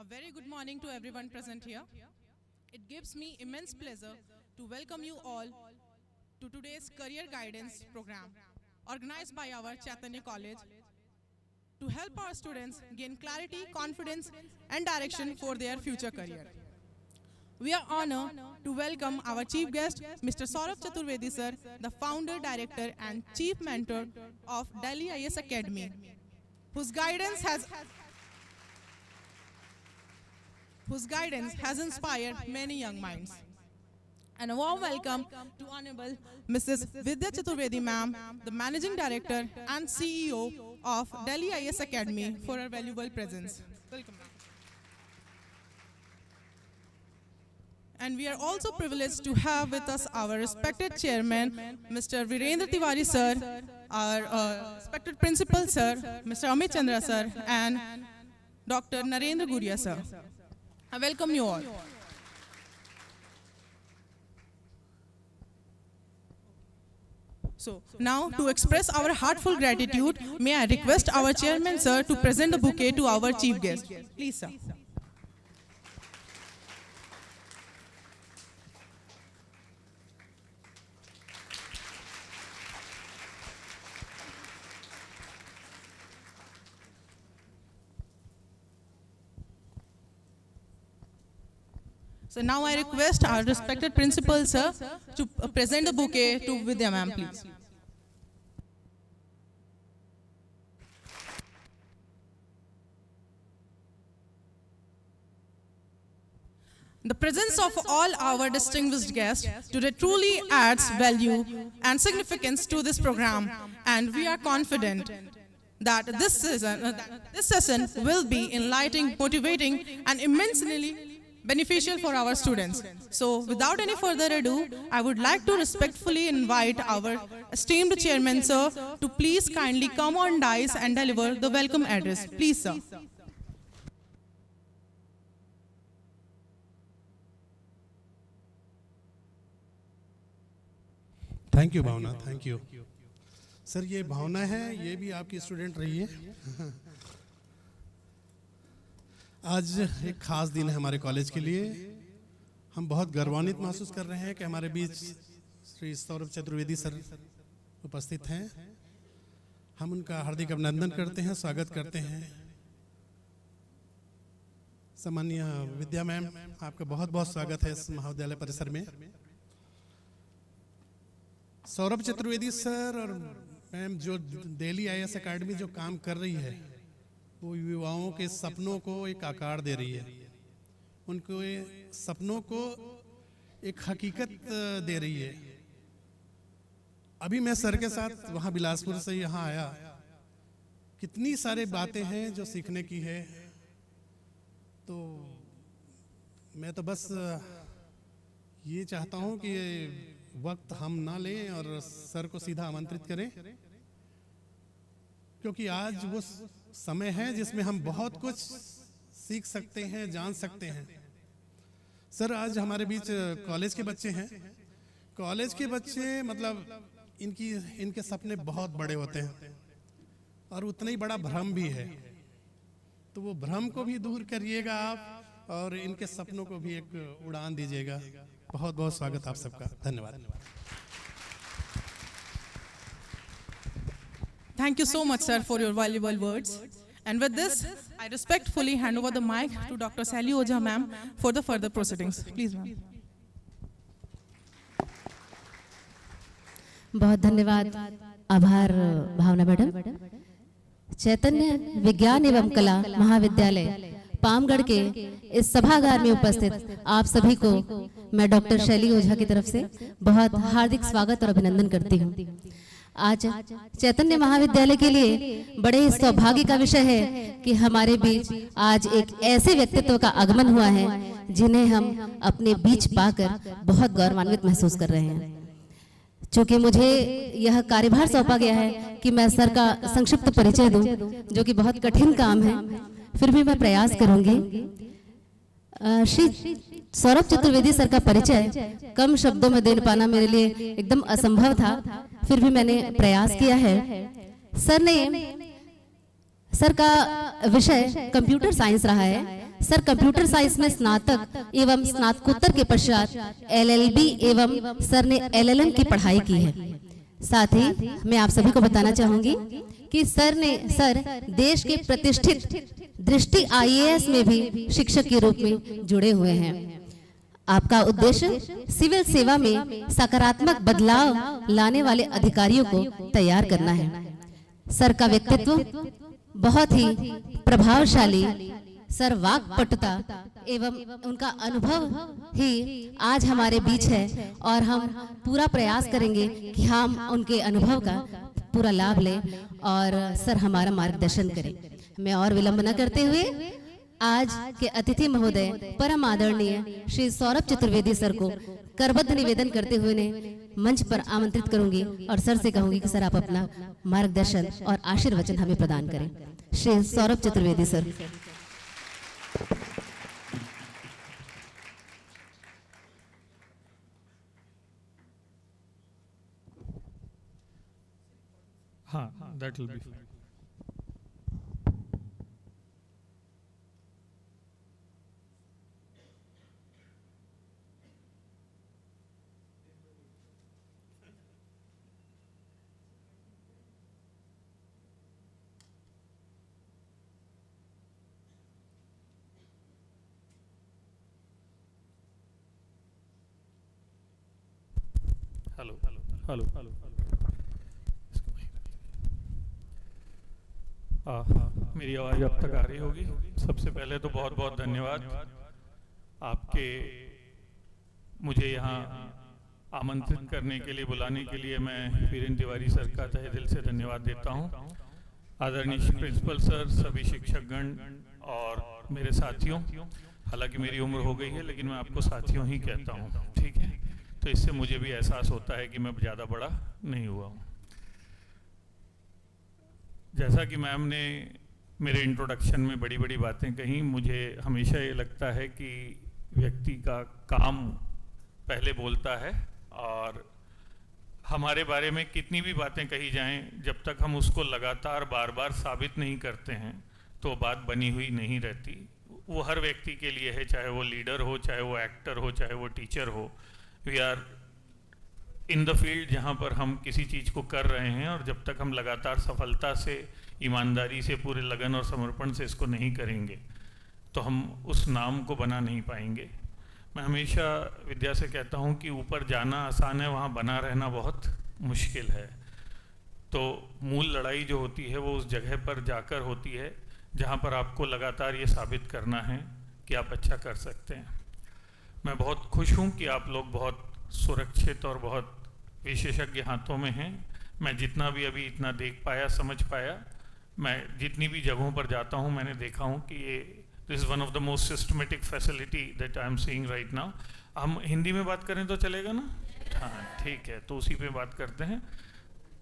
A very good morning to everyone present here. It gives me immense pleasure to welcome you all to today's Career Guidance program organized by our Chaitanya College to help our students gain clarity, confidence and direction for their future career. We are honored to welcome our chief guest, Mr. Saurabh Chaturvedi sir, the founder, director and chief mentor of Delhi IAS Academy, whose guidance has inspired many young minds. And a warm welcome to Honorable Mrs. Vidya Chaturvedi ma'am, the Managing Director and CEO of Delhi IAS Academy, for her valuable presence. Welcome, ma'am. And we are also privileged to have with us our respected chairman, Mr. Virendra Tiwari sir, our respected principal sir, Mr. Amit Chandra sir, and Dr. Narendra Guria sir. I welcome you all. So now, to express our heartfelt gratitude, may I request our chairman sir to present the bouquet to our chief guest. Please, sir. So now I request our respected principal sir to present the bouquet to Vidya ma'am, please. The presence of all our distinguished guests today truly adds value and significance to this program, and we are confident that this session will be enlightening, motivating and immensely beneficial for our students. So without any further ado, I would like to respectfully invite our esteemed chairman sir to please kindly come on dais and deliver the welcome address. Please, sir. Thank you Bhavna, thank you sir. ये भावना है, ये भी आपकी student रही है। आज एक खास दिन है हमारे कॉलेज के लिए। हम बहुत गौरवान्वित महसूस कर रहे हैं कि हमारे बीच श्री सौरभ चतुर्वेदी सर उपस्थित हैं। हम उनका हार्दिक अभिनंदन करते हैं, स्वागत करते हैं। सामान्य विद्या मैम, आपका बहुत बहुत स्वागत है इस महाविद्यालय परिसर में। सौरभ चतुर्वेदी सर और मैम जो दिल्ली IAS अकेडमी जो काम कर रही है, वो युवाओं के सपनों को एक आकार दे रही है, उनको सपनों को एक हकीकत दे रही है। अभी मैं सर के साथ वहाँ बिलासपुर से यहाँ आया, कितनी सारे बातें हैं जो सीखने की है। तो मैं तो बस ये चाहता हूँ कि वक्त हम ना लें और सर को सीधा आमंत्रित करें, क्योंकि आज वो समय है जिसमें हम बहुत कुछ सीख सकते हैं, जान सकते हैं। सर, आज हमारे बीच कॉलेज के बच्चे हैं। कॉलेज के बच्चे मतलब इनके सपने बहुत बड़े होते हैं और उतना ही बड़ा भ्रम भी है। तो वो भ्रम को भी दूर करिएगा आप और इनके सपनों को भी एक उड़ान दीजिएगा। बहुत बहुत स्वागत आप सबका, धन्यवाद। Thank you so much, sir, for your valuable words. And with this, I respectfully hand over the mic to Dr. Sally Ojha, ma'am, for the further proceedings. Please, ma'am. बहुत धन्यवाद, आभार भावना मैडम। चैतन्य विज्ञान एवं कला महाविद्यालय पामगढ़ के इस सभागार में उपस्थित आप सभी को मैं डॉक्टर शैली ओझा की तरफ से बहुत हार्दिक स्वागत और अभिनंदन करती हूँ। आज चैतन्य महाविद्यालय के लिए बड़े ही सौभाग्य का विषय है कि हमारे बीच आज एक ऐसे व्यक्तित्व का आगमन हुआ है जिन्हें हम अपने बीच पाकर बहुत गौरवान्वित महसूस कर रहे हैं। चूंकि मुझे यह कार्यभार सौंपा गया है कि मैं सर का संक्षिप्त परिचय दूं, जो कि बहुत कठिन काम है, फिर भी मैं प्रयास करूंगी। श्री सौरभ चतुर्वेदी सर का परिचय कम शब्दों में दे पाना मेरे लिए एकदम असंभव था, फिर भी मैंने प्रयास किया है। सर का विषय कंप्यूटर साइंस रहा है सर कंप्यूटर साइंस में स्नातक एवं स्नातकोत्तर के पश्चात LLB एवं सर ने LLM की पढ़ाई की है। साथ ही मैं आप सभी को बताना चाहूंगी कि सर देश के प्रतिष्ठित दृष्टि IAS में भी शिक्षक के रूप में जुड़े हुए हैं। आपका उद्देश्य सिविल सेवा में सकारात्मक बदलाव लाने वाले अधिकारियों को तैयार करना है। सर का व्यक्तित्व बहुत ही प्रभावशाली, सर वाक्पटुता एवं उनका अनुभव ही आज हमारे बीच है और हम पूरा प्रयास करेंगे कि हम उनके अनुभव का पूरा लाभ लें और सर हमारा मार्गदर्शन करें। मैं और विलंब न करते हुए आज के अतिथि महोदय परम आदरणीय श्री सौरभ चतुर्वेदी सर को करबद्ध निवेदन करते हुए ने मंच पर आमंत्रित करूंगी और सर से कहूंगी कि सर आप अपना मार्गदर्शन और आशीर्वचन हमें प्रदान करें। श्री सौरभ चतुर्वेदी सर। हाँ, that will be fine. Hello मेरी आवाज़ अब तक आ रही होगी। सबसे पहले तो बहुत बहुत धन्यवाद आपके मुझे यहाँ आमंत्रित करने के लिए, बुलाने के लिए मैं वीरेंद्र तिवारी सर का तहे दिल से धन्यवाद देता हूँ। आदरणीय प्रिंसिपल सर, सभी शिक्षकगण और मेरे साथियों, हालांकि मेरी उम्र हो गई है लेकिन मैं आपको साथियों ही कहता हूँ, ठीक है? तो इससे मुझे भी एहसास होता है कि मैं ज़्यादा बड़ा नहीं हुआ हूँ। जैसा कि मैम ने मेरे इंट्रोडक्शन में बड़ी बड़ी बातें कही, मुझे हमेशा ये लगता है कि व्यक्ति का काम पहले बोलता है और हमारे बारे में कितनी भी बातें कही जाएं, जब तक हम उसको लगातार बार बार साबित नहीं करते हैं तो बात बनी हुई नहीं रहती। वो हर व्यक्ति के लिए है, चाहे वो लीडर हो, चाहे वो एक्टर हो, चाहे वो टीचर हो। We are in the field जहाँ पर हम किसी चीज़ को कर रहे हैं और जब तक हम लगातार सफलता से, ईमानदारी से, पूरे लगन और समर्पण से इसको नहीं करेंगे तो हम उस नाम को बना नहीं पाएंगे। मैं हमेशा विद्या से कहता हूँ कि ऊपर जाना आसान है, वहाँ बना रहना बहुत मुश्किल है। तो मूल लड़ाई जो होती है वो उस जगह पर जाकर होती है जहाँ पर आपको लगातार ये साबित करना है कि आप अच्छा कर सकते हैं। मैं बहुत खुश हूँ कि आप लोग बहुत सुरक्षित और बहुत विशेषज्ञ हाथों में हैं। मैं जितना भी अभी इतना देख पाया, समझ पाया, मैं जितनी भी जगहों पर जाता हूँ मैंने देखा हूँ कि ये this is one of the most systematic facility that I am seeing right now. हम हिंदी में बात करें तो चलेगा ना? हाँ ठीक है, तो उसी पे बात करते हैं।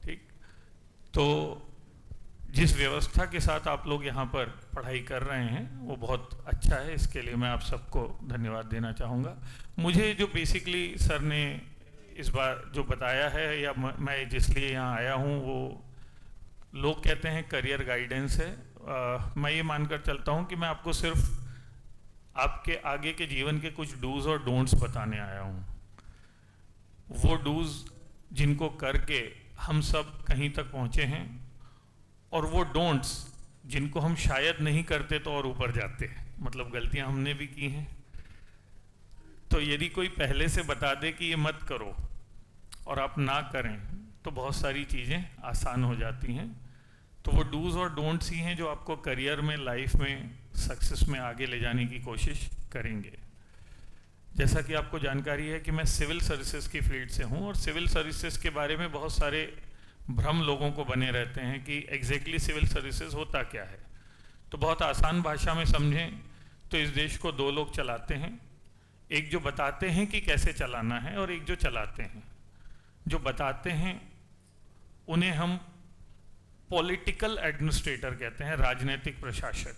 ठीक, तो जिस व्यवस्था के साथ आप लोग यहाँ पर पढ़ाई कर रहे हैं वो बहुत अच्छा है, इसके लिए मैं आप सबको धन्यवाद देना चाहूँगा। मुझे जो बेसिकली सर ने इस बार जो बताया है या मैं जिसलिए यहाँ आया हूँ वो लोग कहते हैं करियर गाइडेंस है। मैं ये मानकर चलता हूँ कि मैं आपको सिर्फ आपके आगे के जीवन के कुछ डूज और डोंट्स बताने आया हूँ। वो डूज जिनको करके हम सब कहीं तक पहुँचे हैं और वो डोंट्स जिनको हम शायद नहीं करते तो और ऊपर जाते हैं, मतलब गलतियां हमने भी की हैं। तो यदि कोई पहले से बता दे कि ये मत करो और आप ना करें तो बहुत सारी चीज़ें आसान हो जाती हैं। तो वो डूज और डोंट्स ही हैं जो आपको करियर में, लाइफ में, सक्सेस में आगे ले जाने की कोशिश करेंगे। जैसा कि आपको जानकारी है कि मैं सिविल सर्विसेज की फील्ड से हूँ और सिविल सर्विसेज के बारे में बहुत सारे भ्रम लोगों को बने रहते हैं कि एग्जैक्टली सिविल सर्विसेज होता क्या है। तो बहुत आसान भाषा में समझें तो इस देश को दो लोग चलाते हैं, एक जो बताते हैं कि कैसे चलाना है और एक जो चलाते हैं। जो बताते हैं उन्हें हम पॉलिटिकल एडमिनिस्ट्रेटर कहते हैं, राजनीतिक प्रशासक,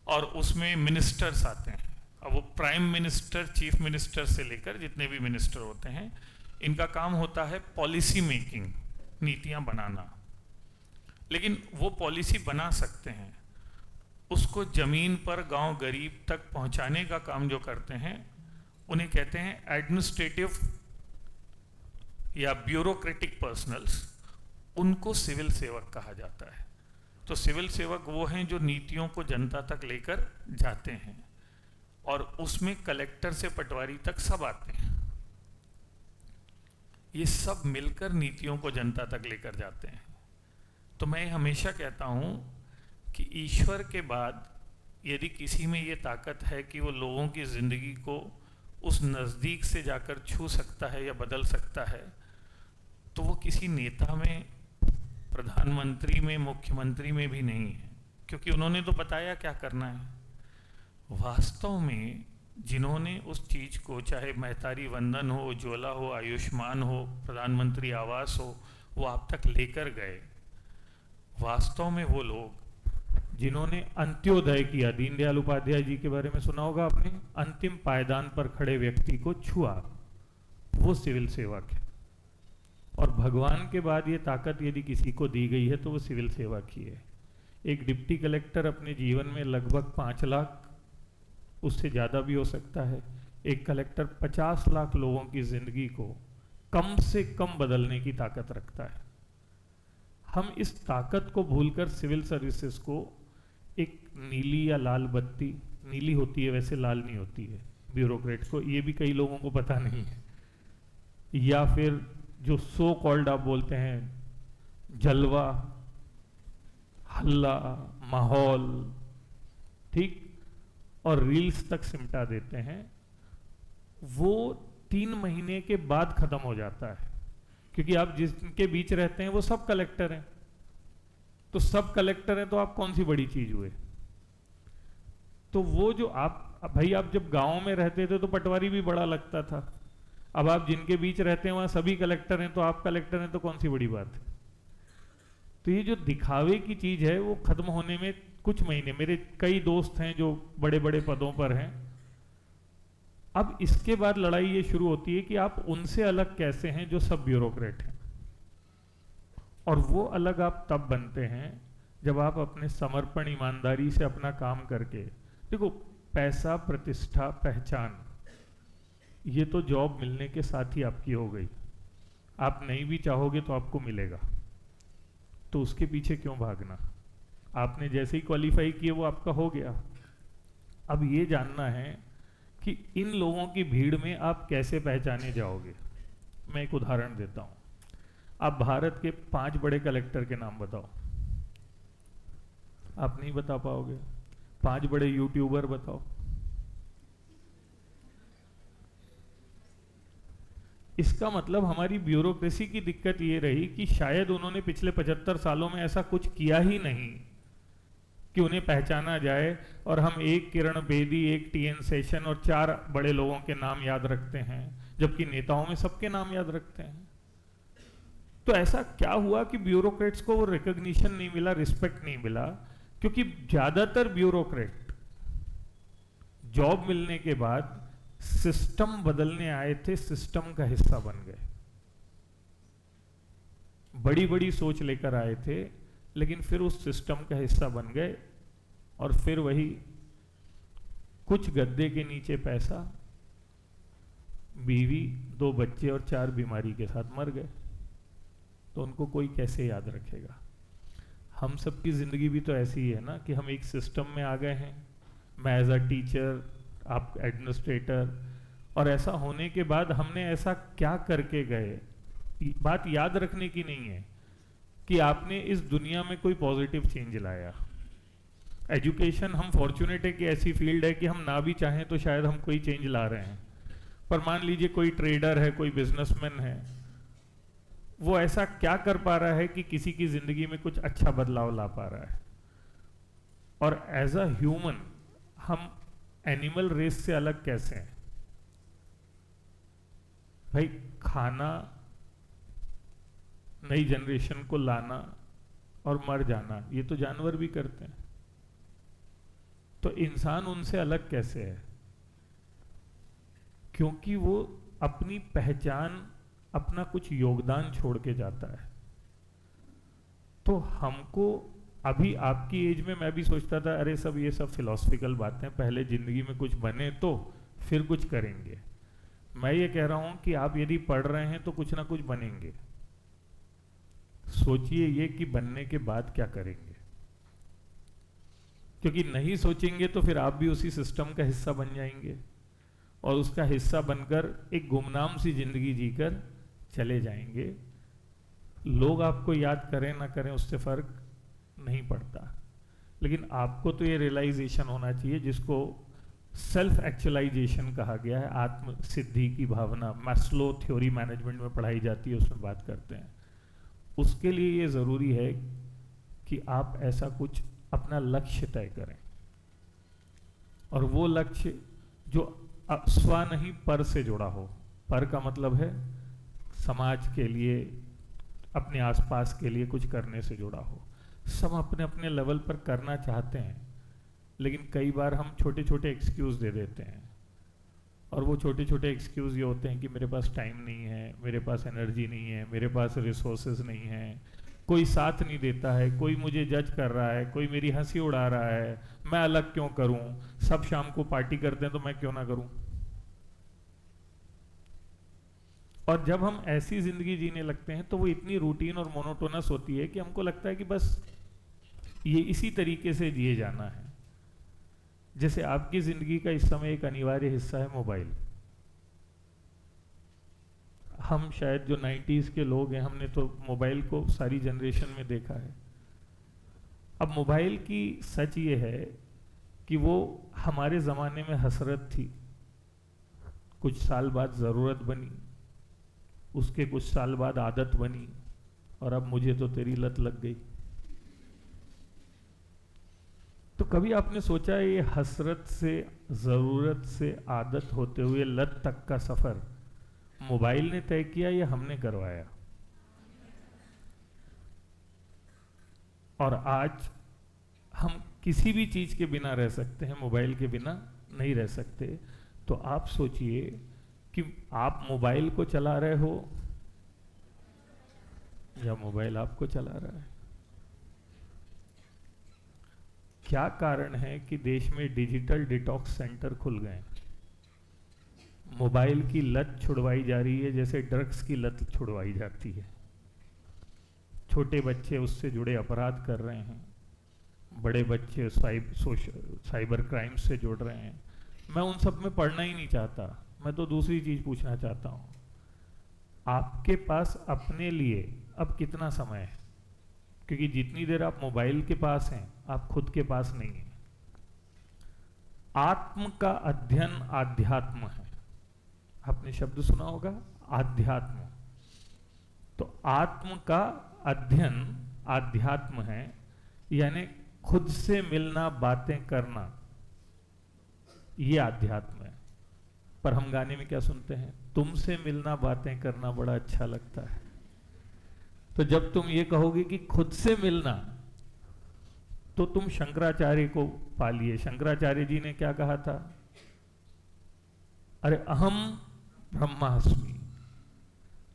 और उसमें मिनिस्टर्स आते हैं। अब वो प्राइम मिनिस्टर, चीफ मिनिस्टर से लेकर जितने भी मिनिस्टर होते हैं, इनका काम होता है पॉलिसी मेकिंग, नीतियां बनाना। लेकिन वो पॉलिसी बना सकते हैं, उसको जमीन पर गांव गरीब तक पहुंचाने का काम जो करते हैं उन्हें कहते हैं एडमिनिस्ट्रेटिव या ब्यूरोक्रेटिक पर्सनल्स, उनको सिविल सेवक कहा जाता है। तो सिविल सेवक वो हैं जो नीतियों को जनता तक लेकर जाते हैं, और उसमें कलेक्टर से पटवारी तक सब आते हैं। ये सब मिलकर नीतियों को जनता तक लेकर जाते हैं। तो मैं हमेशा कहता हूं कि ईश्वर के बाद यदि किसी में ये ताकत है कि वो लोगों की जिंदगी को उस नज़दीक से जाकर छू सकता है या बदल सकता है, तो वो किसी नेता में, प्रधानमंत्री में, मुख्यमंत्री में भी नहीं है, क्योंकि उन्होंने तो बताया क्या करना है। वास्तव में जिन्होंने उस चीज़ को, चाहे महतारी वंदन हो, उज्ज्वला हो, आयुष्मान हो, प्रधानमंत्री आवास हो, वो आप तक लेकर गए, वास्तव में वो लोग जिन्होंने अंत्योदय किया, दीनदयाल उपाध्याय जी के बारे में सुना होगा आपने, अंतिम पायदान पर खड़े व्यक्ति को छुआ, वो सिविल सेवक है। और भगवान के बाद ये ताकत यदि किसी को दी गई है तो वो सिविल सेवक ही है। एक डिप्टी कलेक्टर अपने जीवन में लगभग 5 लाख, उससे ज़्यादा भी हो सकता है, एक कलेक्टर 50 लाख लोगों की जिंदगी को कम से कम बदलने की ताकत रखता है। हम इस ताकत को भूलकर सिविल सर्विसेज को एक नीली या लाल बत्ती, नीली होती है वैसे, लाल नहीं होती है, ब्यूरोक्रेट को, ये भी कई लोगों को पता नहीं है, या फिर जो सो कॉल्ड आप बोलते हैं जलवा, हल्ला, माहौल, ठीक, और रील्स तक सिमटा देते हैं, वो 3 महीने के बाद खत्म हो जाता है। क्योंकि आप जिसके बीच रहते हैं वो सब कलेक्टर हैं, तो सब कलेक्टर हैं तो आप कौन सी बड़ी चीज हुए। तो वो जो आप भाई, आप जब गांव में रहते थे तो पटवारी भी बड़ा लगता था, अब आप जिनके बीच रहते हैं वहां सभी कलेक्टर हैं, तो आप कलेक्टर हैं तो कौन सी बड़ी बात है। तो ये जो दिखावे की चीज है वो खत्म होने में कुछ महीने, मेरे कई दोस्त हैं जो बड़े बड़े पदों पर हैं। अब इसके बाद लड़ाई ये शुरू होती है कि आप उनसे अलग कैसे हैं जो सब ब्यूरोक्रेट हैं, और वो अलग आप तब बनते हैं जब आप अपने समर्पण, ईमानदारी से अपना काम करके, देखो पैसा, प्रतिष्ठा, पहचान, ये तो जॉब मिलने के साथ ही आपकी हो गई, आप नहीं भी चाहोगे तो आपको मिलेगा, तो उसके पीछे क्यों भागना। आपने जैसे ही क्वालिफाई किए वो आपका हो गया। अब ये जानना है कि इन लोगों की भीड़ में आप कैसे पहचाने जाओगे। मैं एक उदाहरण देता हूं, आप भारत के 5 बड़े कलेक्टर के नाम बताओ, आप नहीं बता पाओगे। 5 बड़े यूट्यूबर बताओ, इसका मतलब हमारी ब्यूरोक्रेसी की दिक्कत ये रही कि शायद उन्होंने पिछले 75 सालों में ऐसा कुछ किया ही नहीं कि उन्हें पहचाना जाए, और हम एक किरण बेदी, एक टीएन सेशन और 4 बड़े लोगों के नाम याद रखते हैं, जबकि नेताओं में सबके नाम याद रखते हैं। तो ऐसा क्या हुआ कि ब्यूरोक्रेट्स को वो रिकॉग्निशन नहीं मिला, रिस्पेक्ट नहीं मिला, क्योंकि ज्यादातर ब्यूरोक्रेट जॉब मिलने के बाद सिस्टम बदलने आए थे, सिस्टम का हिस्सा बन गए, बड़ी बड़ी सोच लेकर आए थे, लेकिन फिर उस सिस्टम का हिस्सा बन गए, और फिर वही कुछ गद्दे के नीचे पैसा, बीवी, 2 बच्चे और 4 बीमारी के साथ मर गए, तो उनको कोई कैसे याद रखेगा। हम सबकी जिंदगी भी तो ऐसी ही है ना कि हम एक सिस्टम में आ गए हैं, मैं एज अ टीचर, आप एडमिनिस्ट्रेटर, और ऐसा होने के बाद हमने ऐसा क्या करके गए। बात याद रखने की नहीं है कि आपने इस दुनिया में कोई पॉजिटिव चेंज लाया। एजुकेशन, हम फॉर्चुनेट है कि ऐसी फील्ड है कि हम ना भी चाहें तो शायद हम कोई चेंज ला रहे हैं, पर मान लीजिए कोई ट्रेडर है, कोई बिजनेसमैन है, वो ऐसा क्या कर पा रहा है कि किसी की जिंदगी में कुछ अच्छा बदलाव ला पा रहा है। और एज अ ह्यूमन हम एनिमल रेस से अलग कैसे हैं भाई। खाना, नई जनरेशन को लाना और मर जाना, ये तो जानवर भी करते हैं, तो इंसान उनसे अलग कैसे है? क्योंकि वो अपनी पहचान, अपना कुछ योगदान छोड़ के जाता है। तो हमको अभी आपकी एज में मैं भी सोचता था अरे सब ये सब फिलोसफिकल बातें, पहले जिंदगी में कुछ बने तो फिर कुछ करेंगे। मैं ये कह रहा हूं कि आप यदि पढ़ रहे हैं तो कुछ ना कुछ बनेंगे। सोचिए ये कि बनने के बाद क्या करेंगे, क्योंकि नहीं सोचेंगे तो फिर आप भी उसी सिस्टम का हिस्सा बन जाएंगे और उसका हिस्सा बनकर एक गुमनाम सी जिंदगी जीकर चले जाएंगे। लोग आपको याद करें ना करें उससे फर्क नहीं पड़ता, लेकिन आपको तो ये रियलाइजेशन होना चाहिए जिसको सेल्फ एक्चुअलाइजेशन कहा गया है, आत्म सिद्धि की भावना, मैस्लो थ्योरी मैनेजमेंट में पढ़ाई जाती है, उसमें बात करते हैं। उसके लिए ये ज़रूरी है कि आप ऐसा कुछ अपना लक्ष्य तय करें, और वो लक्ष्य जो स्व नहीं पर से जुड़ा हो। पर का मतलब है समाज के लिए, अपने आसपास के लिए कुछ करने से जुड़ा हो। सब अपने अपने लेवल पर करना चाहते हैं, लेकिन कई बार हम छोटे छोटे एक्सक्यूज़ दे देते हैं, और वो छोटे छोटे एक्सक्यूज़ ये होते हैं कि मेरे पास टाइम नहीं है, मेरे पास एनर्जी नहीं है, मेरे पास रिसोर्सेज नहीं है, कोई साथ नहीं देता है, कोई मुझे जज कर रहा है, कोई मेरी हंसी उड़ा रहा है, मैं अलग क्यों करूं, सब शाम को पार्टी करते हैं तो मैं क्यों ना करूं। और जब हम ऐसी जिंदगी जीने लगते हैं तो वो इतनी रूटीन और मोनोटोनस होती है कि हमको लगता है कि बस ये इसी तरीके से जिए जाना है। जैसे आपकी जिंदगी का इस समय एक अनिवार्य हिस्सा है मोबाइल। हम शायद जो 90s के लोग हैं, हमने तो मोबाइल को सारी जनरेशन में देखा है। अब मोबाइल की सच ये है कि वो हमारे ज़माने में हसरत थी, कुछ साल बाद ज़रूरत बनी, उसके कुछ साल बाद आदत बनी, और अब मुझे तो तेरी लत लग गई। तो कभी आपने सोचा ये हसरत से, ज़रूरत से आदत होते हुए लत तक का सफ़र मोबाइल ने तय किया या हमने करवाया? और आज हम किसी भी चीज के बिना रह सकते हैं, मोबाइल के बिना नहीं रह सकते। तो आप सोचिए कि आप मोबाइल को चला रहे हो या मोबाइल आपको चला रहा है। क्या कारण है कि देश में डिजिटल डिटॉक्स सेंटर खुल गए, मोबाइल की लत छुड़वाई जा रही है जैसे ड्रग्स की लत छुड़वाई जाती है। छोटे बच्चे उससे जुड़े अपराध कर रहे हैं, बड़े बच्चे साइबर क्राइम से जुड़ रहे हैं। मैं उन सब में पढ़ना ही नहीं चाहता, मैं तो दूसरी चीज पूछना चाहता हूं, आपके पास अपने लिए अब कितना समय है? क्योंकि जितनी देर आप मोबाइल के पास हैं, आप खुद के पास नहीं हैं। आत्म का अध्ययन आध्यात्म है, आपने शब्द सुना होगा आध्यात्म। तो आत्म का अध्ययन आध्यात्म है, यानी खुद से मिलना, बातें करना, ये आध्यात्म है। पर हम गाने में क्या सुनते हैं? तुमसे मिलना, बातें करना बड़ा अच्छा लगता है। तो जब तुम ये कहोगे कि खुद से मिलना, तो तुम शंकराचार्य को पालिए। शंकराचार्य जी ने क्या कहा था? अरे अहम ब्रह्मास्मि।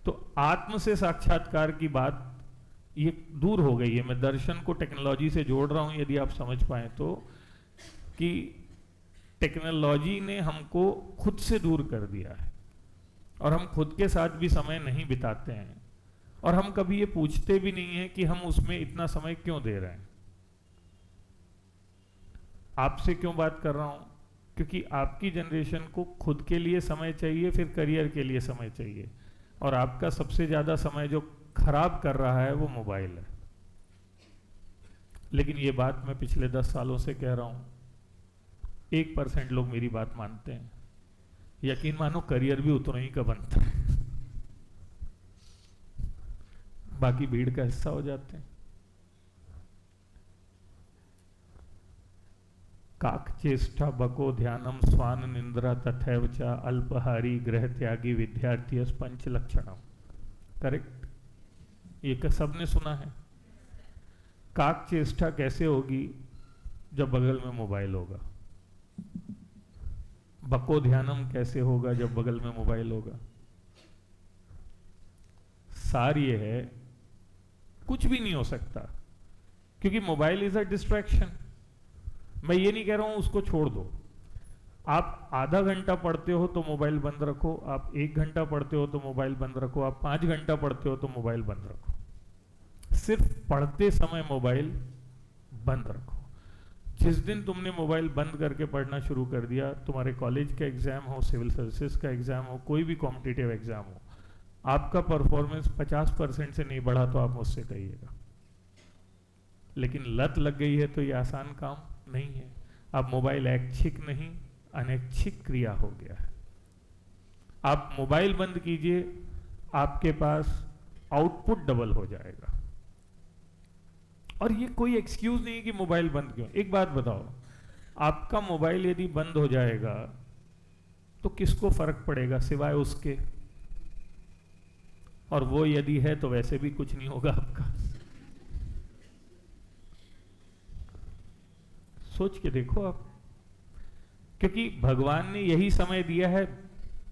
तो आत्म से साक्षात्कार की बात ये दूर हो गई है। मैं दर्शन को टेक्नोलॉजी से जोड़ रहा हूं, यदि आप समझ पाए तो, कि टेक्नोलॉजी ने हमको खुद से दूर कर दिया है और हम खुद के साथ भी समय नहीं बिताते हैं, और हम कभी ये पूछते भी नहीं है कि हम उसमें इतना समय क्यों दे रहे हैं। आपसे क्यों बात कर रहा हूं? क्योंकि आपकी जनरेशन को खुद के लिए समय चाहिए, फिर करियर के लिए समय चाहिए, और आपका सबसे ज्यादा समय जो खराब कर रहा है वो मोबाइल है। लेकिन ये बात मैं पिछले 10 सालों से कह रहा हूं, 1% लोग मेरी बात मानते हैं। यकीन मानो करियर भी उतना ही का बनता है, बाकी भीड़ का हिस्सा हो जाते हैं। काक चेष्टा बको ध्यानम स्वान निंद्रा तथैव च अल्पहारी गृह त्यागी विद्यार्थी पंच लक्षणम। करेक्ट? ये सबने सुना है। काक चेष्टा कैसे होगी? जब बगल में मोबाइल होगा। बको ध्यानम कैसे होगा? जब बगल में मोबाइल होगा। सार ये है, कुछ भी नहीं हो सकता। क्योंकि मोबाइल इज अ डिस्ट्रैक्शन। मैं ये नहीं कह रहा हूं उसको छोड़ दो, आप आधा घंटा पढ़ते हो तो मोबाइल बंद रखो, आप 1 घंटा पढ़ते हो तो मोबाइल बंद रखो, आप 5 घंटा पढ़ते हो तो मोबाइल बंद रखो। सिर्फ पढ़ते समय मोबाइल बंद रखो। जिस दिन तुमने मोबाइल बंद करके पढ़ना शुरू कर दिया, तुम्हारे कॉलेज का एग्जाम हो, सिविल सर्विसेज का एग्जाम हो, कोई भी कॉम्पिटिटिव एग्जाम हो, आपका परफॉर्मेंस 50% से नहीं बढ़ा तो आप मुझसे कहिएगा। लेकिन लत लग गई है तो ये आसान काम नहीं है। अब मोबाइल ऐच्छिक नहीं, अनैच्छिक क्रिया हो गया है। आप मोबाइल बंद कीजिए, आपके पास आउटपुट डबल हो जाएगा। और ये कोई एक्सक्यूज नहीं है कि मोबाइल बंद क्यों। एक बात बताओ, आपका मोबाइल यदि बंद हो जाएगा तो किसको फर्क पड़ेगा सिवाय उसके? और वो यदि है तो वैसे भी कुछ नहीं होगा आपका। सोच के देखो आप, क्योंकि भगवान ने यही समय दिया है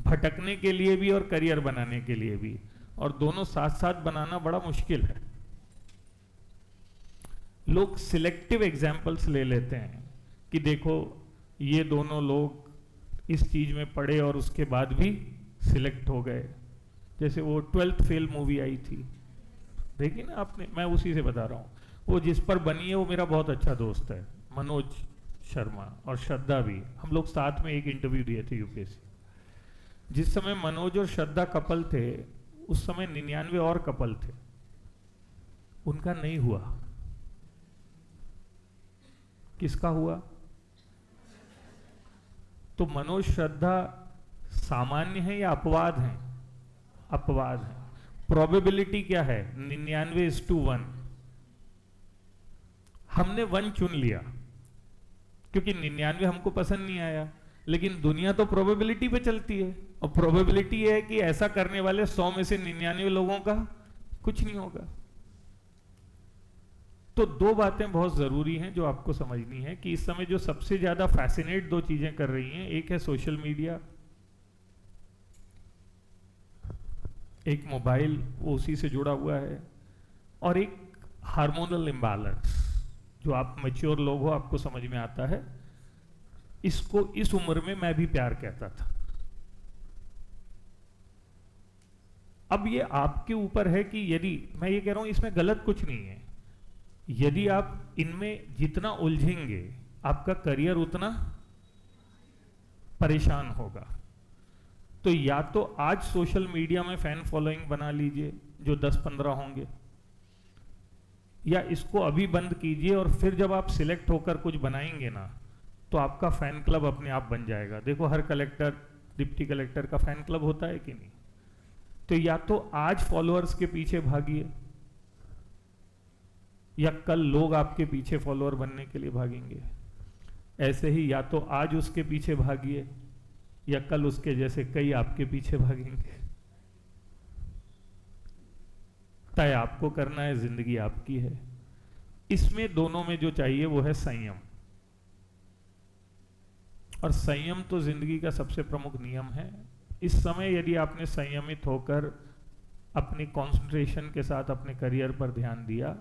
भटकने के लिए भी और करियर बनाने के लिए भी, और दोनों साथ साथ बनाना बड़ा मुश्किल है। लोग सिलेक्टिव एग्जाम्पल्स ले लेते हैं कि देखो ये दोनों लोग इस चीज में पढ़े और उसके बाद भी सिलेक्ट हो गए। जैसे वो 12th फेल मूवी आई थी, देखी ना आपने? मैं उसी से बता रहा हूँ। वो जिस पर बनी है वो मेरा बहुत अच्छा दोस्त है, मनोज शर्मा, और श्रद्धा भी। हम लोग साथ में एक इंटरव्यू दिए थे यूपीएससी। जिस समय मनोज और श्रद्धा कपल थे, उस समय 99 और कपल थे, उनका नहीं हुआ। किसका हुआ? तो मनोज श्रद्धा सामान्य है या अपवाद है? अपवाद है। प्रोबेबिलिटी क्या है? 99:1। हमने 1 चुन लिया क्योंकि 99 हमको पसंद नहीं आया, लेकिन दुनिया तो प्रोबेबिलिटी पे चलती है, और प्रोबेबिलिटी है कि ऐसा करने वाले 100 में से 99 लोगों का कुछ नहीं होगा। तो 2 बातें बहुत जरूरी हैं जो आपको समझनी है कि इस समय जो सबसे ज्यादा फैसिनेट 2 चीजें कर रही हैं, एक है सोशल मीडिया, एक मोबाइल, वो उसी से जुड़ा हुआ है, और एक हार्मोनल इम्बैलेंस, जो आप मैच्योर लोग हो आपको समझ में आता है। इसको इस उम्र में मैं भी प्यार कहता था। अब ये आपके ऊपर है कि यदि, मैं ये कह रहा हूं इसमें गलत कुछ नहीं है, यदि आप इनमें जितना उलझेंगे आपका करियर उतना परेशान होगा। तो या तो आज सोशल मीडिया में फैन फॉलोइंग बना लीजिए जो 10-15 होंगे, या इसको अभी बंद कीजिए और फिर जब आप सिलेक्ट होकर कुछ बनाएंगे ना तो आपका फैन क्लब अपने आप बन जाएगा। देखो हर कलेक्टर, डिप्टी कलेक्टर का फैन क्लब होता है कि नहीं? तो या तो आज फॉलोअर्स के पीछे भागिए, या कल लोग आपके पीछे फॉलोअर बनने के लिए भागेंगे। ऐसे ही या तो आज उसके पीछे भागिए, या कल उसके जैसे कई आपके पीछे भागेंगे। तय आपको करना है, जिंदगी आपकी है। इसमें दोनों में जो चाहिए वो है संयम, और संयम तो जिंदगी का सबसे प्रमुख नियम है। इस समय यदि आपने संयमित होकर अपनी कंसंट्रेशन के साथ अपने करियर पर ध्यान दिया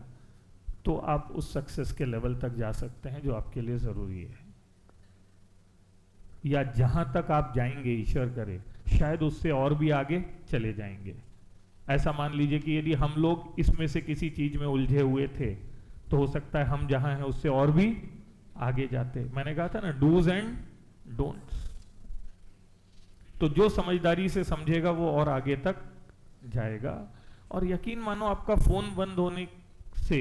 तो आप उस सक्सेस के लेवल तक जा सकते हैं जो आपके लिए जरूरी है, या जहां तक आप जाएंगे ईश्वर करे शायद उससे और भी आगे चले जाएंगे। ऐसा मान लीजिए कि यदि हम लोग इसमें से किसी चीज में उलझे हुए थे तो हो सकता है हम जहां हैं उससे और भी आगे जाते। मैंने कहा था ना, डूज एंड डोंट्स। तो जो समझदारी से समझेगा वो और आगे तक जाएगा। और यकीन मानो आपका फोन बंद होने से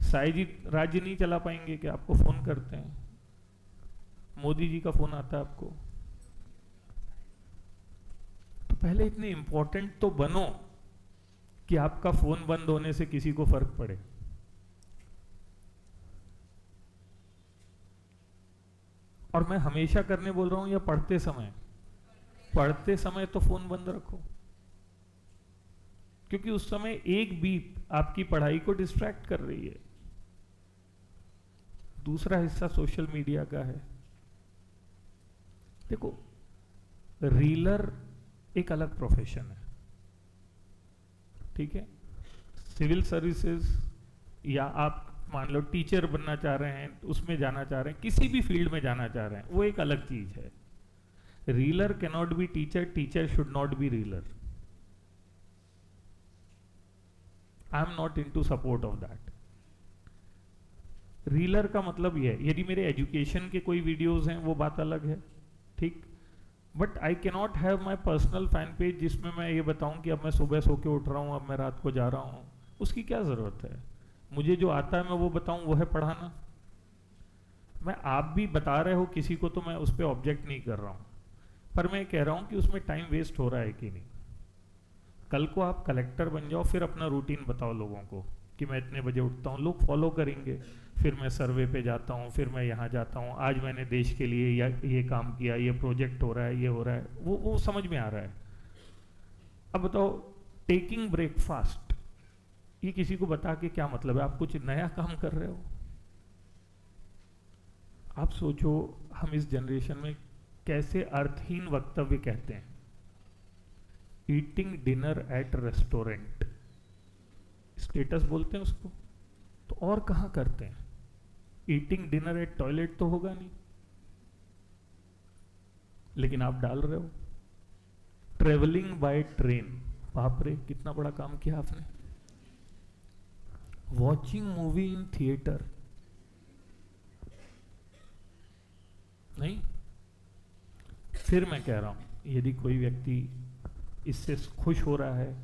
साई जी राज्य नहीं चला पाएंगे कि आपको फोन करते हैं, मोदी जी का फोन आता है आपको। तो पहले इतने इंपॉर्टेंट तो बनो कि आपका फोन बंद होने से किसी को फर्क पड़े। और मैं हमेशा करने बोल रहा हूं या पढ़ते समय? पढ़ते समय तो फोन बंद रखो, क्योंकि उस समय एक बीप आपकी पढ़ाई को डिस्ट्रैक्ट कर रही है। दूसरा हिस्सा सोशल मीडिया का है। देखो, रीलर एक अलग प्रोफेशन है, ठीक है? सिविल सर्विसेज या आप मान लो टीचर बनना चाह रहे हैं, उसमें जाना चाह रहे हैं, किसी भी फील्ड में जाना चाह रहे हैं, वो एक अलग चीज है। Reeler can not be teacher, teacher should not be reeler. I am not in to support of that. Reeler का मतलब यह है, यदि मेरे एजुकेशन के कोई वीडियोस हैं वो बात अलग है, ठीक, but I can not have my personal fan page जिसमें मैं ये बताऊं कि अब मैं सुबह सो के उठ रहा हूं, अब मैं रात को जा रहा हूं। उसकी क्या जरूरत है? मुझे जो आता है मैं वो बताऊं, वो है पढ़ाना। मैं आप भी बता रहे हो किसी को तो मैं उस पर ऑब्जेक्ट नहीं कर रहा हूं, पर मैं कह रहा हूं कि उसमें टाइम वेस्ट हो रहा है कि नहीं। कल को आप कलेक्टर बन जाओ, फिर अपना रूटीन बताओ लोगों को कि मैं इतने बजे उठता हूँ, लोग फॉलो करेंगे। फिर मैं सर्वे पे जाता हूँ, फिर मैं यहाँ जाता हूँ, आज मैंने देश के लिए ये काम किया, ये प्रोजेक्ट हो रहा है, ये हो रहा है, वो समझ में आ रहा है। अब बताओ, टेकिंग ब्रेकफास्ट, ये किसी को बता के क्या मतलब है? आप कुछ नया काम कर रहे हो? आप सोचो, हम इस जनरेशन में कैसे अर्थहीन वक्तव्य कहते हैं। Eating dinner eight restaurant, status बोलते हैं उसको, तो और कहां करते हैं? ईटिंग डिनर एट टॉयलेट तो होगा नहीं, लेकिन आप डाल रहे हो। ट्रेवलिंग बाय ट्रेन, बाप रे कितना बड़ा काम किया आपने। वॉचिंग मूवी इन थिएटर, नहीं। फिर मैं कह रहा हूं, यदि कोई व्यक्ति इससे खुश हो रहा है,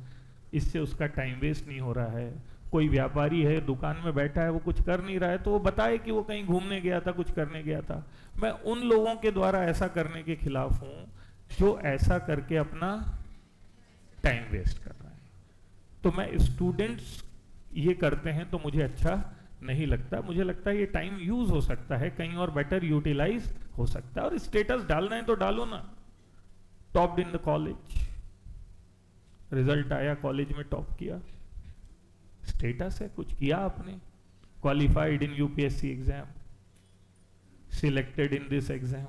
इससे उसका टाइम वेस्ट नहीं हो रहा है, कोई व्यापारी है दुकान में बैठा है, वो कुछ कर नहीं रहा है, तो वो बताए कि वो कहीं घूमने गया था, कुछ करने गया था। मैं उन लोगों के द्वारा ऐसा करने के खिलाफ हूं जो ऐसा करके अपना टाइम वेस्ट कर रहा है। तो मैं स्टूडेंट्स ये करते हैं तो मुझे अच्छा नहीं लगता। मुझे लगता है ये टाइम यूज हो सकता है, कहीं और बेटर यूटिलाइज हो सकता है। और स्टेटस डालना है तो डालो ना, topped in the college, result आया, कॉलेज में टॉप किया, स्टेटस है, कुछ किया आपने, qualified in UPSC exam, selected in this exam.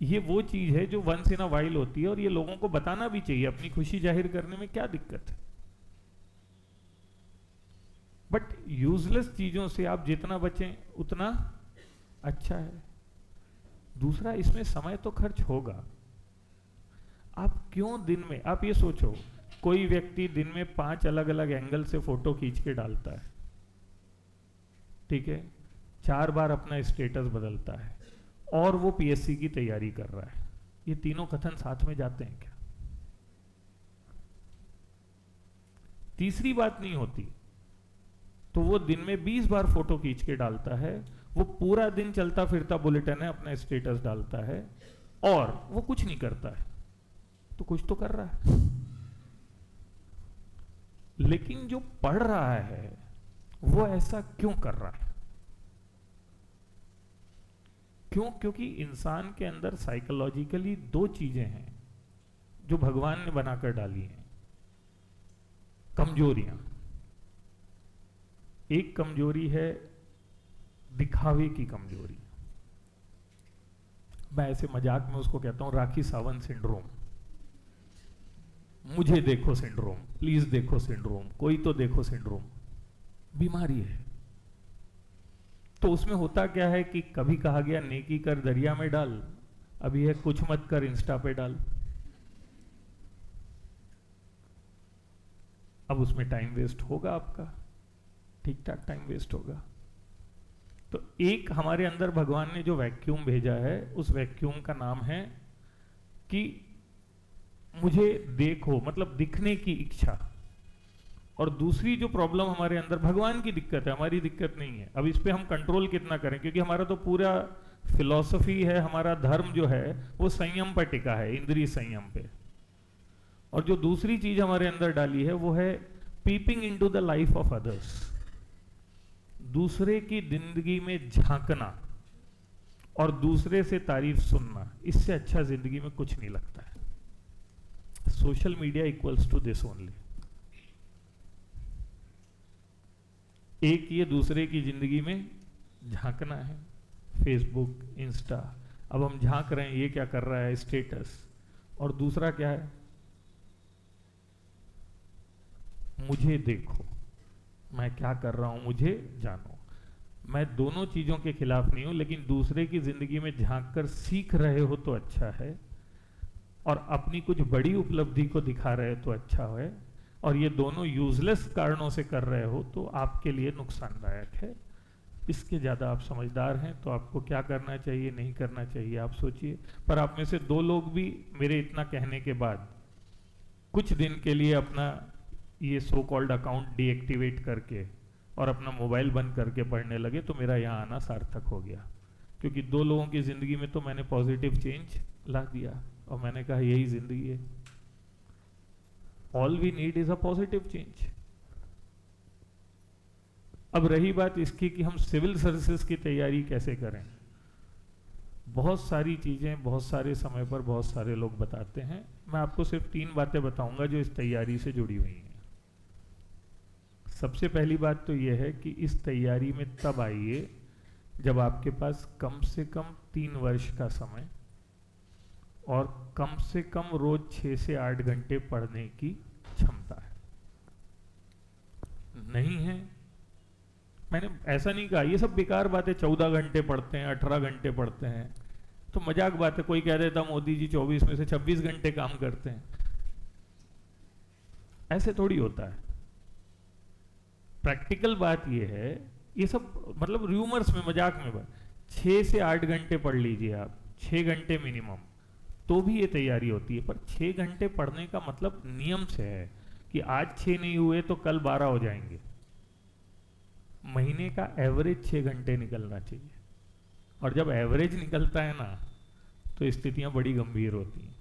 ये वो चीज है जो वंस इन अ वाइल होती है, और ये लोगों को बताना भी चाहिए। अपनी खुशी जाहिर करने में क्या दिक्कत है? बट यूजलेस चीजों से आप जितना बचें उतना अच्छा है। दूसरा, इसमें समय तो खर्च होगा। आप क्यों दिन में, आप ये सोचो, कोई व्यक्ति दिन में 5 अलग अलग एंगल से फोटो खींच के डालता है, ठीक है, 4 बार अपना स्टेटस बदलता है, और वो पीएससी की तैयारी कर रहा है। ये तीनों कथन साथ में जाते हैं क्या? तीसरी बात नहीं होती तो वो दिन में 20 बार फोटो खींच के डालता है, वो पूरा दिन चलता फिरता बुलेटिन है अपना स्टेटस डालता है, और वो कुछ नहीं करता है, तो कुछ तो कर रहा है। लेकिन जो पढ़ रहा है वो ऐसा क्यों कर रहा है? क्यों? क्योंकि इंसान के अंदर साइकोलॉजिकली 2 चीजें हैं जो भगवान ने बनाकर डाली हैं, कमजोरियां। एक कमजोरी है दिखावे की कमजोरी, मैं ऐसे मजाक में उसको कहता हूं राखी सावंत सिंड्रोम। मुझे देखो सिंड्रोम, प्लीज देखो सिंड्रोम, कोई तो देखो सिंड्रोम, बीमारी है। तो उसमें होता क्या है कि कभी कहा गया नेकी कर दरिया में डाल, अभी है कुछ मत कर इंस्टा पे डाल। अब उसमें टाइम वेस्ट होगा आपका, ठीक ठाक टाइम वेस्ट होगा। तो एक हमारे अंदर भगवान ने जो वैक्यूम भेजा है, उस वैक्यूम का नाम है कि मुझे देखो, मतलब दिखने की इच्छा। और दूसरी जो प्रॉब्लम हमारे अंदर, भगवान की दिक्कत है, हमारी दिक्कत नहीं है। अब इस पे हम कंट्रोल कितना करें, क्योंकि हमारा तो पूरा फिलॉसफी है, हमारा धर्म जो है वो संयम पर टिका है, इंद्रिय संयम पे। और जो दूसरी चीज हमारे अंदर डाली है वो है peeping into the life of others, दूसरे की जिंदगी में झांकना और दूसरे से तारीफ सुनना। इससे अच्छा जिंदगी में कुछ नहीं लगता है। Social media equals to this only. एक ये दूसरे की जिंदगी में झांकना है, फेसबुक, इंस्टा। अब हम झांक रहे हैं, ये क्या कर रहा है, स्टेटस। और दूसरा क्या है, मुझे देखो, मैं क्या कर रहा हूं मुझे जानो। मैं दोनों चीजों के खिलाफ नहीं हूं, लेकिन दूसरे की जिंदगी में झांक कर सीख रहे हो तो अच्छा है, और अपनी कुछ बड़ी उपलब्धि को दिखा रहे हो तो अच्छा है, और ये दोनों यूजलेस कारणों से कर रहे हो तो आपके लिए नुकसानदायक है। इसके ज़्यादा आप समझदार हैं तो आपको क्या करना चाहिए नहीं करना चाहिए आप सोचिए। पर आप में से 2 लोग भी मेरे इतना कहने के बाद कुछ दिन के लिए अपना ये सो कॉल्ड अकाउंट डीएक्टिवेट करके और अपना मोबाइल बंद करके पढ़ने लगे, तो मेरा यहाँ आना सार्थक हो गया, क्योंकि 2 लोगों की ज़िंदगी में तो मैंने पॉजिटिव चेंज ला दिया, और मैंने कहा यही ज़िंदगी है। All we need is a positive change. अब रही बात इसकी कि हम सिविल सर्विसेज की तैयारी कैसे करें। बहुत सारी चीज़ें बहुत सारे समय पर बहुत सारे लोग बताते हैं, मैं आपको सिर्फ 3 बातें बताऊंगा जो इस तैयारी से जुड़ी हुई हैं। सबसे पहली बात तो यह है कि इस तैयारी में तब आइए जब आपके पास कम से कम 3 वर्ष का समय और कम से कम रोज 6 से 8 घंटे पढ़ने की क्षमता है। नहीं है, मैंने ऐसा नहीं कहा ये सब बेकार बातें, 14 घंटे पढ़ते हैं 18 घंटे पढ़ते हैं तो मजाक बात है। कोई कह देता मोदी जी 24 में से 26 घंटे काम करते हैं, ऐसे थोड़ी होता है। प्रैक्टिकल बात ये है, ये सब मतलब रूमर्स में मजाक में बात, 6 से 8 घंटे पढ़ लीजिए आप, 6 घंटे मिनिमम, तो भी ये तैयारी होती है। पर 6 घंटे पढ़ने का मतलब नियम से है कि आज 6 नहीं हुए तो कल 12 हो जाएंगे। महीने का एवरेज 6 घंटे निकलना चाहिए, और जब एवरेज निकलता है ना तो स्थितियां बड़ी गंभीर होती हैं।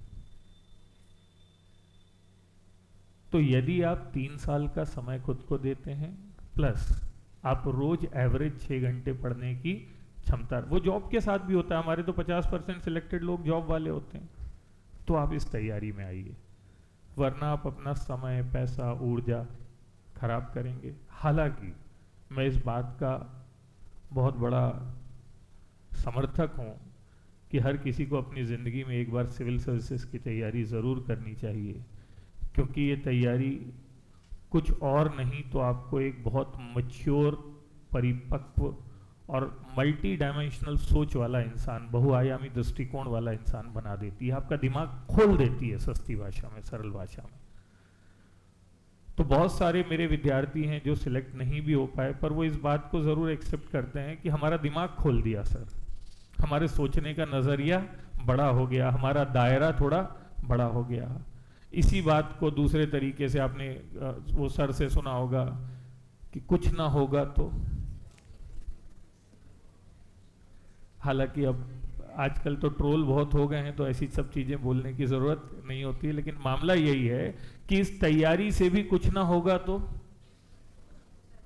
तो यदि आप 3 साल का समय खुद को देते हैं, प्लस आप रोज एवरेज 6 घंटे पढ़ने की क्षमता, वो जॉब के साथ भी होता है, हमारे तो 50% सिलेक्टेड लोग जॉब वाले होते हैं, तो आप इस तैयारी में आइए, वरना आप अपना समय पैसा ऊर्जा खराब करेंगे। हालांकि मैं इस बात का बहुत बड़ा समर्थक हूँ कि हर किसी को अपनी ज़िंदगी में एक बार सिविल सर्विसेज की तैयारी ज़रूर करनी चाहिए, क्योंकि ये तैयारी कुछ और नहीं तो आपको एक बहुत मैच्योर, परिपक्व और मल्टी डायमेंशनल सोच वाला इंसान, बहुआयामी दृष्टिकोण वाला इंसान बना देती है, आपका दिमाग खोल देती है, सस्ती भाषा में, सरल भाषा में। तो बहुत सारे मेरे विद्यार्थी हैं जो सिलेक्ट नहीं भी हो पाए, पर वो इस बात को ज़रूर एक्सेप्ट करते हैं कि हमारा दिमाग खोल दिया सर, हमारे सोचने का नज़रिया बड़ा हो गया, हमारा दायरा थोड़ा बड़ा हो गया। इसी बात को दूसरे तरीके से आपने वो सर से सुना होगा कि कुछ ना होगा तो, हालांकि अब आजकल तो ट्रोल बहुत हो गए हैं तो ऐसी सब चीज़ें बोलने की ज़रूरत नहीं होती है, लेकिन मामला यही है कि इस तैयारी से भी कुछ ना होगा तो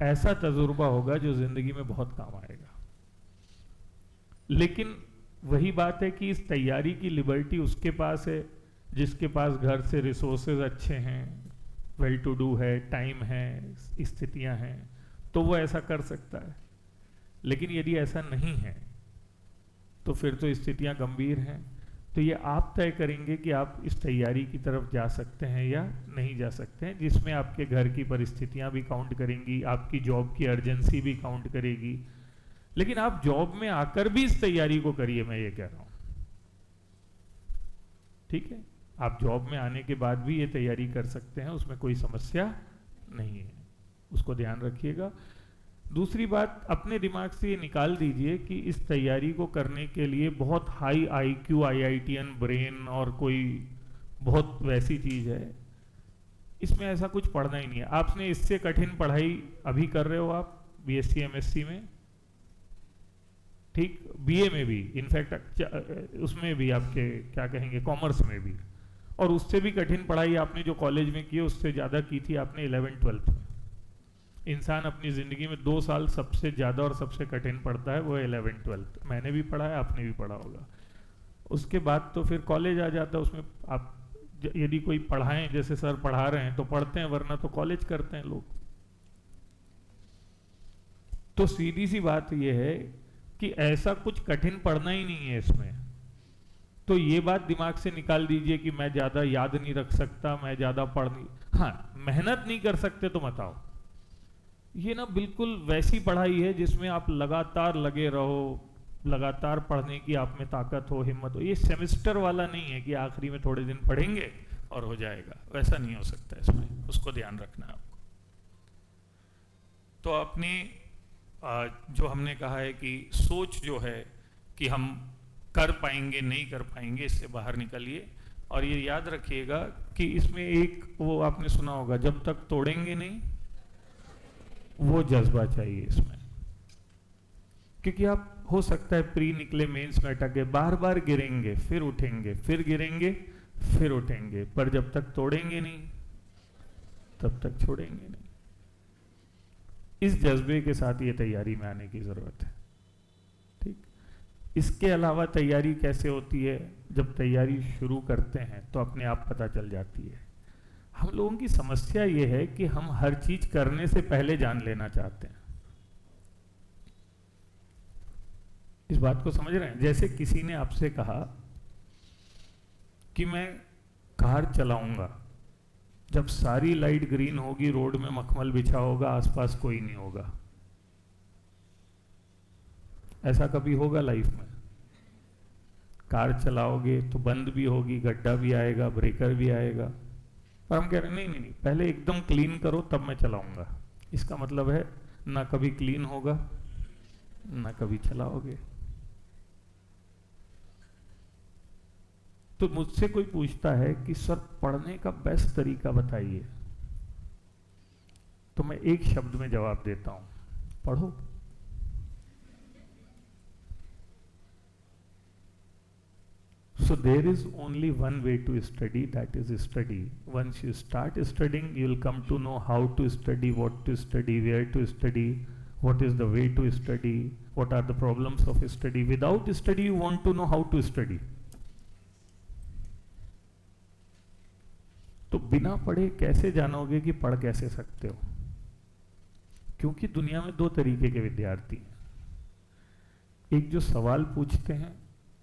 ऐसा तजुर्बा होगा जो ज़िंदगी में बहुत काम आएगा। लेकिन वही बात है कि इस तैयारी की लिबर्टी उसके पास है जिसके पास घर से रिसोर्सेज अच्छे हैं, वेल टू डू है, टाइम है, स्थितियां हैं, तो वो ऐसा कर सकता है। लेकिन यदि ऐसा नहीं है तो फिर तो स्थितियां गंभीर हैं। तो ये आप तय करेंगे कि आप इस तैयारी की तरफ जा सकते हैं या नहीं जा सकते हैं, जिसमें आपके घर की परिस्थितियां भी काउंट करेंगी, आपकी जॉब की अर्जेंसी भी काउंट करेगी। लेकिन आप जॉब में आकर भी इस तैयारी को करिए, मैं ये कह रहा हूं, ठीक है। आप जॉब में आने के बाद भी ये तैयारी कर सकते हैं, उसमें कोई समस्या नहीं है, उसको ध्यान रखिएगा। दूसरी बात, अपने दिमाग से ये निकाल दीजिए कि इस तैयारी को करने के लिए बहुत हाई IQ IITian ब्रेन और कोई बहुत वैसी चीज़ है, इसमें ऐसा कुछ पढ़ना ही नहीं है। आपने इससे कठिन पढ़ाई अभी कर रहे हो आप BSc MSc में, ठीक, BA में भी, इनफैक्ट उसमें भी आपके क्या कहेंगे कॉमर्स में भी, और उससे भी कठिन पढ़ाई आपने जो कॉलेज में की उससे ज़्यादा की थी आपने 11th 12th में। इंसान अपनी ज़िंदगी में 2 साल सबसे ज़्यादा और सबसे कठिन पढ़ता है, वो 11th 12th। मैंने भी पढ़ा है, आपने भी पढ़ा होगा। उसके बाद तो फिर कॉलेज आ जाता है, उसमें आप यदि कोई पढ़ाएं जैसे सर पढ़ा रहे हैं तो पढ़ते हैं, वरना तो कॉलेज करते हैं लोग। तो सीधी सी बात यह है कि ऐसा कुछ कठिन पढ़ना ही नहीं है इसमें। तो ये बात दिमाग से निकाल दीजिए कि मैं ज़्यादा याद नहीं रख सकता, मैं ज़्यादा पढ़ नहीं, हाँ मेहनत नहीं कर सकते तो मत आओ, ये ना बिल्कुल वैसी पढ़ाई है जिसमें आप लगातार लगे रहो, लगातार पढ़ने की आप में ताकत हो, हिम्मत हो। ये सेमेस्टर वाला नहीं है कि आखिरी में थोड़े दिन पढ़ेंगे और हो जाएगा, वैसा नहीं हो सकता इसमें, उसको ध्यान रखना है आपको। तो अपनी जो हमने कहा है कि सोच जो है कि हम कर पाएंगे नहीं कर पाएंगे, इससे बाहर निकलिए। और ये याद रखिएगा कि इसमें एक वो आपने सुना होगा, जब तक तोड़ेंगे नहीं, वो जज्बा चाहिए इसमें। क्योंकि आप हो सकता है प्री निकले मेंस में अटके, बार बार गिरेंगे, फिर उठेंगे, फिर गिरेंगे, फिर उठेंगे, पर जब तक तोड़ेंगे नहीं तब तक छोड़ेंगे नहीं। इस जज्बे के साथ ये तैयारी में आने की जरूरत है, ठीक। इसके अलावा तैयारी कैसे होती है? जब तैयारी शुरू करते हैं तो अपने आप पता चल जाती है। हम लोगों की समस्या ये है कि हम हर चीज करने से पहले जान लेना चाहते हैं। इस बात को समझ रहे हैं? जैसे किसी ने आपसे कहा कि मैं कार चलाऊंगा, जब सारी लाइट ग्रीन होगी, रोड में मखमल बिछा होगा, आसपास कोई नहीं होगा। ऐसा कभी होगा लाइफ में? कार चलाओगे तो बंद भी होगी, गड्ढा भी आएगा, ब्रेकर भी आएगा, पर हम कह रहे हैं नहीं, पहले एकदम क्लीन करो तब मैं चलाऊंगा। इसका मतलब है ना कभी क्लीन होगा ना कभी चलाओगे। तो मुझसे कोई पूछता है कि सर पढ़ने का बेस्ट तरीका बताइए, तो मैं एक शब्द में जवाब देता हूं, पढ़ो। So there is only one way to study, that is study. Once you start studying, you will come to know how to study, what to study, where to study, what is the way to study, what are the problems of study. Without study, you want to know how to study. तो बिना पढ़े कैसे जानोगे कि पढ़ कैसे सकते हो? क्योंकि दुनिया में दो तरीके के विद्यार्थी हैं, एक जो सवाल पूछते हैं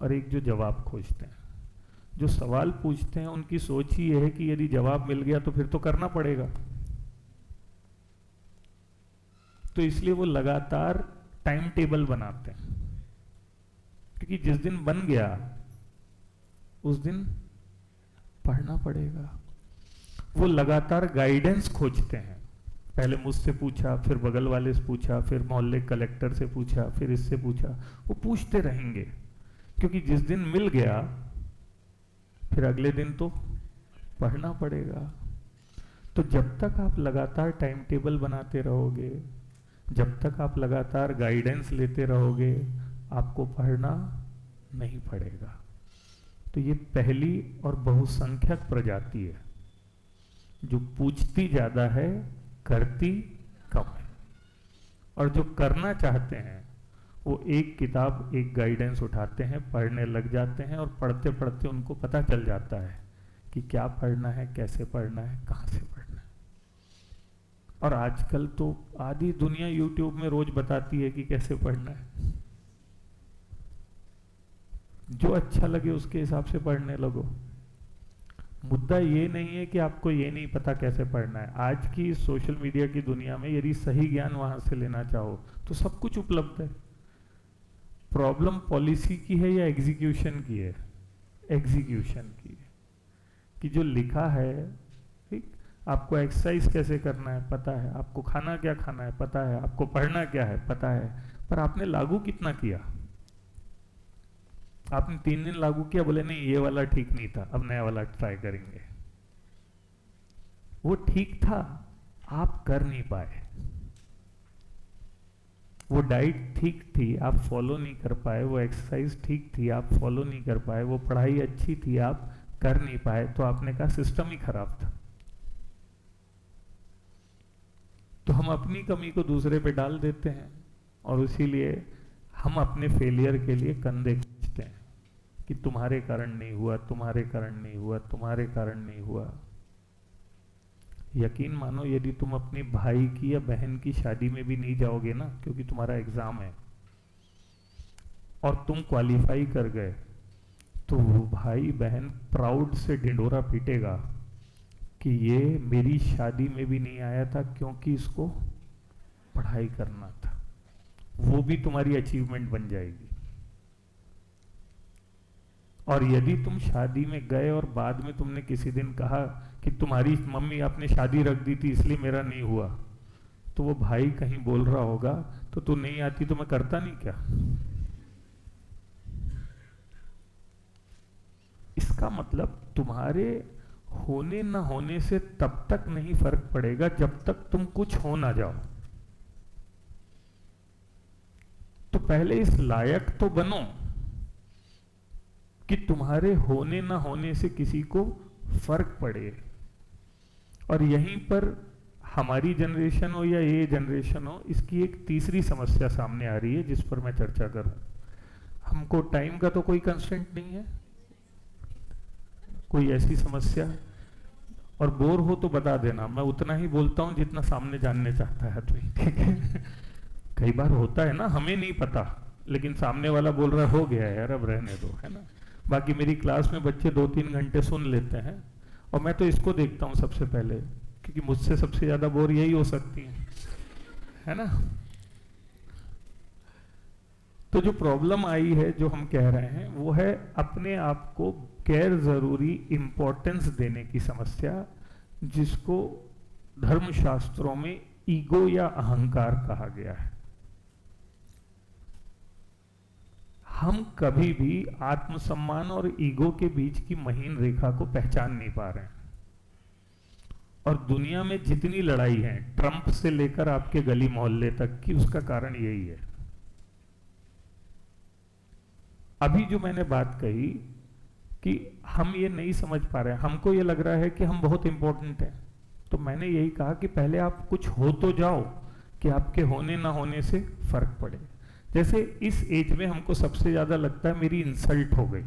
और एक जो जवाब खोजते हैं। जो सवाल पूछते हैं उनकी सोच ही यह है कि यदि जवाब मिल गया तो फिर तो करना पड़ेगा, तो इसलिए वो लगातार टाइम टेबल बनाते हैं, क्योंकि जिस दिन बन गया उस दिन पढ़ना पड़ेगा। वो लगातार गाइडेंस खोजते हैं, पहले मुझसे पूछा, फिर बगल वाले से पूछा, फिर मोहल्ले कलेक्टर से पूछा, फिर इससे पूछा, वो पूछते रहेंगे, क्योंकि जिस दिन मिल गया फिर अगले दिन तो पढ़ना पड़ेगा। तो जब तक आप लगातार टाइम टेबल बनाते रहोगे, जब तक आप लगातार गाइडेंस लेते रहोगे, आपको पढ़ना नहीं पड़ेगा। तो ये पहली और बहुसंख्यक प्रजाति है जो पूछती ज्यादा है, करती कम है। और जो करना चाहते हैं वो एक किताब, एक गाइडेंस उठाते हैं, पढ़ने लग जाते हैं, और पढ़ते पढ़ते उनको पता चल जाता है कि क्या पढ़ना है, कैसे पढ़ना है, कहाँ से पढ़ना है। और आजकल तो आधी दुनिया यूट्यूब में रोज बताती है कि कैसे पढ़ना है। जो अच्छा लगे उसके हिसाब से पढ़ने लगो। मुद्दा ये नहीं है कि आपको ये नहीं पता कैसे पढ़ना है। आज की सोशल मीडिया की दुनिया में यदि सही ज्ञान वहां से लेना चाहो तो सब कुछ उपलब्ध है। प्रॉब्लम पॉलिसी की है या एग्जीक्यूशन की है? एग्जीक्यूशन की है। कि जो लिखा है, ठीक, आपको एक्सरसाइज कैसे करना है पता है, आपको खाना क्या खाना है पता है, आपको पढ़ना क्या है पता है, पर आपने लागू कितना किया? आपने 3 दिन लागू किया, बोले नहीं ये वाला ठीक नहीं था, अब नया वाला ट्राई करेंगे। वो ठीक था, आप कर नहीं पाए। वो डाइट ठीक थी, आप फॉलो नहीं कर पाए। वो एक्सरसाइज ठीक थी, आप फॉलो नहीं कर पाए। वो पढ़ाई अच्छी थी, आप कर नहीं पाए। तो आपने कहा सिस्टम ही खराब था। तो हम अपनी कमी को दूसरे पे डाल देते हैं और इसीलिए हम अपने फेलियर के लिए कंधे खींचते हैं कि तुम्हारे कारण नहीं हुआ, तुम्हारे कारण नहीं हुआ, तुम्हारे कारण नहीं हुआ। यकीन मानो यदि तुम अपने भाई की या बहन की शादी में भी नहीं जाओगे ना, क्योंकि तुम्हारा एग्जाम है और तुम क्वालिफाई कर गए, तो वो भाई बहन प्राउड से ढिंढोरा पीटेगा कि ये मेरी शादी में भी नहीं आया था क्योंकि इसको पढ़ाई करना था, वो भी तुम्हारी अचीवमेंट बन जाएगी। और यदि तुम शादी में गए और बाद में तुमने किसी दिन कहा कि तुम्हारी मम्मी आपने शादी रख दी थी इसलिए मेरा नहीं हुआ, तो वो भाई कहीं बोल रहा होगा तो तू नहीं आती तो मैं करता नहीं क्या। इसका मतलब तुम्हारे होने ना होने से तब तक नहीं फर्क पड़ेगा जब तक तुम कुछ हो ना जाओ। तो पहले इस लायक तो बनो कि तुम्हारे होने ना होने से किसी को फर्क पड़े। और यहीं पर हमारी जनरेशन हो या ये जनरेशन हो, इसकी एक तीसरी समस्या सामने आ रही है जिस पर मैं चर्चा करूं। हमको टाइम का तो कोई कंस्ट्रेंट नहीं है, कोई ऐसी समस्या, और बोर हो तो बता देना, मैं उतना ही बोलता हूं जितना सामने जानने चाहता है तो, ठीक है। कई बार होता है ना, हमें नहीं पता लेकिन सामने वाला बोल रहा हो गया यार अब रहने दो, है ना। बाकी मेरी क्लास में बच्चे 2-3 घंटे सुन लेते हैं और मैं तो इसको देखता हूं सबसे पहले, क्योंकि मुझसे सबसे ज्यादा बोर यही हो सकती है ना। तो जो प्रॉब्लम आई है, जो हम कह रहे हैं, वो है अपने आप को गैर जरूरी इंपॉर्टेंस देने की समस्या, जिसको धर्मशास्त्रों में ईगो या अहंकार कहा गया है। हम कभी भी आत्मसम्मान और ईगो के बीच की महीन रेखा को पहचान नहीं पा रहे हैं। और दुनिया में जितनी लड़ाई है, ट्रंप से लेकर आपके गली मोहल्ले तक की, उसका कारण यही है। अभी जो मैंने बात कही कि हम ये नहीं समझ पा रहे हैं, हमको ये लग रहा है कि हम बहुत इंपॉर्टेंट हैं, तो मैंने यही कहा कि पहले आप कुछ हो तो जाओ कि आपके होने ना होने से फर्क पड़े। जैसे इस एज में हमको सबसे ज्यादा लगता है मेरी इंसल्ट हो गई।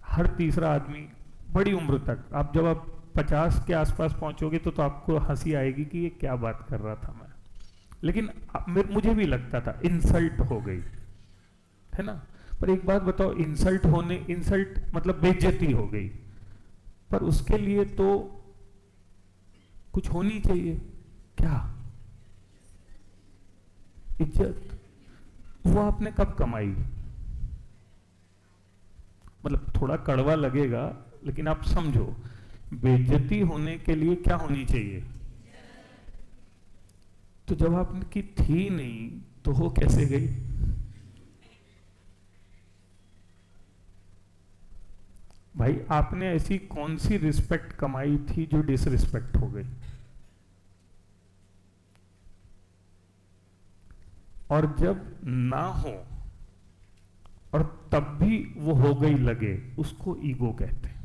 हर तीसरा आदमी बड़ी उम्र तक, आप जब आप 50 के आसपास पहुंचोगे तो आपको हंसी आएगी कि ये क्या बात कर रहा था मैं, लेकिन मुझे भी लगता था इंसल्ट हो गई, है ना। पर एक बात बताओ, इंसल्ट मतलब बेइज्जती हो गई, पर उसके लिए तो कुछ होनी चाहिए, क्या? इज्जत। वो आपने कब कमाई? मतलब थोड़ा कड़वा लगेगा लेकिन आप समझो, बेइज्जती होने के लिए क्या होनी चाहिए? तो जब आपकी थी नहीं तो हो कैसे गई? भाई आपने ऐसी कौन सी रिस्पेक्ट कमाई थी जो डिसरिस्पेक्ट हो गई? और जब ना हो और तब भी वो हो गई लगे, उसको ईगो कहते हैं।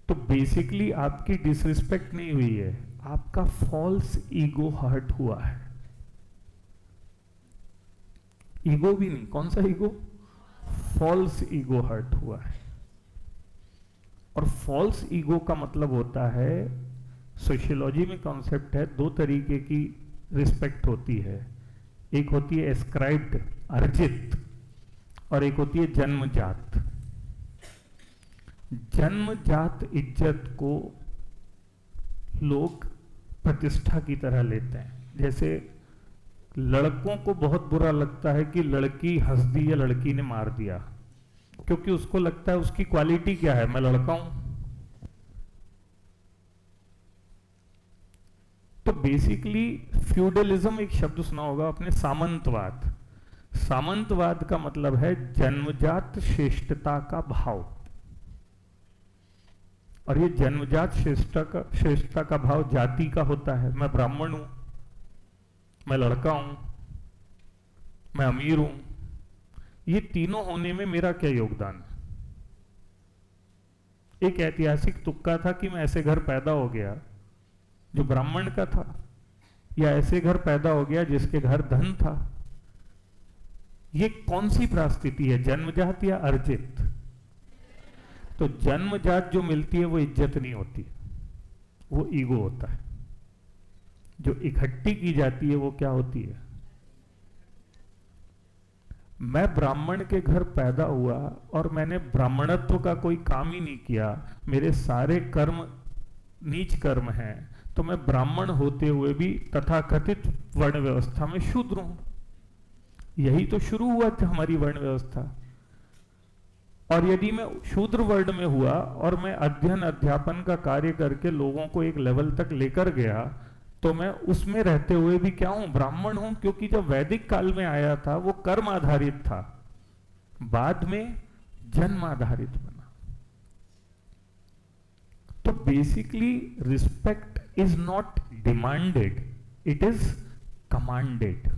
तो बेसिकली आपकी डिसरिस्पेक्ट नहीं हुई है, आपका फॉल्स ईगो हर्ट हुआ है। ईगो भी नहीं, कौन सा ईगो? फॉल्स ईगो हर्ट हुआ है। और फॉल्स ईगो का मतलब होता है, सोशियोलॉजी में कॉन्सेप्ट है, दो तरीके की रिस्पेक्ट होती है। एक होती है एस्क्राइब्ड, अर्जित, और एक होती है जन्मजात। जन्मजात इज्जत को लोग प्रतिष्ठा की तरह लेते हैं। जैसे लड़कों को बहुत बुरा लगता है कि लड़की हंस दी या लड़की ने मार दिया, क्योंकि उसको लगता है उसकी क्वालिटी क्या है, मैं लड़का हूं। तो बेसिकली फ्यूडलिज्म, एक शब्द सुना होगा आपने, सामंतवाद। सामंतवाद का मतलब है जन्मजात श्रेष्ठता का भाव। और ये जन्मजात श्रेष्ठता का भाव जाति का होता है। मैं ब्राह्मण हूं, मैं लड़का हूं, मैं अमीर हूं, ये तीनों होने में मेरा क्या योगदान है? एक ऐतिहासिक तुक्का था कि मैं ऐसे घर पैदा हो गया जो ब्राह्मण का था, या ऐसे घर पैदा हो गया जिसके घर धन था। ये कौन सी परिस्थिति है, जन्मजात या अर्जित? तो जन्मजात जो मिलती है वो इज्जत नहीं होती, वो ईगो होता है। जो इकट्ठी की जाती है वो क्या होती है? मैं ब्राह्मण के घर पैदा हुआ और मैंने ब्राह्मणत्व का कोई काम ही नहीं किया, मेरे सारे कर्म नीच कर्म है, तो मैं ब्राह्मण होते हुए भी तथाकथित वर्ण व्यवस्था में शूद्र हूं। यही तो शुरू हुआ था हमारी वर्ण व्यवस्था। और यदि मैं शूद्र वर्ण में हुआ और मैं अध्ययन अध्यापन का कार्य करके लोगों को एक लेवल तक लेकर गया, तो मैं उसमें रहते हुए भी क्या हूं? ब्राह्मण हूं। क्योंकि जब वैदिक काल में आया था वो कर्म आधारित था, बाद में जन्म आधारित बना। तो basically respect is not demanded, it is commanded.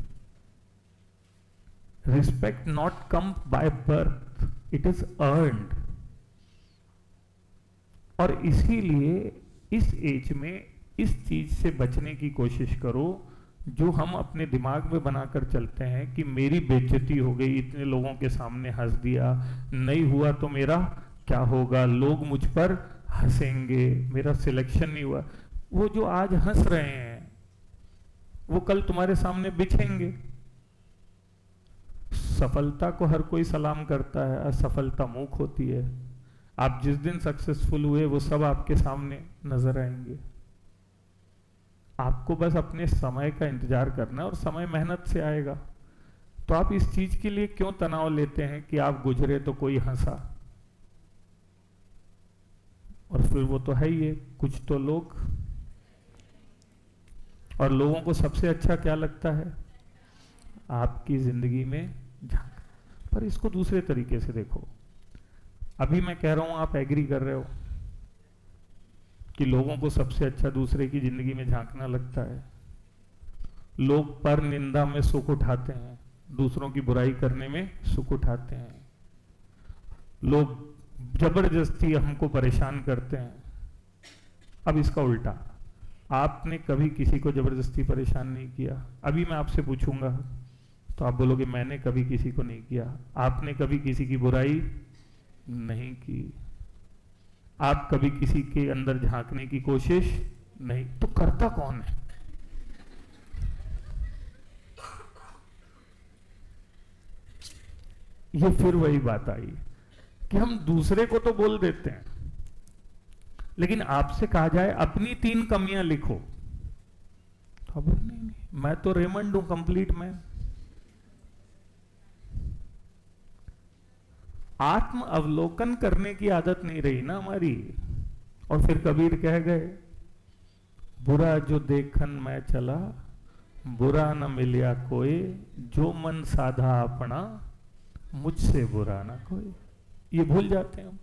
Respect not come by birth, it is earned. और इसीलिए इस एज में इस चीज से बचने की कोशिश करो जो हम अपने दिमाग में बनाकर चलते हैं कि मेरी बेइज्जती हो गई, इतने लोगों के सामने हंस दिया, नहीं हुआ तो मेरा क्या होगा, लोग मुझ पर हंसेंगे, मेरा सिलेक्शन नहीं हुआ। वो जो आज हंस रहे हैं वो कल तुम्हारे सामने बिछेंगे। सफलता को हर कोई सलाम करता है, असफलता मूक होती है। आप जिस दिन सक्सेसफुल हुए वो सब आपके सामने नजर आएंगे। आपको बस अपने समय का इंतजार करना है और समय मेहनत से आएगा। तो आप इस चीज के लिए क्यों तनाव लेते हैं कि आप गुजरे तो कोई हंसा, और फिर वो तो है ही है कुछ तो लोग। और लोगों को सबसे अच्छा क्या लगता है? आपकी जिंदगी में झांक। पर इसको दूसरे तरीके से देखो। अभी मैं कह रहा हूं, आप एग्री कर रहे हो कि लोगों को सबसे अच्छा दूसरे की जिंदगी में झांकना लगता है। लोग पर निंदा में सुख उठाते हैं, दूसरों की बुराई करने में सुख उठाते हैं। लोग जबरदस्ती हमको परेशान करते हैं। अब इसका उल्टा, आपने कभी किसी को जबरदस्ती परेशान नहीं किया। अभी मैं आपसे पूछूंगा तो आप बोलोगे मैंने कभी किसी को नहीं किया। आपने कभी किसी की बुराई नहीं की, आप कभी किसी के अंदर झांकने की कोशिश नहीं, तो करता कौन है? ये फिर वही बात आई कि हम दूसरे को तो बोल देते हैं, लेकिन आपसे कहा जाए अपनी 3 कमियां लिखो तो अब नहीं, मैं तो रेमंड हूं, कंप्लीट मैं। आत्म अवलोकन करने की आदत नहीं रही ना हमारी। और फिर कबीर कह गए, बुरा जो देखन मैं चला, बुरा न मिलिया कोई, जो मन साधा अपना, मुझसे बुरा ना कोई। ये भूल जाते हैं हम।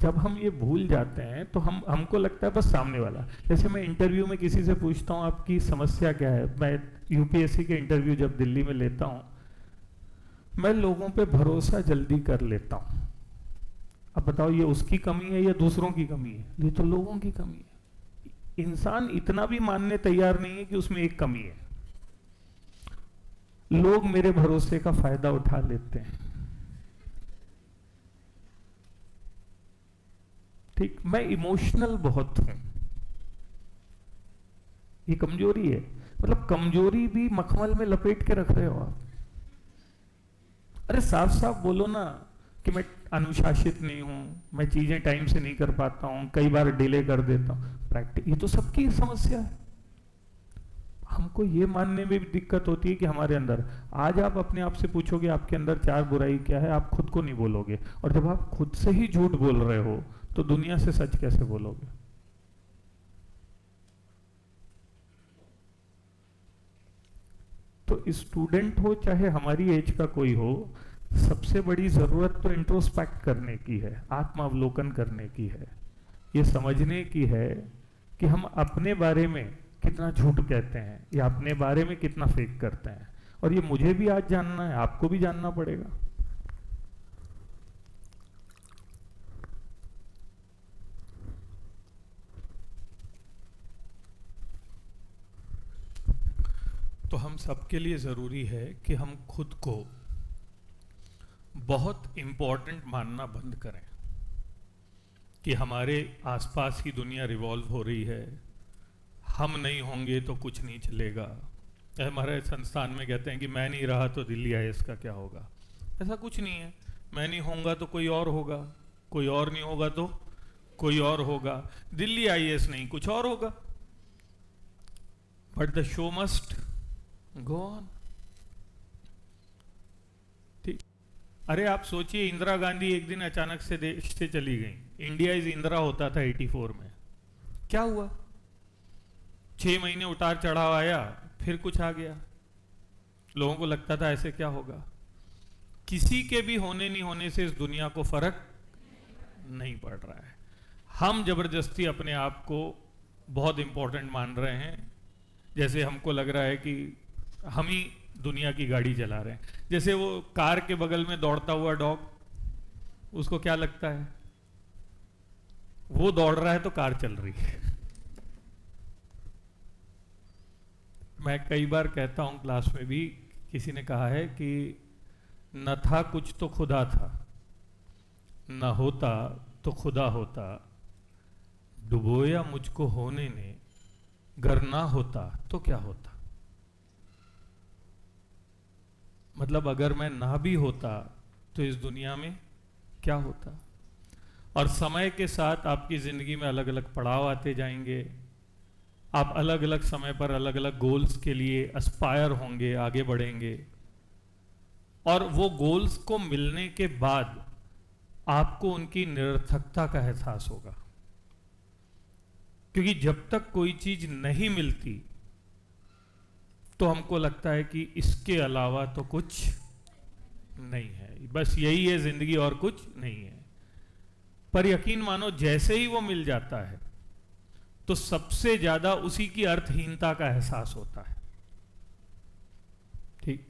जब हम ये भूल जाते हैं तो हमको लगता है बस सामने वाला। जैसे मैं इंटरव्यू में किसी से पूछता हूं आपकी समस्या क्या है, मैं यूपीएससी के इंटरव्यू जब दिल्ली में लेता हूं, मैं लोगों पे भरोसा जल्दी कर लेता हूं। अब बताओ ये उसकी कमी है या दूसरों की कमी है? ये तो लोगों की कमी है। इंसान इतना भी मानने तैयार नहीं है कि उसमें एक कमी है। लोग मेरे भरोसे का फायदा उठा लेते हैं। ठीक, मैं इमोशनल बहुत हूं, ये कमजोरी है। मतलब कमजोरी भी मखमल में लपेट के रख रहे हो आप। अरे साफ साफ बोलो ना कि मैं अनुशासित नहीं हूं, मैं चीजें टाइम से नहीं कर पाता हूं, कई बार डिले कर देता हूं। प्रैक्टिस, ये तो सबकी समस्या है। हमको ये मानने में भी दिक्कत होती है कि हमारे अंदर, आज आप अपने आप से पूछोगे आपके अंदर 4 बुराई क्या है, आप खुद को नहीं बोलोगे। और जब आप खुद से ही झूठ बोल रहे हो तो दुनिया से सच कैसे बोलोगे? तो स्टूडेंट हो चाहे हमारी एज का कोई हो, सबसे बड़ी जरूरत तो इंट्रोस्पेक्ट करने की है, आत्मावलोकन करने की है, ये समझने की है कि हम अपने बारे में कितना झूठ कहते हैं या अपने बारे में कितना फेक करते हैं। और ये मुझे भी आज जानना है, आपको भी जानना पड़ेगा। तो हम सबके लिए ज़रूरी है कि हम खुद को बहुत इम्पोर्टेंट मानना बंद करें कि हमारे आसपास ही दुनिया रिवॉल्व हो रही है, हम नहीं होंगे तो कुछ नहीं चलेगा। हमारे संस्थान में कहते हैं कि मैं नहीं रहा तो दिल्ली आईएएस का क्या होगा। ऐसा कुछ नहीं है। मैं नहीं होऊंगा तो कोई और होगा, कोई और नहीं होगा तो कोई और होगा, दिल्ली आईएएस नहीं कुछ और होगा, but the show must go on. ठीक, अरे आप सोचिए इंदिरा गांधी एक दिन अचानक से देश से चली गई। इंडिया इज इंदिरा होता था 84 में, क्या हुआ? 6 महीने उतार चढ़ाव आया, फिर कुछ आ गया। लोगों को लगता था ऐसे क्या होगा। किसी के भी होने नहीं होने से इस दुनिया को फर्क नहीं पड़ रहा है। हम जबरदस्ती अपने आप को बहुत इंपॉर्टेंट मान रहे हैं, जैसे हमको लग रहा है कि हम ही दुनिया की गाड़ी चला रहे हैं। जैसे वो कार के बगल में दौड़ता हुआ डॉग, उसको क्या लगता है? वो दौड़ रहा है तो कार चल रही है। मैं कई बार कहता हूं क्लास में भी, किसी ने कहा है कि न था कुछ तो खुदा था, न होता तो खुदा होता, डुबोया मुझको होने ने, गर ना होता तो क्या होता। मतलब अगर मैं ना भी होता तो इस दुनिया में क्या होता। और समय के साथ आपकी जिंदगी में अलग अलग पड़ाव आते जाएंगे, आप अलग अलग समय पर अलग अलग गोल्स के लिए एस्पायर होंगे, आगे बढ़ेंगे, और वो गोल्स को मिलने के बाद आपको उनकी निरर्थकता का एहसास होगा। क्योंकि जब तक कोई चीज नहीं मिलती तो हमको लगता है कि इसके अलावा तो कुछ नहीं है, बस यही है जिंदगी और कुछ नहीं है। पर यकीन मानो जैसे ही वो मिल जाता है तो सबसे ज्यादा उसी की अर्थहीनता का एहसास होता है। ठीक,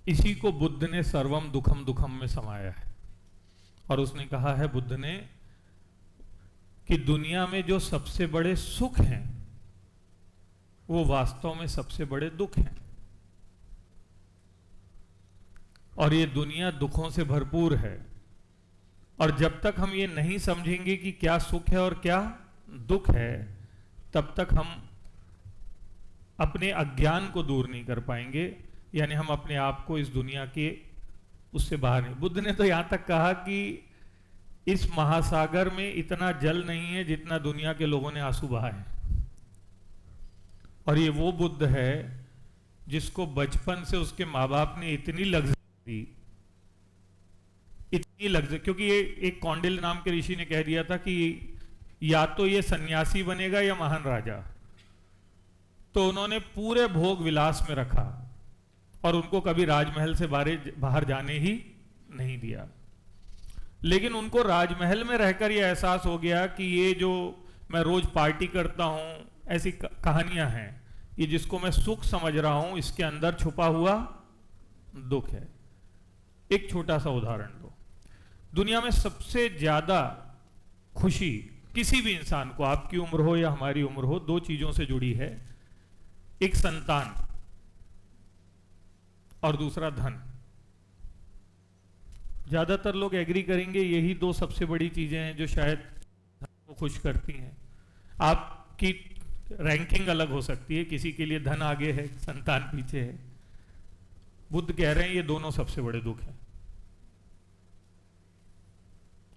इसी को बुद्ध ने सर्वम दुखम दुखम में समाया है। और उसने कहा है बुद्ध ने कि दुनिया में जो सबसे बड़े सुख हैं वो वास्तव में सबसे बड़े दुख हैं, और ये दुनिया दुखों से भरपूर है। और जब तक हम ये नहीं समझेंगे कि क्या सुख है और क्या दुख है, तब तक हम अपने अज्ञान को दूर नहीं कर पाएंगे, यानी हम अपने आप को इस दुनिया के उससे बाहर नहीं। बुद्ध ने तो यहां तक कहा कि इस महासागर में इतना जल नहीं है जितना दुनिया के लोगों ने आंसू बहाए। और ये वो बुद्ध है जिसको बचपन से उसके माँ बाप ने इतनी लग्जरी दी, इतनी लग्जरी, क्योंकि ये एक कौंडिल्य नाम के ऋषि ने कह दिया था कि या तो ये सन्यासी बनेगा या महान राजा। तो उन्होंने पूरे भोग विलास में रखा और उनको कभी राजमहल से बाहर जाने ही नहीं दिया। लेकिन उनको राजमहल में रहकर यह एहसास हो गया कि ये जो मैं रोज पार्टी करता हूं, ऐसी कहानियां हैं, ये जिसको मैं सुख समझ रहा हूं, इसके अंदर छुपा हुआ दुख है। एक छोटा सा उदाहरण दो। दुनिया में सबसे ज्यादा खुशी किसी भी इंसान को, आपकी उम्र हो या हमारी उम्र हो, दो चीजों से जुड़ी है। एक संतान और दूसरा धन। ज्यादातर लोग एग्री करेंगे यही दो सबसे बड़ी चीजें हैं जो शायद को खुश करती हैं। आपकी रैंकिंग अलग हो सकती है, किसी के लिए धन आगे है, संतान पीछे है। बुद्ध कह रहे हैं ये दोनों सबसे बड़े दुख हैं।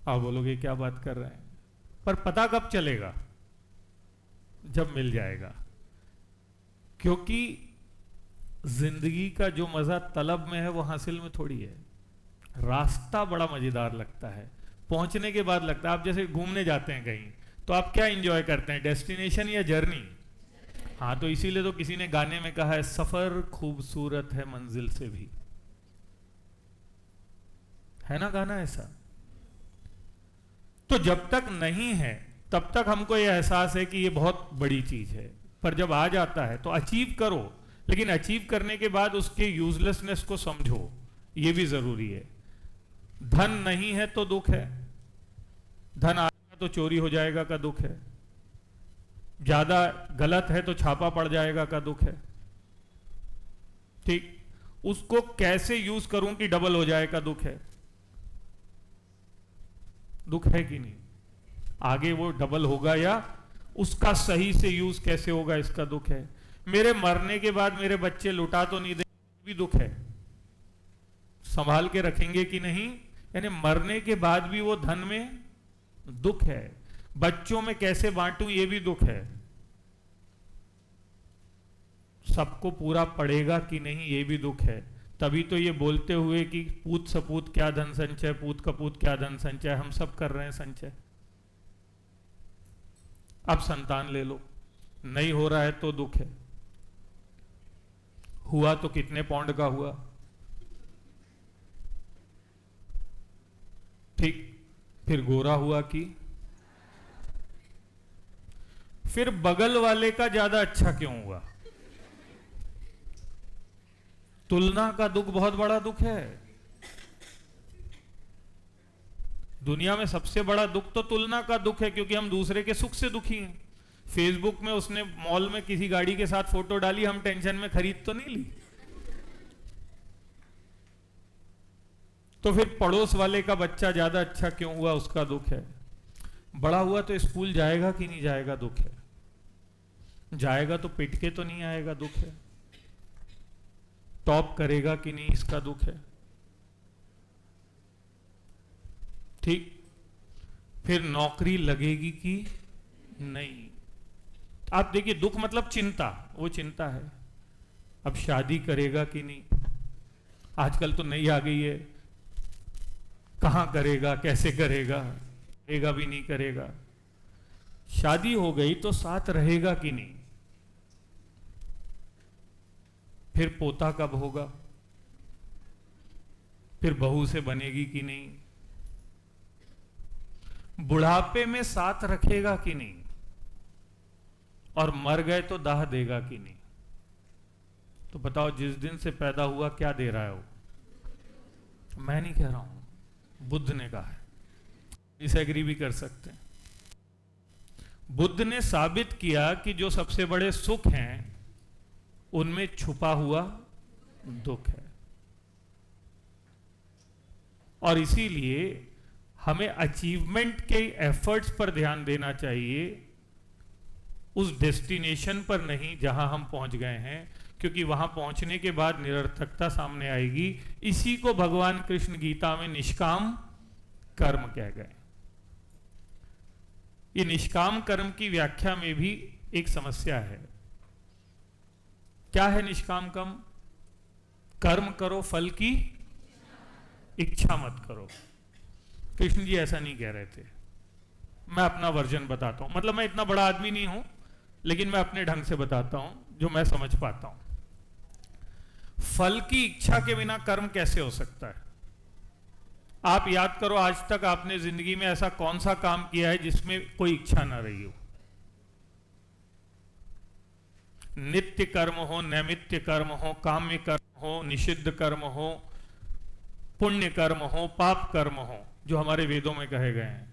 आप बोलोगे क्या बात कर रहे हैं, पर पता कब चलेगा? जब मिल जाएगा। क्योंकि जिंदगी का जो मजा तलब में है वो हासिल में थोड़ी है। रास्ता बड़ा मजेदार लगता है, पहुंचने के बाद लगता है। आप जैसे घूमने जाते हैं कहीं, तो आप क्या एंजॉय करते हैं, डेस्टिनेशन या जर्नी? हाँ, तो इसीलिए तो किसी ने गाने में कहा है सफर खूबसूरत है मंजिल से भी, है ना गाना ऐसा। तो जब तक नहीं है तब तक हमको यह एहसास है कि ये बहुत बड़ी चीज है, पर जब आ जाता है तो अचीव करो, लेकिन अचीव करने के बाद उसके यूजलेसनेस को समझो, ये भी जरूरी है। धन नहीं है तो दुख है, धन आएगा तो चोरी हो जाएगा का दुख है, ज्यादा गलत है तो छापा पड़ जाएगा का दुख है। ठीक, उसको कैसे यूज करूं कि डबल हो जाए का दुख है। दुख है कि नहीं? आगे वो डबल होगा या उसका सही से यूज कैसे होगा, इसका दुख है। मेरे मरने के बाद मेरे बच्चे लुटा तो नहीं देंगे, भी दुख है। संभाल के रखेंगे कि नहीं, यानी मरने के बाद भी वो धन में दुख है, बच्चों में कैसे बांटूं ये भी दुख है, सबको पूरा पड़ेगा कि नहीं ये भी दुख है। तभी तो ये बोलते हुए कि पूत सपूत क्या धन संचय, पूत कपूत क्या धन संचय, हम सब कर रहे हैं संचय। अब संतान ले लो, नहीं हो रहा है तो दुख है, हुआ तो कितने पौंड का हुआ, ठीक, फिर गोरा हुआ कि, फिर बगल वाले का ज्यादा अच्छा क्यों हुआ। तुलना का दुख बहुत बड़ा दुख है। दुनिया में सबसे बड़ा दुख तो तुलना का दुख है, क्योंकि हम दूसरे के सुख से दुखी हैं। फेसबुक में उसने मॉल में किसी गाड़ी के साथ फोटो डाली, हम टेंशन में खरीद तो नहीं ली। तो फिर पड़ोस वाले का बच्चा ज्यादा अच्छा क्यों हुआ, उसका दुख है। बड़ा हुआ तो स्कूल जाएगा कि नहीं जाएगा, दुख है। जाएगा तो पिट के तो नहीं आएगा, दुख है। टॉप करेगा कि नहीं, इसका दुख है, ठीक। फिर नौकरी लगेगी कि नहीं। आप देखिए, दुख मतलब चिंता, वो चिंता है। अब शादी करेगा कि नहीं, आजकल तो नई आ गई है, कहां करेगा, कैसे करेगा, करेगा भी नहीं करेगा। शादी हो गई तो साथ रहेगा कि नहीं, फिर पोता कब होगा, फिर बहू से बनेगी कि नहीं, बुढ़ापे में साथ रखेगा कि नहीं, और मर गए तो दाह देगा कि नहीं। तो बताओ, जिस दिन से पैदा हुआ क्या दे रहा है वो? मैं नहीं कह रहा हूं, बुद्ध ने कहा है, डिसएग्री भी कर सकते हैं। बुद्ध ने साबित किया कि जो सबसे बड़े सुख हैं उनमें छुपा हुआ दुख है, और इसीलिए हमें अचीवमेंट के एफर्ट्स पर ध्यान देना चाहिए, उस डेस्टिनेशन पर नहीं जहां हम पहुंच गए हैं, क्योंकि वहां पहुंचने के बाद निरर्थकता सामने आएगी। इसी को भगवान कृष्ण गीता में निष्काम कर्म कह गए। ये निष्काम कर्म की व्याख्या में भी एक समस्या है। क्या है निष्काम कर्म? कर्म करो, फल की इच्छा मत करो। कृष्ण जी ऐसा नहीं कह रहे थे। मैं अपना वर्जन बताता हूं, मतलब मैं इतना बड़ा आदमी नहीं हूं, लेकिन मैं अपने ढंग से बताता हूं जो मैं समझ पाता हूं। फल की इच्छा के बिना कर्म कैसे हो सकता है? आप याद करो, आज तक आपने जिंदगी में ऐसा कौन सा काम किया है जिसमें कोई इच्छा ना रही हो? नित्य कर्म हो, नैमित्य कर्म हो, काम्य कर्म हो, निषिद्ध कर्म हो, पुण्य कर्म हो, पाप कर्म हो, जो हमारे वेदों में कहे गए हैं,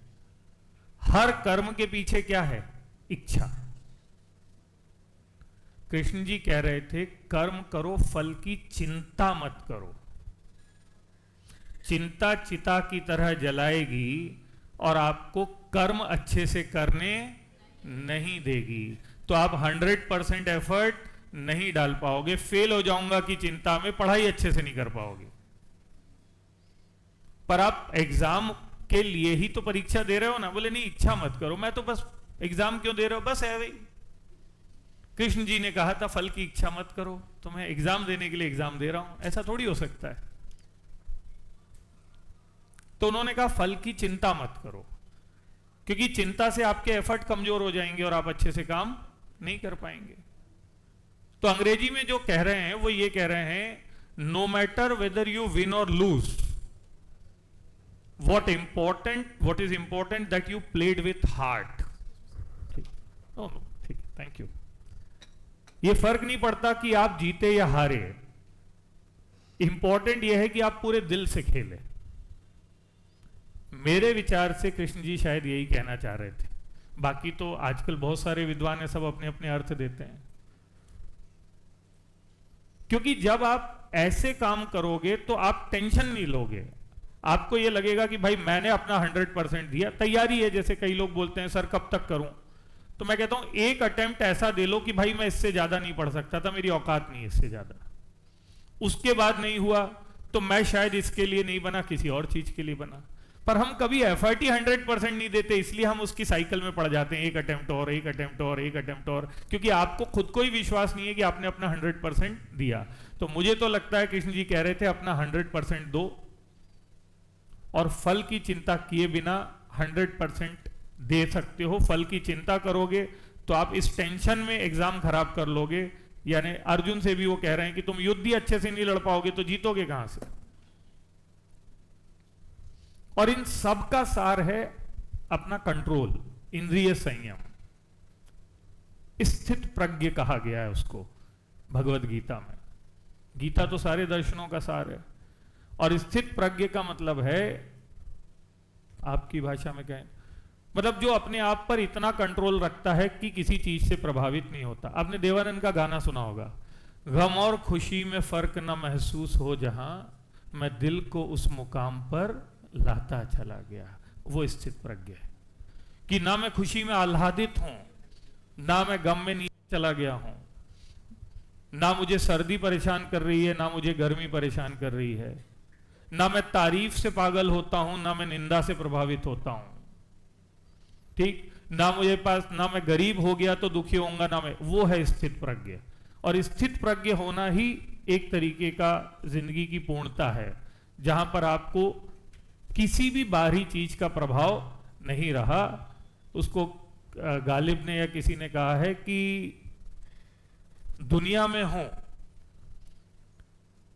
हर कर्म के पीछे क्या है? इच्छा। कृष्ण जी कह रहे थे, कर्म करो, फल की चिंता मत करो। चिंता चिता की तरह जलाएगी और आपको कर्म अच्छे से करने नहीं देगी। तो आप 100% एफर्ट नहीं डाल पाओगे, फेल हो जाऊंगा कि चिंता में, पढ़ाई अच्छे से नहीं कर पाओगे। पर आप एग्जाम के लिए ही तो परीक्षा दे रहे हो ना। बोले नहीं, इच्छा मत करो, मैं तो बस एग्जाम क्यों दे रहे हो, बस है भाई। कृष्ण जी ने कहा था फल की इच्छा मत करो, तो मैं एग्जाम देने के लिए एग्जाम दे रहा हूं, ऐसा थोड़ी हो सकता है। तो उन्होंने कहा फल की चिंता मत करो, क्योंकि चिंता से आपके एफर्ट कमजोर हो जाएंगे और आप अच्छे से काम नहीं कर पाएंगे। तो अंग्रेजी में जो कह रहे हैं वो ये कह रहे हैं, no matter whether you win और lose, what is important that you played with heart। ठीक, थैंक यू। ये फर्क नहीं पड़ता कि आप जीते या हारे, इंपॉर्टेंट यह है कि आप पूरे दिल से खेले। मेरे विचार से कृष्ण जी शायद यही कहना चाह रहे थे। बाकी तो आजकल बहुत सारे विद्वान है, सब अपने अपने अर्थ देते हैं। क्योंकि जब आप ऐसे काम करोगे तो आप टेंशन नहीं लोगे, आपको यह लगेगा कि भाई मैंने अपना 100% दिया, तैयारी है। जैसे कई लोग बोलते हैं सर कब तक करूं, तो मैं कहता हूं एक अटेम्प्ट ऐसा दे लो कि भाई मैं इससे ज्यादा नहीं पढ़ सकता था, मेरी औकात नहीं है इससे ज्यादा। उसके बाद नहीं हुआ तो मैं शायद इसके लिए नहीं बना, किसी और चीज के लिए बना। पर हम कभी एफर्ट ही 100% नहीं देते, इसलिए हम उसकी साइकिल में पड़ जाते हैं, एक अटेम्प्ट और एक अटेम्प्ट और एक अटेम्प्ट और, क्योंकि आपको खुद को ही विश्वास नहीं है कि आपने अपना 100% दिया। तो मुझे तो लगता है कृष्ण जी कह रहे थे अपना 100% दो और फल की चिंता किए बिना 100% दे सकते हो। फल की चिंता करोगे तो आप इस टेंशन में एग्जाम खराब कर लोगे। यानी अर्जुन से भी वो कह रहे हैं कि तुम युद्ध ही अच्छे से नहीं लड़ पाओगे तो जीतोगे कहां से। और इन सब का सार है अपना कंट्रोल, इंद्रिय संयम। स्थित प्रज्ञ कहा गया है उसको भगवत गीता में। गीता तो सारे दर्शनों का सार है। और स्थित प्रज्ञ का मतलब है, आपकी भाषा में कहें, मतलब जो अपने आप पर इतना कंट्रोल रखता है कि किसी चीज से प्रभावित नहीं होता। आपने देवानंद का गाना सुना होगा, गम और खुशी में फर्क न महसूस हो जहां मैं दिल को उस मुकाम पर लाता चला गया। वो स्थित प्रज्ञ है कि ना मैं खुशी में आह्लादित हूं, ना मैं गम में नीचे चला गया हूं, ना मुझे सर्दी परेशान कर रही है, ना मुझे गर्मी परेशान कर रही है, ना मैं तारीफ से पागल होता हूं, ना मैं निंदा से प्रभावित होता हूं। ठीक, ना मुझे पास, ना मैं गरीब हो गया तो दुखी होऊंगा, ना मैं, वो है स्थित प्रज्ञ। और स्थित प्रज्ञ होना ही एक तरीके का जिंदगी की पूर्णता है, जहां पर आपको किसी भी बाहरी चीज का प्रभाव नहीं रहा। उसको गालिब ने या किसी ने कहा है कि दुनिया में हूं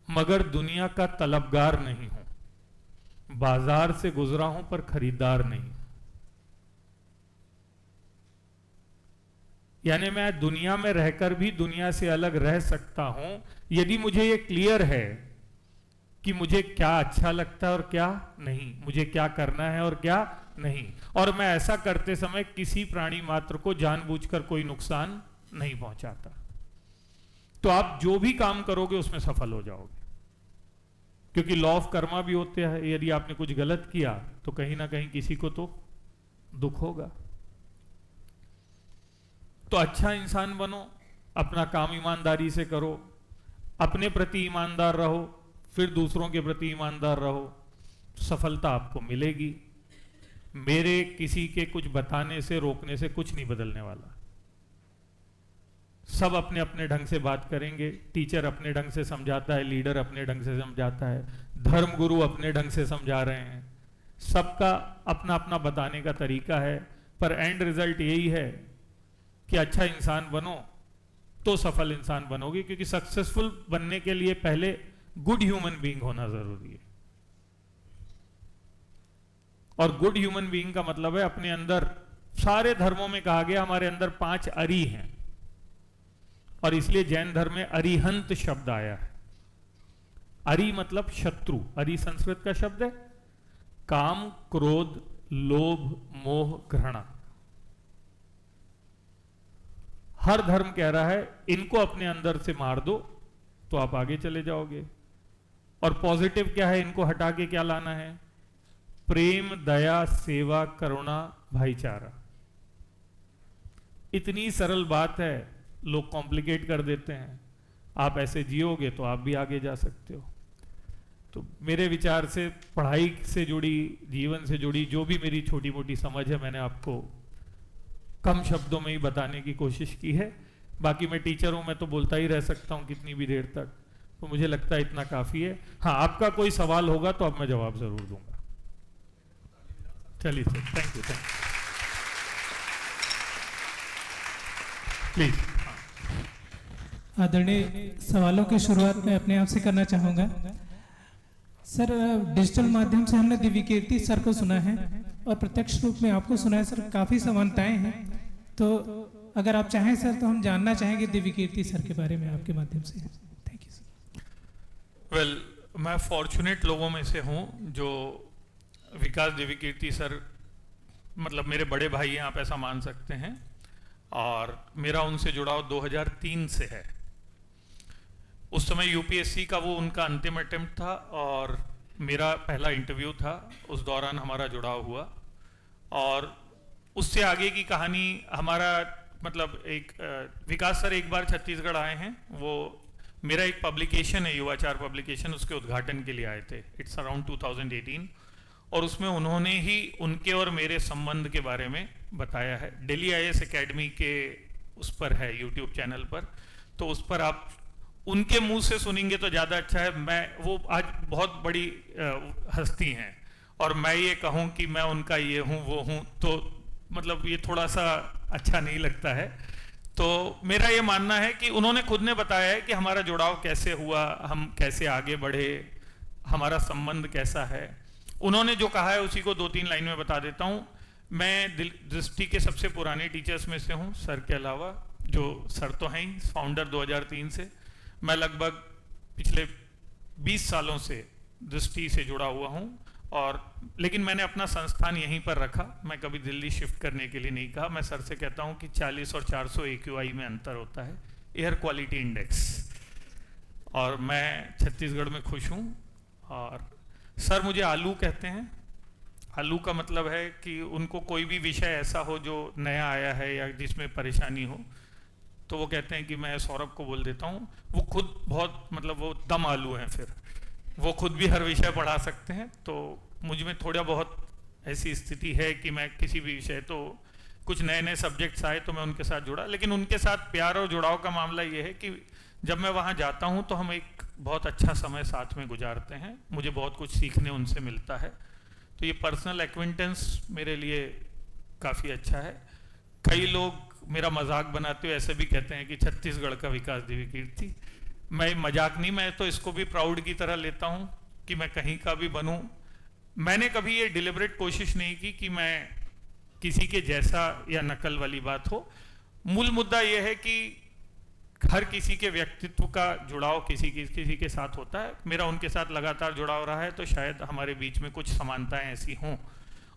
मगर दुनिया का तलबगार नहीं हूं, बाजार से गुजरा हूं पर खरीदार नहीं। यानी मैं दुनिया में रहकर भी दुनिया से अलग रह सकता हूं यदि मुझे यह क्लियर है कि मुझे क्या अच्छा लगता है और क्या नहीं, मुझे क्या करना है और क्या नहीं। और मैं ऐसा करते समय किसी प्राणी मात्र को जानबूझकर कोई नुकसान नहीं पहुंचाता। तो आप जो भी काम करोगे उसमें सफल हो जाओगे, क्योंकि लॉ ऑफ कर्मा भी होते हैं। यदि आपने कुछ गलत किया तो कहीं ना कहीं किसी को तो दुख होगा। तो अच्छा इंसान बनो, अपना काम ईमानदारी से करो, अपने प्रति ईमानदार रहो, फिर दूसरों के प्रति ईमानदार रहो, सफलता आपको मिलेगी। मेरे किसी के कुछ बताने से, रोकने से कुछ नहीं बदलने वाला। सब अपने अपने ढंग से बात करेंगे। टीचर अपने ढंग से समझाता है, लीडर अपने ढंग से समझाता है, धर्म गुरु अपने ढंग से समझा रहे हैं। सबका अपना अपना बताने का तरीका है, पर एंड रिजल्ट यही है कि अच्छा इंसान बनो तो सफल इंसान बनोगे। क्योंकि सक्सेसफुल बनने के लिए पहले गुड ह्यूमन बीइंग होना जरूरी है। और गुड ह्यूमन बीइंग का मतलब है अपने अंदर, सारे धर्मों में कहा गया हमारे अंदर 5 अरि हैं, और इसलिए जैन धर्म में अरिहंत शब्द आया है। अरि मतलब शत्रु। अरि संस्कृत का शब्द है। काम, क्रोध, लोभ, मोह, घृणा। हर धर्म कह रहा है इनको अपने अंदर से मार दो तो आप आगे चले जाओगे। और पॉजिटिव क्या है, इनको हटा के क्या लाना है? प्रेम, दया, सेवा, करुणा, भाईचारा। इतनी सरल बात है, लोग कॉम्प्लिकेट कर देते हैं। आप ऐसे जियोगे तो आप भी आगे जा सकते हो। तो मेरे विचार से पढ़ाई से जुड़ी, जीवन से जुड़ी जो भी मेरी छोटी मोटी समझ है, मैंने आपको कम शब्दों में ही बताने की कोशिश की है। बाकी मैं टीचर हूं, मैं तो बोलता ही रह सकता हूं कितनी भी देर तक, तो मुझे लगता है इतना काफी है। हाँ, आपका कोई सवाल होगा तो अब मैं जवाब जरूर दूंगा। चलिए sir, thank you, thank you. Please. आदरणीय, सवालों की शुरुआत मैं अपने आप से करना चाहूँगा। सर, डिजिटल माध्यम से हमने दिव्यकीर्ति सर को सुना है और प्रत्यक्ष रूप में आपको सुना है। सर, काफ़ी समानताएं हैं, तो अगर आप चाहें सर तो हम जानना चाहेंगे दिव्यकीर्ति सर के बारे में आपके माध्यम से। Thank you sir. वेल, मैं फॉर्चुनेट लोगों में से हूँ जो विकास दिव्यकीर्ति सर, मतलब मेरे बड़े भाई हैं, आप ऐसा मान सकते हैं। और मेरा उनसे जुड़ाव 2003 से है। उस समय यूपीएससी का वो उनका अंतिम अटेम्प्ट था और मेरा पहला इंटरव्यू था। उस दौरान हमारा जुड़ाव हुआ और उससे आगे की कहानी हमारा, मतलब एक विकास सर एक बार छत्तीसगढ़ आए हैं। वो मेरा एक पब्लिकेशन है, युवाचार पब्लिकेशन, उसके उद्घाटन के लिए आए थे। इट्स अराउंड 2018, और उसमें उन्होंने ही उनके और मेरे संबंध के बारे में बताया है। दिल्ली IAS एकेडमी के उस पर है, यूट्यूब चैनल पर, तो उस पर आप उनके मुंह से सुनेंगे तो ज़्यादा अच्छा है। वो आज बहुत बड़ी हस्ती हैं, और मैं ये कहूँ कि मैं उनका ये हूँ वो हूँ, तो मतलब ये थोड़ा सा अच्छा नहीं लगता है। तो मेरा ये मानना है कि उन्होंने खुद ने बताया है कि हमारा जुड़ाव कैसे हुआ, हम कैसे आगे बढ़े, हमारा संबंध कैसा है। उन्होंने जो कहा है उसी को 2-3 लाइन में बता देता हूँ। मैं दृष्टि के सबसे पुराने टीचर्स में से हूँ, सर के अलावा, जो सर तो हैं ही, फाउंडर 2003 से। मैं लगभग पिछले 20 सालों से दृष्टि से जुड़ा हुआ हूँ, और लेकिन मैंने अपना संस्थान यहीं पर रखा। मैं कभी दिल्ली शिफ्ट करने के लिए नहीं कहा। मैं सर से कहता हूँ कि 40 और 400 AQI में अंतर होता है, एयर क्वालिटी इंडेक्स, और मैं छत्तीसगढ़ में खुश हूँ। और सर मुझे आलू कहते हैं। आलू का मतलब है कि उनको कोई भी विषय ऐसा हो जो नया आया है या जिसमें परेशानी हो, तो वो कहते हैं कि मैं सौरभ को बोल देता हूँ। वो खुद बहुत, मतलब वो दम आलू हैं, फिर वो खुद भी हर विषय पढ़ा सकते हैं। तो मुझ में थोड़ा बहुत ऐसी स्थिति है कि मैं किसी भी विषय, तो कुछ नए नए सब्जेक्ट्स आए तो मैं उनके साथ जुड़ा। लेकिन उनके साथ प्यार और जुड़ाव का मामला ये है कि जब मैं वहाँ जाता हूँ तो हम एक बहुत अच्छा समय साथ में गुजारते हैं। मुझे बहुत कुछ सीखने उनसे मिलता है। तो ये पर्सनल एक्विंटेंस मेरे लिए काफ़ी अच्छा है। कई लोग मेरा मजाक बनाते हुए ऐसे भी कहते हैं कि छत्तीसगढ़ का विकास दिव्य कीर्ति। मैं मजाक नहीं, मैं तो इसको भी प्राउड की तरह लेता हूँ कि मैं कहीं का भी बनूँ। मैंने कभी ये डिलिबरेट कोशिश नहीं की कि मैं किसी के जैसा या नकल वाली बात हो। मूल मुद्दा ये है कि हर किसी के व्यक्तित्व का जुड़ाव किसी के साथ होता है। मेरा उनके साथ लगातार जुड़ाव रहा है, तो शायद हमारे बीच में कुछ समानताएं ऐसी हों,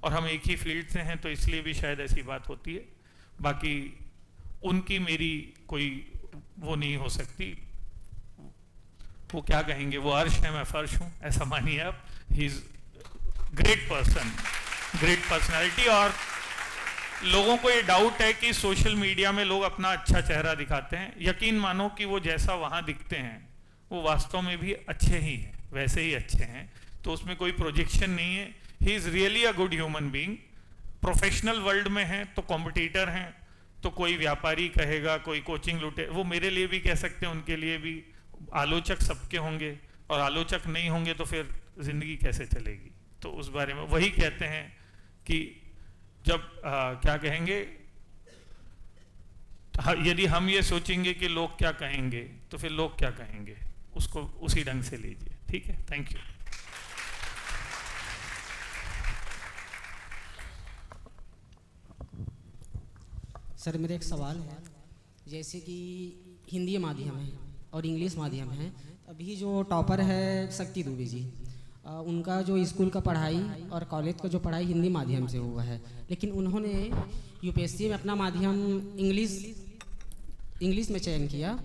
और हम एक ही फील्ड से हैं, तो इसलिए भी शायद ऐसी बात होती है। बाकी उनकी मेरी कोई वो नहीं हो सकती। वो क्या कहेंगे, वो अर्श है, मैं फर्श हूँ, ऐसा मानिए आप। He is great person, great personality. और लोगों को ये डाउट है कि सोशल मीडिया में लोग अपना अच्छा चेहरा दिखाते हैं। यकीन मानो कि वो जैसा वहाँ दिखते हैं वो वास्तव में भी अच्छे ही हैं, वैसे ही अच्छे हैं। तो उसमें कोई प्रोजेक्शन नहीं है। He is really a good human being. Professional world में हैं तो कॉम्पिटिटर हैं, तो कोई व्यापारी कहेगा, कोई कोचिंग लूटे, वो मेरे लिए भी कह सकते हैं, उनके लिए भी। आलोचक सबके होंगे, और आलोचक नहीं होंगे तो फिर जिंदगी कैसे चलेगी। तो उस बारे में वही कहते हैं कि जब क्या कहेंगे, यदि हम ये सोचेंगे कि लोग क्या कहेंगे तो फिर लोग क्या कहेंगे, उसको उसी ढंग से लीजिए। ठीक है, थैंक यू। सर मेरा एक सवाल है, जैसे कि हिंदी माध्यम है और इंग्लिश माध्यम है, अभी जो टॉपर है शक्ति दुबे जी, उनका जो स्कूल का पढ़ाई और कॉलेज का जो पढ़ाई हिंदी माध्यम से हुआ है, लेकिन उन्होंने यूपीएससी में अपना माध्यम इंग्लिश में चयन किया।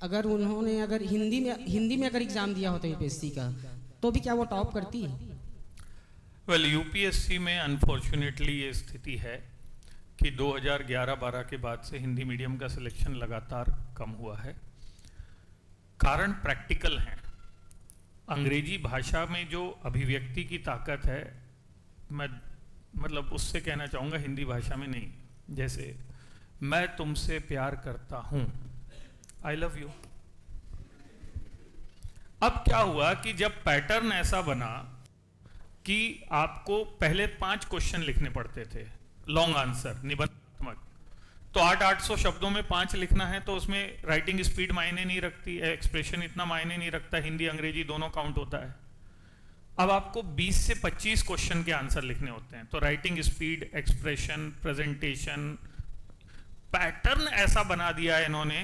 अगर उन्होंने हिंदी में अगर एग्ज़ाम दिया होता यूपीएससी का, तो भी क्या वो टॉप करती? वेल, यूपीएससी में अनफॉर्चुनेटली ये स्थिति है कि 2011-12 के बाद से हिंदी मीडियम का सिलेक्शन लगातार कम हुआ है। कारण प्रैक्टिकल हैं। अंग्रेजी भाषा में जो अभिव्यक्ति की ताकत है, मैं मतलब उससे कहना चाहूँगा, हिंदी भाषा में नहीं। जैसे मैं तुमसे प्यार करता हूँ, आई लव यू। अब क्या हुआ कि जब पैटर्न ऐसा बना कि आपको पहले 5 क्वेश्चन लिखने पड़ते थे, लॉन्ग आंसर, निबंधात्मक, तो 800 शब्दों में 5 लिखना है, तो उसमें राइटिंग स्पीड मायने नहीं रखती, एक्सप्रेशन इतना मायने नहीं रखता, हिंदी अंग्रेजी दोनों काउंट होता है। अब आपको 20 से 25 क्वेश्चन के आंसर लिखने होते हैं, तो writing speed, expression, presentation, pattern ऐसा बना दिया है इन्होंने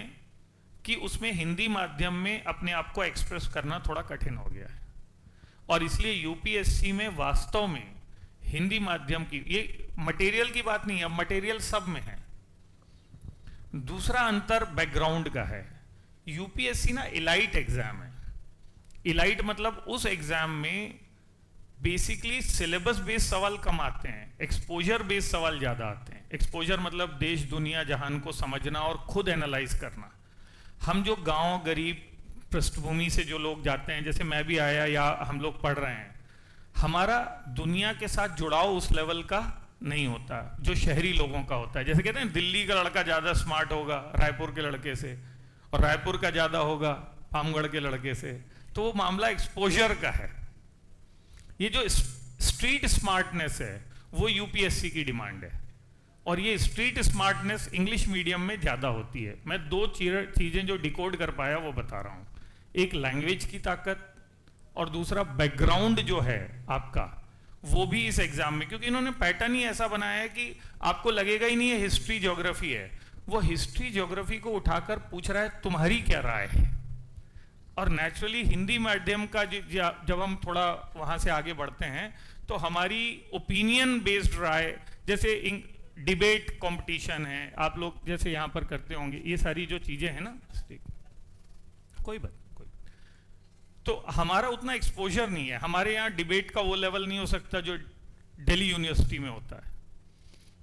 कि उसमें हिंदी माध्यम में अपने आप को एक्सप्रेस करना थोड़ा कठिन हो गया है। और इसलिए यूपीएससी में वास्तव में हिंदी माध्यम की, ये मटेरियल की बात नहीं है, अब मटेरियल सब में है। दूसरा अंतर बैकग्राउंड का है। यूपीएससी ना इलाइट एग्जाम है। इलाइट मतलब उस एग्जाम में बेसिकली सिलेबस बेस्ड सवाल कम आते हैं, एक्सपोजर बेस्ड सवाल ज्यादा आते हैं। एक्सपोजर मतलब देश दुनिया जहान को समझना और खुद एनालाइज करना। हम जो गांव गरीब पृष्ठभूमि से जो लोग जाते हैं, जैसे मैं भी आया या हम लोग पढ़ रहे हैं, हमारा दुनिया के साथ जुड़ाव उस लेवल का नहीं होता जो शहरी लोगों का होता है। जैसे कहते हैं दिल्ली का लड़का ज़्यादा स्मार्ट होगा रायपुर के लड़के से, और रायपुर का ज़्यादा होगा पामगढ़ के लड़के से। तो वो मामला एक्सपोजर का है। ये जो स्ट्रीट स्मार्टनेस है वो यूपीएससी की डिमांड है, और ये स्ट्रीट स्मार्टनेस इंग्लिश मीडियम में ज़्यादा होती है। मैं दो चीज़ें जो डिकोड कर पाया वो बता रहा हूँ, एक लैंग्वेज की ताकत और दूसरा बैकग्राउंड जो है आपका, वो भी इस एग्जाम में, क्योंकि इन्होंने पैटर्न ही ऐसा बनाया है कि आपको लगेगा ही नहीं है हिस्ट्री ज्योग्राफी है। वो हिस्ट्री ज्योग्राफी को उठाकर पूछ रहा है तुम्हारी क्या राय है। और नेचुरली हिंदी माध्यम का जब हम थोड़ा वहाँ से आगे बढ़ते हैं तो हमारी ओपिनियन बेस्ड राय, जैसे डिबेट कंपटीशन है, आप लोग जैसे यहाँ पर करते होंगे, ये सारी जो चीज़ें हैं ना, कोई बात, तो हमारा उतना एक्सपोजर नहीं है। हमारे यहाँ डिबेट का वो लेवल नहीं हो सकता जो दिल्ली यूनिवर्सिटी में होता है।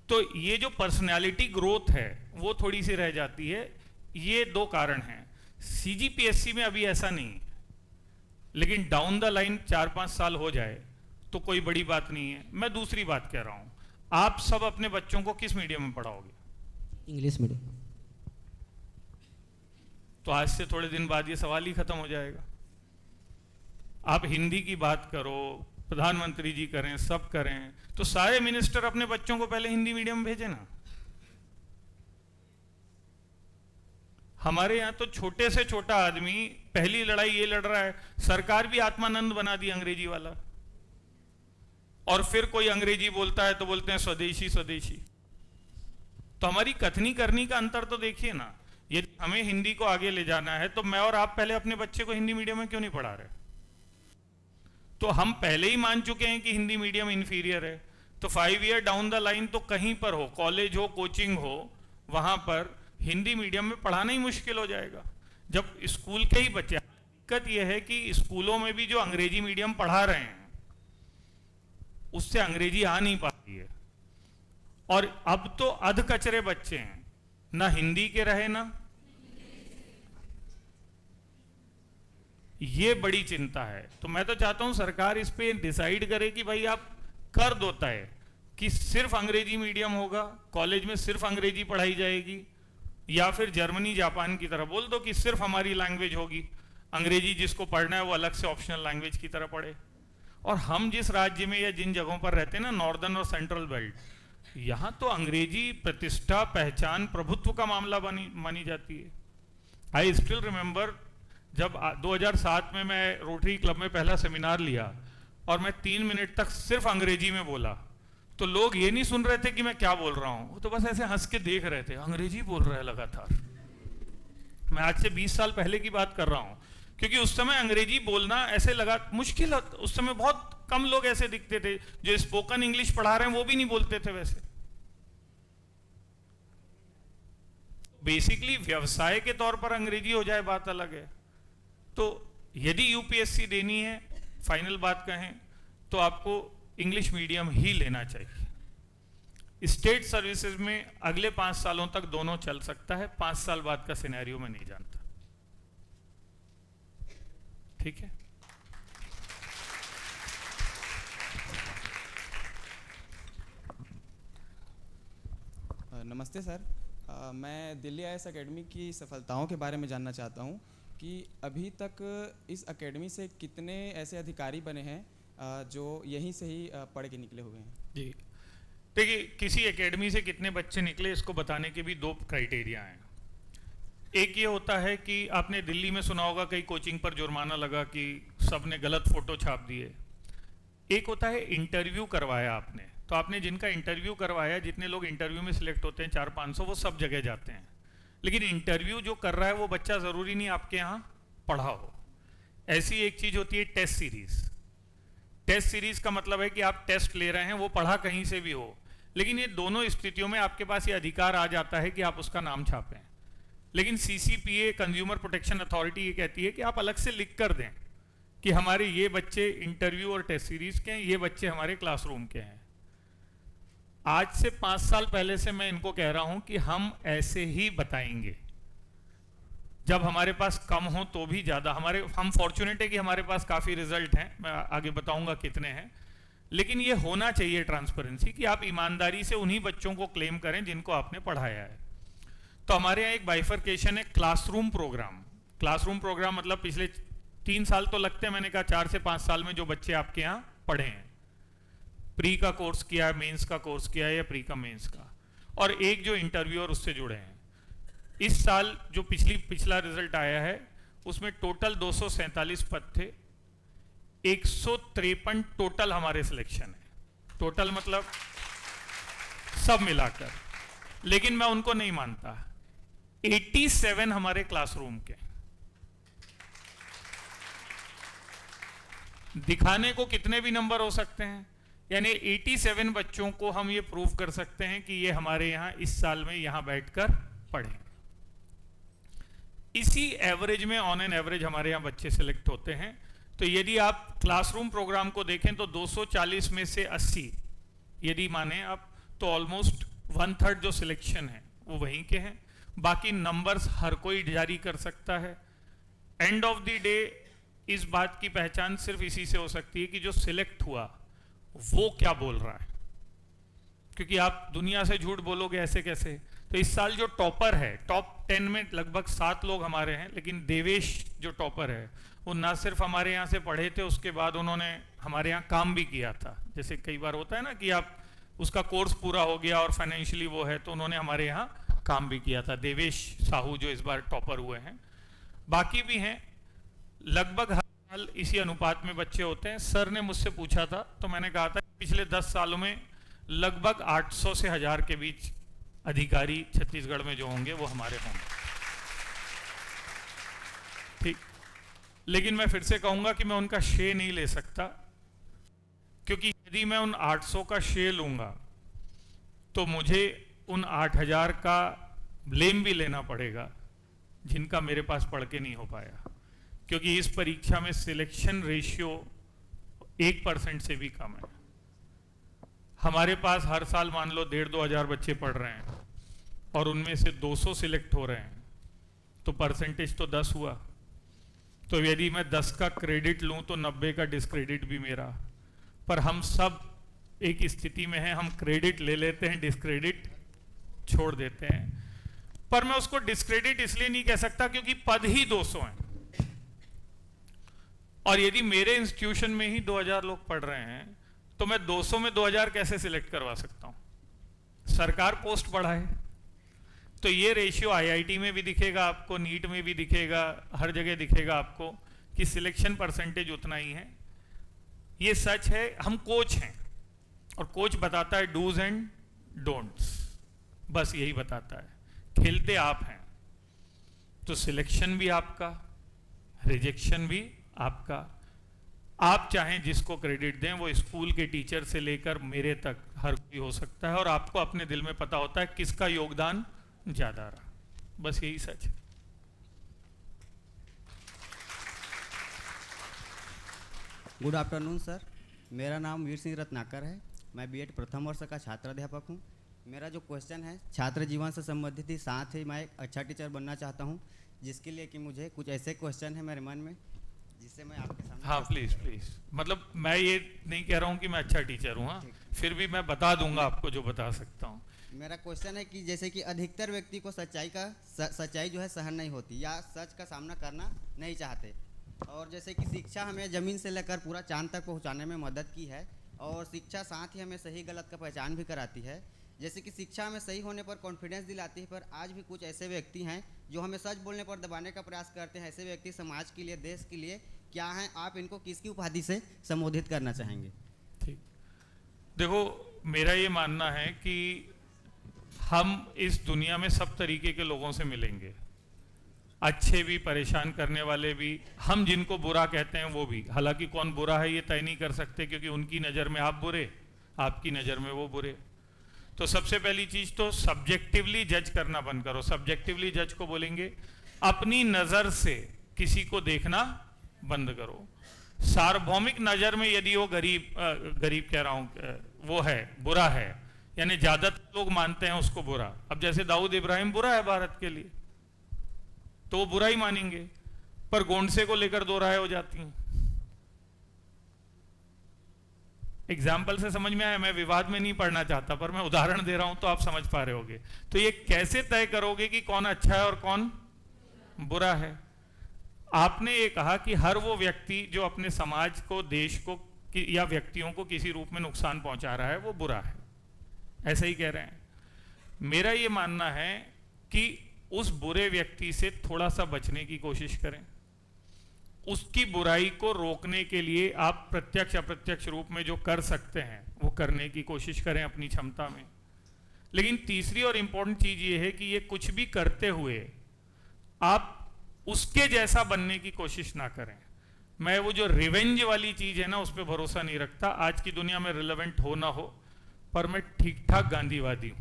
तो ये जो पर्सनैलिटी ग्रोथ है वो थोड़ी सी रह जाती है। ये दो कारण हैं। सीजीपीएससी में अभी ऐसा नहीं, लेकिन डाउन द लाइन 4-5 साल हो जाए तो कोई बड़ी बात नहीं है। मैं दूसरी बात कह रहा हूँ, आप सब अपने बच्चों को किस मीडियम में पढ़ाओगे? English medium. तो आज से थोड़े दिन बाद ये सवाल ही खत्म हो जाएगा। आप हिंदी की बात करो, प्रधानमंत्री जी करें, सब करें, तो सारे मिनिस्टर अपने बच्चों को पहले हिंदी मीडियम में भेजे ना। हमारे यहाँ तो छोटे से छोटा आदमी पहली लड़ाई ये लड़ रहा है, सरकार भी आत्मानंद बना दी अंग्रेजी वाला, और फिर कोई अंग्रेजी बोलता है तो बोलते हैं स्वदेशी स्वदेशी। तो हमारी कथनी करनी का अंतर तो देखिए ना। यदि हमें हिंदी को आगे ले जाना है तो मैं और आप पहले अपने बच्चे को हिंदी मीडियम में क्यों नहीं पढ़ा रहे? तो हम पहले ही मान चुके हैं कि हिंदी मीडियम इंफीरियर है। तो 5 ईयर डाउन द लाइन तो कहीं पर हो, कॉलेज हो, कोचिंग हो, वहां पर हिंदी मीडियम में पढ़ाना ही मुश्किल हो जाएगा। जब स्कूल के ही बच्चे, दिक्कत यह है कि स्कूलों में भी जो अंग्रेजी मीडियम पढ़ा रहे हैं उससे अंग्रेजी आ नहीं पाती है। और अब तो अध कचरे बच्चे हैं, ना हिंदी के रहे ना, ये बड़ी चिंता है। तो मैं तो चाहता हूं सरकार इस पे डिसाइड करे कि भाई आप कर दो तय कि सिर्फ अंग्रेजी मीडियम होगा, कॉलेज में सिर्फ अंग्रेजी पढ़ाई जाएगी, या फिर जर्मनी जापान की तरह बोल दो कि सिर्फ हमारी लैंग्वेज होगी, अंग्रेजी जिसको पढ़ना है वो अलग से ऑप्शनल लैंग्वेज की तरह पढ़े। और हम जिस राज्य में या जिन जगहों पर रहते हैं ना, नॉर्दर्न और सेंट्रल बेल्ट, यहाँ तो अंग्रेजी प्रतिष्ठा, पहचान, प्रभुत्व का मामला मानी जाती है। आई स्टिल रिमेंबर जब 2007 में मैं रोटरी क्लब में पहला सेमिनार लिया और मैं 3 मिनट तक सिर्फ अंग्रेजी में बोला, तो लोग ये नहीं सुन रहे थे कि मैं क्या बोल रहा हूँ, वो तो बस ऐसे हंस के देख रहे थे, अंग्रेजी बोल रहा है लगातार। मैं आज से 20 साल पहले की बात कर रहा हूँ, क्योंकि उस समय अंग्रेजी बोलना ऐसे लगा मुश्किल। उस समय बहुत कम लोग ऐसे दिखते थे जो स्पोकन इंग्लिश पढ़ा रहे हैं, वो भी नहीं बोलते थे वैसे। बेसिकली व्यवसाय के तौर पर अंग्रेजी हो जाए बात अलग है। तो यदि यूपीएससी देनी है, फाइनल बात कहें तो आपको इंग्लिश मीडियम ही लेना चाहिए। स्टेट सर्विसेज में अगले 5 सालों तक दोनों चल सकता है, 5 साल बाद का सिनेरियो मैं नहीं जानता। ठीक है। नमस्ते सर, मैं दिल्ली आईएएस एकेडमी की सफलताओं के बारे में जानना चाहता हूं कि अभी तक इस एकेडमी से कितने ऐसे अधिकारी बने हैं जो यहीं से ही पढ़ के निकले हुए हैं। जी देखिए, किसी एकेडमी से कितने बच्चे निकले इसको बताने के भी 2 क्राइटेरिया हैं। एक ये होता है कि आपने दिल्ली में सुना होगा कई कोचिंग पर जुर्माना लगा कि सब ने गलत फोटो छाप दिए। एक होता है इंटरव्यू करवाया आपने, तो आपने जिनका इंटरव्यू करवाया, जितने लोग इंटरव्यू में सिलेक्ट होते हैं 400-500, वो सब जगह जाते हैं। लेकिन इंटरव्यू जो कर रहा है वो बच्चा ज़रूरी नहीं आपके यहाँ पढ़ा हो। ऐसी एक चीज़ होती है टेस्ट सीरीज़। टेस्ट सीरीज़ का मतलब है कि आप टेस्ट ले रहे हैं, वो पढ़ा कहीं से भी हो, लेकिन ये दोनों स्थितियों में आपके पास ये अधिकार आ जाता है कि आप उसका नाम छापें। लेकिन सीसीपीए, कंज्यूमर प्रोटेक्शन अथॉरिटी, ये कहती है कि आप अलग से लिख कर दें कि हमारे ये बच्चे इंटरव्यू और टेस्ट सीरीज़ के हैं, ये बच्चे हमारे क्लासरूम के हैं। आज से 5 साल पहले से मैं इनको कह रहा हूं कि हम ऐसे ही बताएंगे। जब हमारे पास कम हो तो भी ज़्यादा, हम फॉर्चुनेट है कि हमारे पास काफ़ी रिजल्ट हैं, मैं आगे बताऊंगा कितने हैं, लेकिन ये होना चाहिए ट्रांसपेरेंसी कि आप ईमानदारी से उन्हीं बच्चों को क्लेम करें जिनको आपने पढ़ाया है। तो हमारे यहाँ एक बाइफरकेशन है क्लासरूम प्रोग्राम। क्लासरूम प्रोग्राम मतलब पिछले 3 साल तो लगते हैं, मैंने कहा 4 से 5 साल में जो बच्चे आपके यहाँ पढ़े हैं, प्री का कोर्स किया है, मेंस का कोर्स किया है या प्री का मेंस का, और एक जो इंटरव्यू और उससे जुड़े हैं। इस साल जो पिछला रिजल्ट आया है उसमें टोटल 247 पद थे, 153 टोटल हमारे सिलेक्शन है। टोटल मतलब सब मिलाकर, लेकिन मैं उनको नहीं मानता। 87 हमारे क्लासरूम के, दिखाने को कितने भी नंबर हो सकते हैं, यानी 87 बच्चों को हम ये प्रूव कर सकते हैं कि ये हमारे यहाँ इस साल में यहाँ बैठकर पढ़े। इसी एवरेज में, ऑन एन एवरेज हमारे यहाँ बच्चे सिलेक्ट होते हैं। तो यदि आप क्लासरूम प्रोग्राम को देखें तो 240 में से 80 यदि माने आप, तो ऑलमोस्ट 1/3 जो सिलेक्शन है वो वहीं के हैं। बाकी नंबर्स हर कोई जारी कर सकता है। एंड ऑफ द डे इस बात की पहचान सिर्फ इसी से हो सकती है कि जो सिलेक्ट हुआ वो क्या बोल रहा है, क्योंकि आप दुनिया से झूठ बोलोगे ऐसे कैसे। तो इस साल जो टॉपर है, टॉप 10 में लगभग 7 लोग हमारे हैं, लेकिन देवेश जो टॉपर है वो ना सिर्फ हमारे यहाँ से पढ़े थे, उसके बाद उन्होंने हमारे यहाँ काम भी किया था। जैसे कई बार होता है ना कि आप उसका कोर्स पूरा हो गया और फाइनेंशियली वो है, तो उन्होंने हमारे यहाँ काम भी किया था। देवेश साहू जो इस बार टॉपर हुए हैं, बाकी भी हैं। लगभग हर साल इसी अनुपात में बच्चे होते हैं। सर ने मुझसे पूछा था तो मैंने कहा था पिछले 10 सालों में लगभग 800 से 1000 के बीच अधिकारी छत्तीसगढ़ में जो होंगे वो हमारे होंगे। ठीक, लेकिन मैं फिर से कहूंगा कि मैं उनका श्रेय नहीं ले सकता, क्योंकि यदि मैं उन 800 का श्रेय लूंगा तो मुझे उन 8000 का ब्लेम भी लेना पड़ेगा जिनका मेरे पास पढ़ के नहीं हो पाया, क्योंकि इस परीक्षा में सिलेक्शन रेशियो 1% से भी कम है। हमारे पास हर साल मान लो 1,500-2 हज़ार बच्चे पढ़ रहे हैं और उनमें से 200 सिलेक्ट हो रहे हैं, तो परसेंटेज तो 10 हुआ। तो यदि मैं 10 का क्रेडिट लूं तो 90 का डिस्क्रेडिट भी मेरा। पर हम सब एक स्थिति में हैं, हम क्रेडिट ले लेते हैं, डिस्क्रेडिट छोड़ देते हैं। पर मैं उसको डिस्क्रेडिट इसलिए नहीं कह सकता क्योंकि पद ही 200 हैं, और यदि मेरे इंस्टीट्यूशन में ही 2000 लोग पढ़ रहे हैं तो मैं 200 में 2000 कैसे सिलेक्ट करवा सकता हूं। सरकार पोस्ट बढ़ाए तो ये रेशियो IIT में भी दिखेगा आपको, नीट में भी दिखेगा, हर जगह दिखेगा आपको कि सिलेक्शन परसेंटेज उतना ही है। ये सच है। हम कोच हैं और कोच बताता है डूज एंड डोंट्स, बस यही बताता है। खेलते आप हैं तो सिलेक्शन भी आपका, रिजेक्शन भी आपका। आप चाहें जिसको क्रेडिट दें, वो स्कूल के टीचर से लेकर मेरे तक हर कोई हो सकता है, और आपको अपने दिल में पता होता है किसका योगदान ज्यादा रहा। बस यही सच है। गुड आफ्टरनून सर, मेरा नाम वीर सिंह रत्नाकर है। मैं बीएड प्रथम वर्ष का छात्र अध्यापक हूँ। मेरा जो क्वेश्चन है छात्र जीवन से संबंधित ही, साथ ही मैं एक अच्छा टीचर बनना चाहता हूँ, जिसके लिए कि मुझे कुछ ऐसे क्वेश्चन है मेरे मन में जिससे मैं आपके सामने। हाँ प्लीज प्लीज, मतलब मैं ये नहीं कह रहा हूँ कि मैं अच्छा टीचर हूँ, हाँ, फिर भी मैं बता दूंगा आपको जो बता सकता हूँ। मेरा क्वेश्चन है कि जैसे कि अधिकतर व्यक्ति को सच्चाई जो है सहन नहीं होती, या सच का सामना करना नहीं चाहते, और जैसे कि शिक्षा हमें ज़मीन से लेकर पूरा चांद तक पहुंचाने में मदद की है, और शिक्षा साथ ही हमें सही गलत का पहचान भी कराती है। जैसे कि शिक्षा हमें सही होने पर कॉन्फिडेंस दिलाती है, पर आज भी कुछ ऐसे व्यक्ति हैं जो हमें सच बोलने पर दबाने का प्रयास करते हैं। ऐसे व्यक्ति समाज के लिए, देश के लिए क्या हैं? आप इनको किसकी उपाधि से संबोधित करना चाहेंगे? ठीक, देखो मेरा ये मानना है कि हम इस दुनिया में सब तरीके के लोगों से मिलेंगे, अच्छे भी, परेशान करने वाले भी, हम जिनको बुरा कहते हैं वो भी। हालांकि कौन बुरा है ये तय नहीं कर सकते, क्योंकि उनकी नज़र में आप बुरे, आपकी नज़र में वो बुरे। तो सबसे पहली चीज़ तो सब्जेक्टिवली जज करना बंद करो। सब्जेक्टिवली जज को बोलेंगे अपनी नज़र से किसी को देखना बंद करो। सार्वभौमिक नज़र में यदि वो गरीब कह रहा हूँ, वो है बुरा है, यानी ज़्यादातर लोग मानते हैं उसको बुरा। अब जैसे दाऊद इब्राहिम बुरा है भारत के लिए, तो वो बुरा ही मानेंगे, पर गोंडसे को लेकर दो राय हो जाती हैं। एग्जाम्पल से समझ में आया, मैं विवाद में नहीं पढ़ना चाहता, पर मैं उदाहरण दे रहा हूं तो आप समझ पा रहे होगे। तो ये कैसे तय करोगे कि कौन अच्छा है और कौन बुरा है? आपने ये कहा कि हर वो व्यक्ति जो अपने समाज को, देश को या व्यक्तियों को किसी रूप में नुकसान पहुंचा रहा है वो बुरा है, ऐसा ही कह रहे हैं। मेरा ये मानना है कि उस बुरे व्यक्ति से थोड़ा सा बचने की कोशिश करें, उसकी बुराई को रोकने के लिए आप प्रत्यक्ष अप्रत्यक्ष रूप में जो कर सकते हैं वो करने की कोशिश करें अपनी क्षमता में। लेकिन तीसरी और इंपॉर्टेंट चीज ये है कि ये कुछ भी करते हुए आप उसके जैसा बनने की कोशिश ना करें। मैं वो जो रिवेंज वाली चीज है ना, उस पर भरोसा नहीं रखता। आज की दुनिया में रिलेवेंट हो ना हो, पर मैं ठीक ठाक गांधीवादी हूं,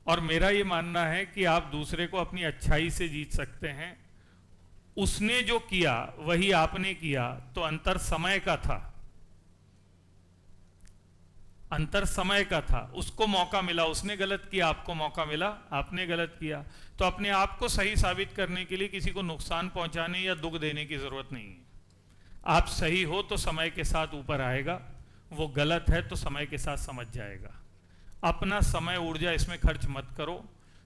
और मेरा ये मानना है कि आप दूसरे को अपनी अच्छाई से जीत सकते हैं। उसने जो किया वही आपने किया, तो अंतर समय का था, अंतर समय का था। उसको मौका मिला, उसने गलत किया, आपको मौका मिला, आपने गलत किया। तो अपने आप को सही साबित करने के लिए किसी को नुकसान पहुंचाने या दुख देने की जरूरत नहीं है। आप सही हो तो समय के साथ ऊपर आएगा, वो गलत है तो समय के साथ समझ जाएगा। अपना समय ऊर्जा इसमें खर्च मत करो,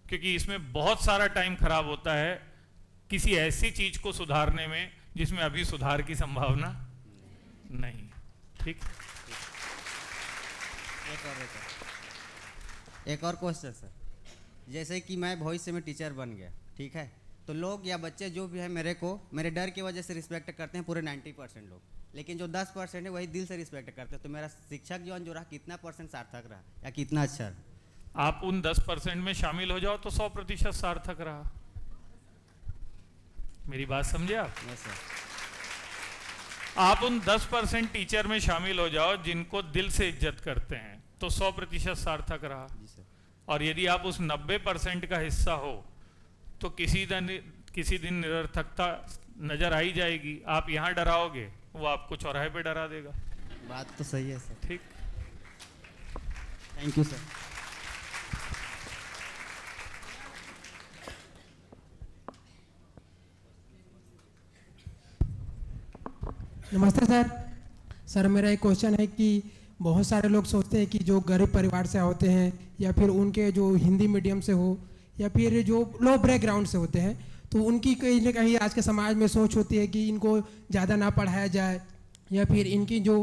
क्योंकि इसमें बहुत सारा टाइम खराब होता है किसी ऐसी चीज को सुधारने में जिसमें अभी सुधार की संभावना नहीं। ठीक, एक और क्वेश्चन सर। जैसे कि मैं भविष्य में टीचर बन गया, ठीक है, तो लोग या बच्चे जो भी है मेरे को मेरे डर की वजह से रिस्पेक्ट करते हैं पूरे 90% लोग, लेकिन जो 10% है वही दिल से रिस्पेक्ट करते हैं। तो मेरा शिक्षक जीवन जो रहा कितना % सार्थक रहा या कितना अच्छा रहा? आप उन 10% में शामिल हो जाओ तो 100% सार्थक रहा। मेरी बात समझे आप? Yes sir. आप उन 10% टीचर में शामिल हो जाओ जिनको दिल से इज्जत करते हैं, तो 100% सार्थक रहा। जी सर। और यदि आप उस 90% का हिस्सा हो तो किसी दिन निरर्थकता नजर आई जाएगी। आप यहाँ डराओगे, वो आपको चौराहे पे डरा देगा। बात तो सही है सर। ठीक, थैंक यू सर। नमस्ते सर। सर मेरा एक क्वेश्चन है कि बहुत सारे लोग सोचते हैं कि जो गरीब परिवार से होते हैं या फिर उनके जो हिंदी मीडियम से हो या फिर जो लो बैकग्राउंड से होते हैं, तो उनकी कहीं ना कहीं आज के समाज में सोच होती है कि इनको ज़्यादा ना पढ़ाया जाए, या फिर इनकी जो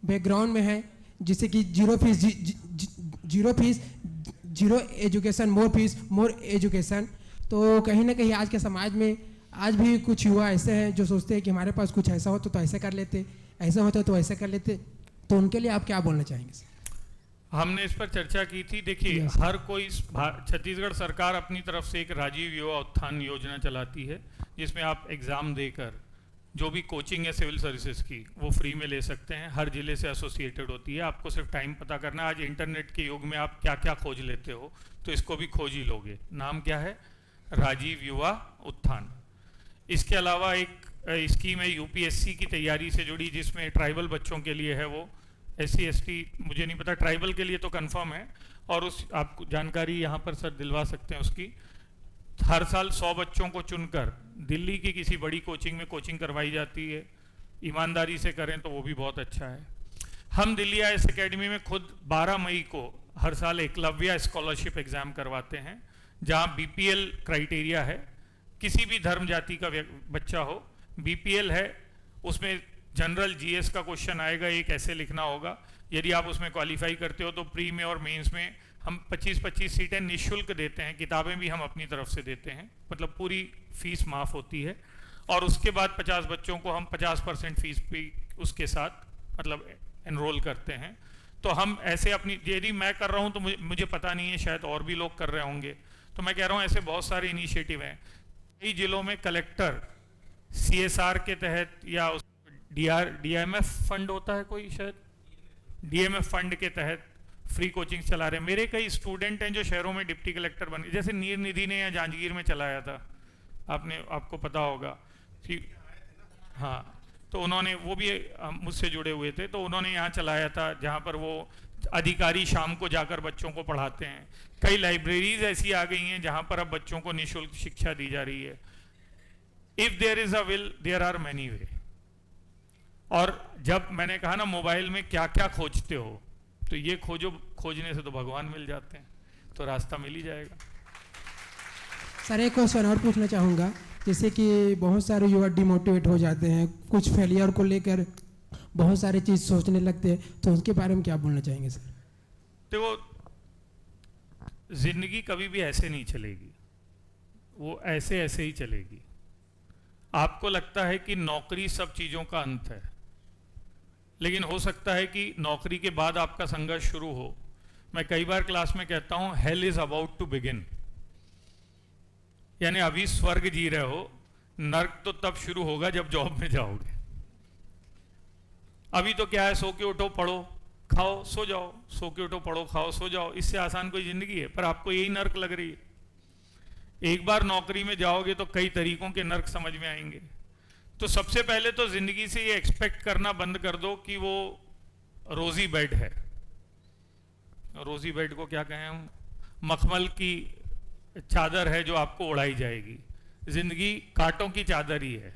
बैकग्राउंड में है जिससे कि zero fees zero education more education. तो कहीं ना कहीं आज के समाज में आज भी कुछ युवा ऐसे हैं जो सोचते हैं कि हमारे पास कुछ ऐसा हो तो ऐसे कर लेते, ऐसा होता तो ऐसे कर लेते। तो उनके लिए आप क्या बोलना चाहेंगे सर? हमने इस पर चर्चा की थी। देखिए, हर कोई छत्तीसगढ़ सरकार अपनी तरफ से एक राजीव युवा उत्थान योजना चलाती है, जिसमें आप एग्जाम देकर जो भी कोचिंग है सिविल सर्विसेज की वो फ्री में ले सकते हैं। हर जिले से एसोसिएटेड होती है। आपको सिर्फ टाइम पता करना है। आज इंटरनेट के युग में आप क्या क्या खोज लेते हो, तो इसको भी खोज ही लोगे। नाम क्या है? राजीव युवा उत्थान। इसके अलावा एक स्कीम है यूपीएससी की तैयारी से जुड़ी, जिसमें ट्राइबल बच्चों के लिए है। वो SC ST मुझे नहीं पता, ट्राइबल के लिए तो कंफर्म है, और उस आपको जानकारी यहाँ पर सर दिलवा सकते हैं उसकी। हर साल 100 बच्चों को चुनकर दिल्ली की किसी बड़ी कोचिंग में कोचिंग करवाई जाती है। ईमानदारी से करें तो वो भी बहुत अच्छा है। हम दिल्ली IAS एकेडमी में खुद 12 मई को हर साल एकलव्य स्कॉलरशिप एग्जाम करवाते हैं, जहाँ BPL क्राइटेरिया है। किसी भी धर्म जाति का बच्चा हो, BPL है, उसमें जनरल GS का क्वेश्चन आएगा, एक ऐसे लिखना होगा। यदि आप उसमें क्वालिफाई करते हो तो प्री में और मेंस में हम 25-25 सीटें निःशुल्क देते हैं। किताबें भी हम अपनी तरफ से देते हैं, मतलब पूरी फीस माफ़ होती है। और उसके बाद 50 बच्चों को हम 50% फीस भी उसके साथ मतलब एनरोल करते हैं। तो हम ऐसे अपनी, यदि मैं कर रहा हूँ तो मुझे पता नहीं है, शायद और भी लोग कर रहे होंगे, तो मैं कह रहा हूँ ऐसे बहुत सारे इनिशिएटिव हैं। कई जिलों में कलेक्टर CSR के तहत या DMF फंड होता है कोई, शायद DMF फंड के तहत फ्री कोचिंग चला रहे हैं। मेरे कई स्टूडेंट हैं जो शहरों में डिप्टी कलेक्टर बन गए, जैसे नीर निधि ने या जांजगीर में चलाया था, आपको पता होगा। हाँ, तो उन्होंने, वो भी मुझसे जुड़े हुए थे, तो उन्होंने यहाँ चलाया था जहाँ पर वो अधिकारी शाम को जाकर बच्चों को पढ़ाते हैं। कई लाइब्रेरीज ऐसी आ गई हैं जहाँ पर अब बच्चों को निःशुल्क शिक्षा दी जा रही है। If there is a will there are many way. और जब मैंने कहा ना मोबाइल में क्या क्या खोजते हो, तो ये खोजो, खोजने से तो भगवान मिल जाते हैं, तो रास्ता मिल ही जाएगा। सर एक क्वेश्चन और पूछना चाहूँगा, जैसे कि बहुत सारे युवा डिमोटिवेट हो जाते हैं, कुछ फेलियर को लेकर बहुत सारी चीज़ सोचने लगते हैं, तो उसके बारे में क्या बोलना चाहेंगे सर? देखो, जिंदगी कभी भी ऐसे नहीं चलेगी, वो ऐसे ऐसे ही चलेगी। आपको लगता है कि नौकरी सब चीज़ों का अंत है, लेकिन हो सकता है कि नौकरी के बाद आपका संघर्ष शुरू हो। मैं कई बार क्लास में कहता हूं, hell is about to begin. यानी अभी स्वर्ग जी रहे हो, नर्क तो तब शुरू होगा जब जॉब में जाओगे। अभी तो क्या है, सो के उठो, पढ़ो, खाओ, सो जाओ, सो के उठो, पढ़ो, खाओ, सो जाओ। इससे आसान कोई जिंदगी है? पर आपको यही नर्क लग रही है। एक बार नौकरी में जाओगे तो कई तरीकों के नर्क समझ में आएंगे। तो सबसे पहले तो जिंदगी से ये एक्सपेक्ट करना बंद कर दो कि वो रोजी बेड है। रोजी बेड को क्या कहें हम? मखमल की चादर है जो आपको उड़ाई जाएगी। जिंदगी कांटों की चादर ही है,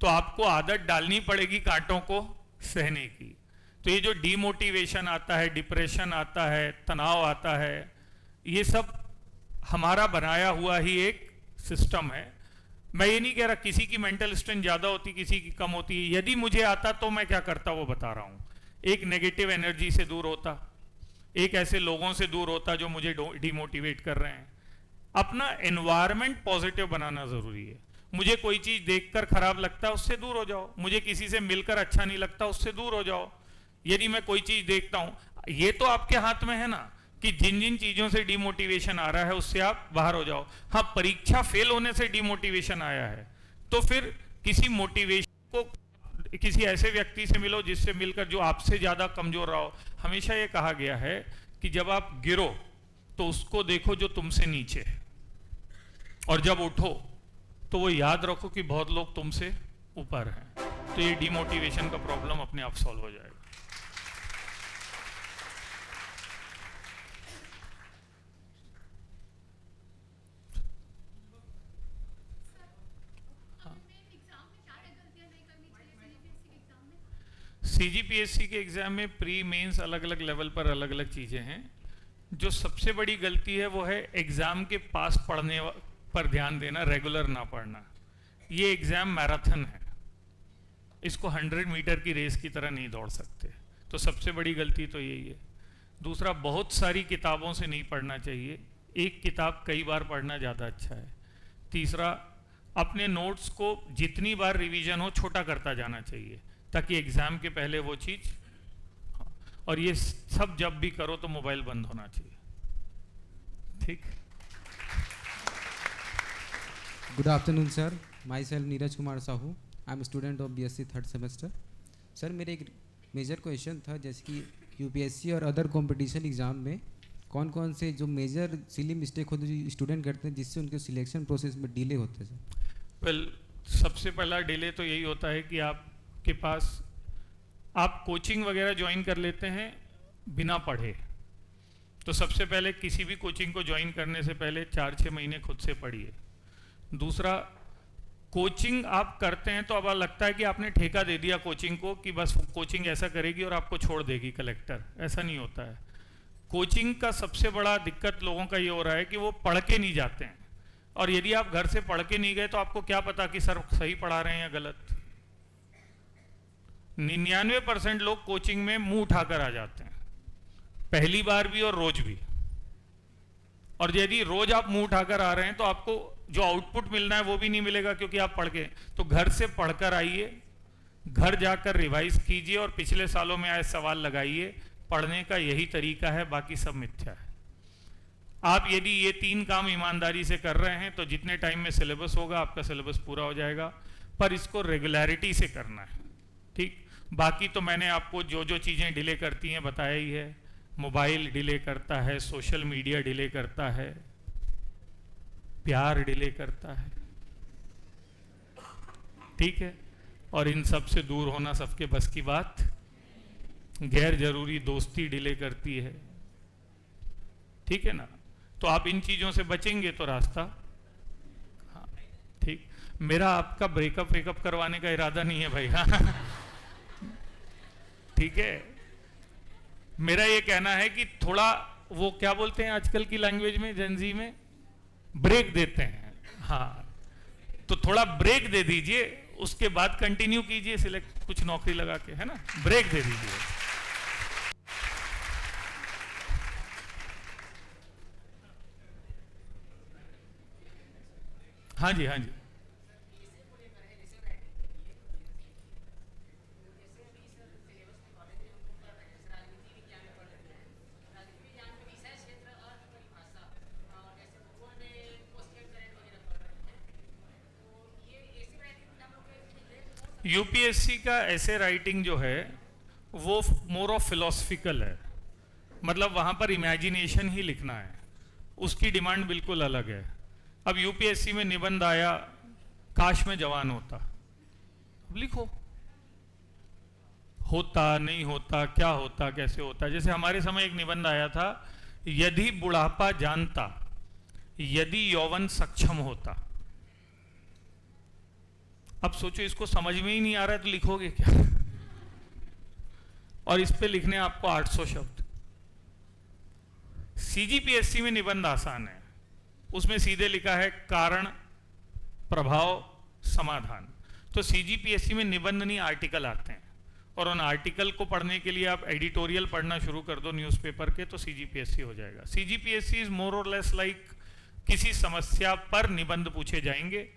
तो आपको आदत डालनी पड़ेगी कांटों को सहने की। तो ये जो डीमोटिवेशन आता है, डिप्रेशन आता है, तनाव आता है, ये सब हमारा बनाया हुआ ही एक सिस्टम है। मैं ये नहीं कह रहा किसी की मेंटल स्ट्रेंथ ज़्यादा होती, किसी की कम होती है। यदि मुझे आता तो मैं क्या करता वो बता रहा हूँ। एक नेगेटिव एनर्जी से दूर होता, एक ऐसे लोगों से दूर होता जो मुझे डिमोटिवेट कर रहे हैं। अपना एनवायरनमेंट पॉजिटिव बनाना ज़रूरी है। मुझे कोई चीज़ देखकर खराब लगता है, उससे दूर हो जाओ। मुझे किसी से मिलकर अच्छा नहीं लगता, उससे दूर हो जाओ। यदि मैं कोई चीज़ देखता हूँ, ये तो आपके हाथ में है ना कि जिन जिन चीज़ों से डिमोटिवेशन आ रहा है उससे आप बाहर हो जाओ। हाँ, परीक्षा फेल होने से डिमोटिवेशन आया है तो फिर किसी मोटिवेशन को, किसी ऐसे व्यक्ति से मिलो जिससे मिलकर जो आपसे ज़्यादा कमज़ोर रहा हो। हमेशा ये कहा गया है कि जब आप गिरो तो उसको देखो जो तुमसे नीचे है, और जब उठो तो वो याद रखो कि बहुत लोग तुमसे ऊपर हैं। तो ये डिमोटिवेशन का प्रॉब्लम अपने आप सॉल्व हो जाएगा। सीजीपीएससी के एग्जाम में प्री मेंस अलग अलग लेवल पर अलग अलग चीज़ें हैं। जो सबसे बड़ी गलती है वो है एग्ज़ाम के पास पढ़ने पर ध्यान देना, रेगुलर ना पढ़ना। ये एग्ज़ाम मैराथन है, इसको 100 मीटर की रेस की तरह नहीं दौड़ सकते। तो सबसे बड़ी गलती तो यही है। दूसरा, बहुत सारी किताबों से नहीं पढ़ना चाहिए, एक किताब कई बार पढ़ना ज़्यादा अच्छा है। तीसरा, अपने नोट्स को जितनी बार रिवीजन हो छोटा करता जाना चाहिए ताकि एग्ज़ाम के पहले वो चीज़। और ये सब जब भी करो तो मोबाइल बंद होना चाहिए। ठीक। Good afternoon sir, my self Neeraj Kumar Sahu, I am student of BSc 3rd semester. Sir मेरे एक मेजर क्वेश्चन था, जैसे कि यूपीएससी और अदर कंपटीशन एग्जाम में कौन कौन से जो मेजर सिली मिस्टेक होते हैं जो स्टूडेंट करते हैं जिससे उनके सिलेक्शन प्रोसेस में डिले होते हैं सर? वेल, सबसे पहला डिले तो यही होता है कि आपके पास आप कोचिंग वगैरह ज्वाइन कर लेते हैं बिना पढ़े। तो सबसे पहले किसी भी कोचिंग को ज्वाइन करने से पहले 4-6 महीने खुद से पढ़िए। दूसरा, कोचिंग आप करते हैं तो अब लगता है कि आपने ठेका दे दिया कोचिंग को कि बस कोचिंग ऐसा करेगी और आपको छोड़ देगी कलेक्टर। ऐसा नहीं होता है। कोचिंग का सबसे बड़ा दिक्कत लोगों का ये हो रहा है कि वो पढ़ के नहीं जाते हैं, और यदि आप घर से पढ़ के नहीं गए तो आपको क्या पता कि सर सही पढ़ा रहे हैं या गलत। 99% लोग कोचिंग में मुंह उठाकर आ जाते हैं, पहली बार भी और रोज भी। और यदि रोज आप मुंह उठाकर आ रहे हैं तो आपको जो आउटपुट मिलना है वो भी नहीं मिलेगा, क्योंकि आप पढ़ के। तो घर से पढ़कर आइए, घर जाकर रिवाइज कीजिए और पिछले सालों में आए सवाल लगाइए। पढ़ने का यही तरीका है, बाकी सब मिथ्या है। आप यदि ये 3 काम ईमानदारी से कर रहे हैं तो जितने टाइम में सिलेबस होगा आपका सिलेबस पूरा हो जाएगा, पर इसको रेगुलरिटी से करना है। ठीक। बाकी तो मैंने आपको जो जो चीज़ें डिले करती हैं बताया ही है। मोबाइल डिले करता है, सोशल मीडिया डिले करता है, प्यार डिले करता है। ठीक है। और इन सब से दूर होना सबके बस की बात। गैर जरूरी दोस्ती डिले करती है, ठीक है ना। तो आप इन चीजों से बचेंगे तो रास्ता, हाँ ठीक। मेरा आपका ब्रेकअप वेकअप करवाने का इरादा नहीं है भाई, हाँ ठीक है। मेरा ये कहना है कि थोड़ा वो क्या बोलते हैं आजकल की लैंग्वेज में, जेनजी में, ब्रेक देते हैं, हाँ। तो थोड़ा ब्रेक दे दीजिए, उसके बाद कंटिन्यू कीजिए सिलेक्ट कुछ नौकरी लगा के, है ना। ब्रेक दे दीजिए। हाँ जी, हाँ जी। यूपीएससी का ऐसे राइटिंग जो है वो मोर ऑफ फिलोसफिकल है, मतलब वहाँ पर इमेजिनेशन ही लिखना है, उसकी डिमांड बिल्कुल अलग है। अब यूपीएससी में निबंध आया, काश में जवान होता, अब लिखो, होता नहीं होता, क्या होता, कैसे होता। जैसे हमारे समय एक निबंध आया था, यदि बुढ़ापा जानता, यदि यौवन सक्षम होता। अब सोचो इसको समझ में ही नहीं आ रहा है तो लिखोगे क्या? और इस पे लिखने आपको 800 शब्द। सीजीपीएससी में निबंध आसान है, उसमें सीधे लिखा है कारण, प्रभाव, समाधान। तो सीजीपीएससी में निबंध नहीं आर्टिकल आते हैं, और उन आर्टिकल को पढ़ने के लिए आप एडिटोरियल पढ़ना शुरू कर दो न्यूज़पेपर के, तो सीजीपीएससी हो जाएगा। सीजीपीएससी इज मोर और लेस लाइक किसी समस्या पर निबंध पूछे जाएंगे,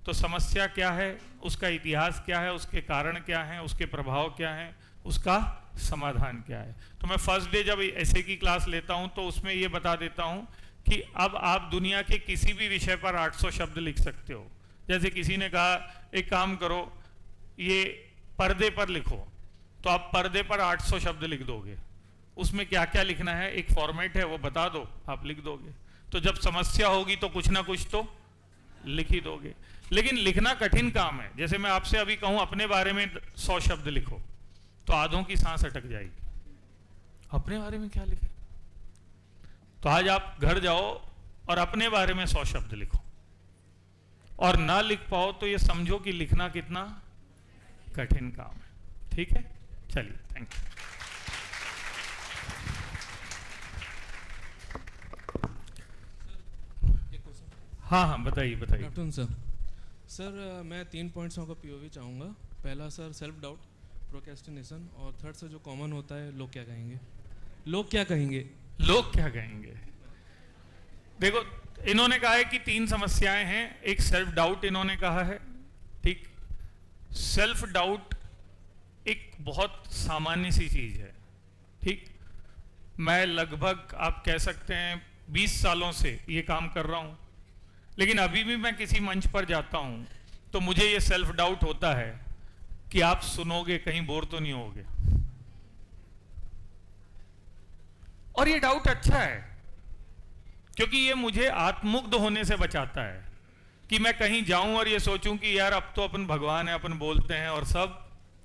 तो समस्या क्या है, उसका इतिहास क्या है, उसके कारण क्या है, उसके प्रभाव क्या है, उसका समाधान क्या है। तो मैं फर्स्ट डे जब ऐसे की क्लास लेता हूं तो उसमें ये बता देता हूं कि अब आप दुनिया के किसी भी विषय पर 800 शब्द लिख सकते हो। जैसे किसी ने कहा एक काम करो, ये पर्दे पर लिखो, तो आप पर्दे पर 800 शब्द लिख दोगे। उसमें क्या क्या लिखना है, एक फॉर्मेट है, वो बता दो, आप लिख दोगे। तो जब समस्या होगी तो कुछ ना कुछ तो लिख ही दोगे। लेकिन लिखना कठिन काम है। जैसे मैं आपसे अभी कहूं अपने बारे में 100 शब्द लिखो, तो आधों की सांस अटक जाएगी। अपने बारे में क्या लिखे? तो आज आप घर जाओ और अपने बारे में 100 शब्द लिखो, और ना लिख पाओ तो ये समझो कि लिखना कितना कठिन काम है। ठीक है, चलिए, थैंक यू। हाँ हाँ, बताइए बताइए। Good afternoon sir. सर मैं 3 पॉइंट्स का पीओवी चाहूँगा। पहला सर सेल्फ डाउट, प्रोक्रेस्टिनेशन, और थर्ड सर जो कॉमन होता है, लोग क्या कहेंगे। लोग क्या कहेंगे, लोग क्या कहेंगे। देखो, इन्होंने कहा है कि 3 समस्याएं हैं। एक सेल्फ डाउट इन्होंने कहा है, ठीक। सेल्फ डाउट एक बहुत सामान्य सी चीज है, ठीक। मैं लगभग आप कह सकते हैं 20 सालों से ये काम कर रहा हूं, लेकिन अभी भी मैं किसी मंच पर जाता हूं तो मुझे ये सेल्फ डाउट होता है कि आप सुनोगे, कहीं बोर तो नहीं होगे। और ये डाउट अच्छा है, क्योंकि ये मुझे आत्ममुग्ध होने से बचाता है कि मैं कहीं जाऊं और ये सोचूं कि यार अब तो अपन भगवान है, अपन बोलते हैं और सब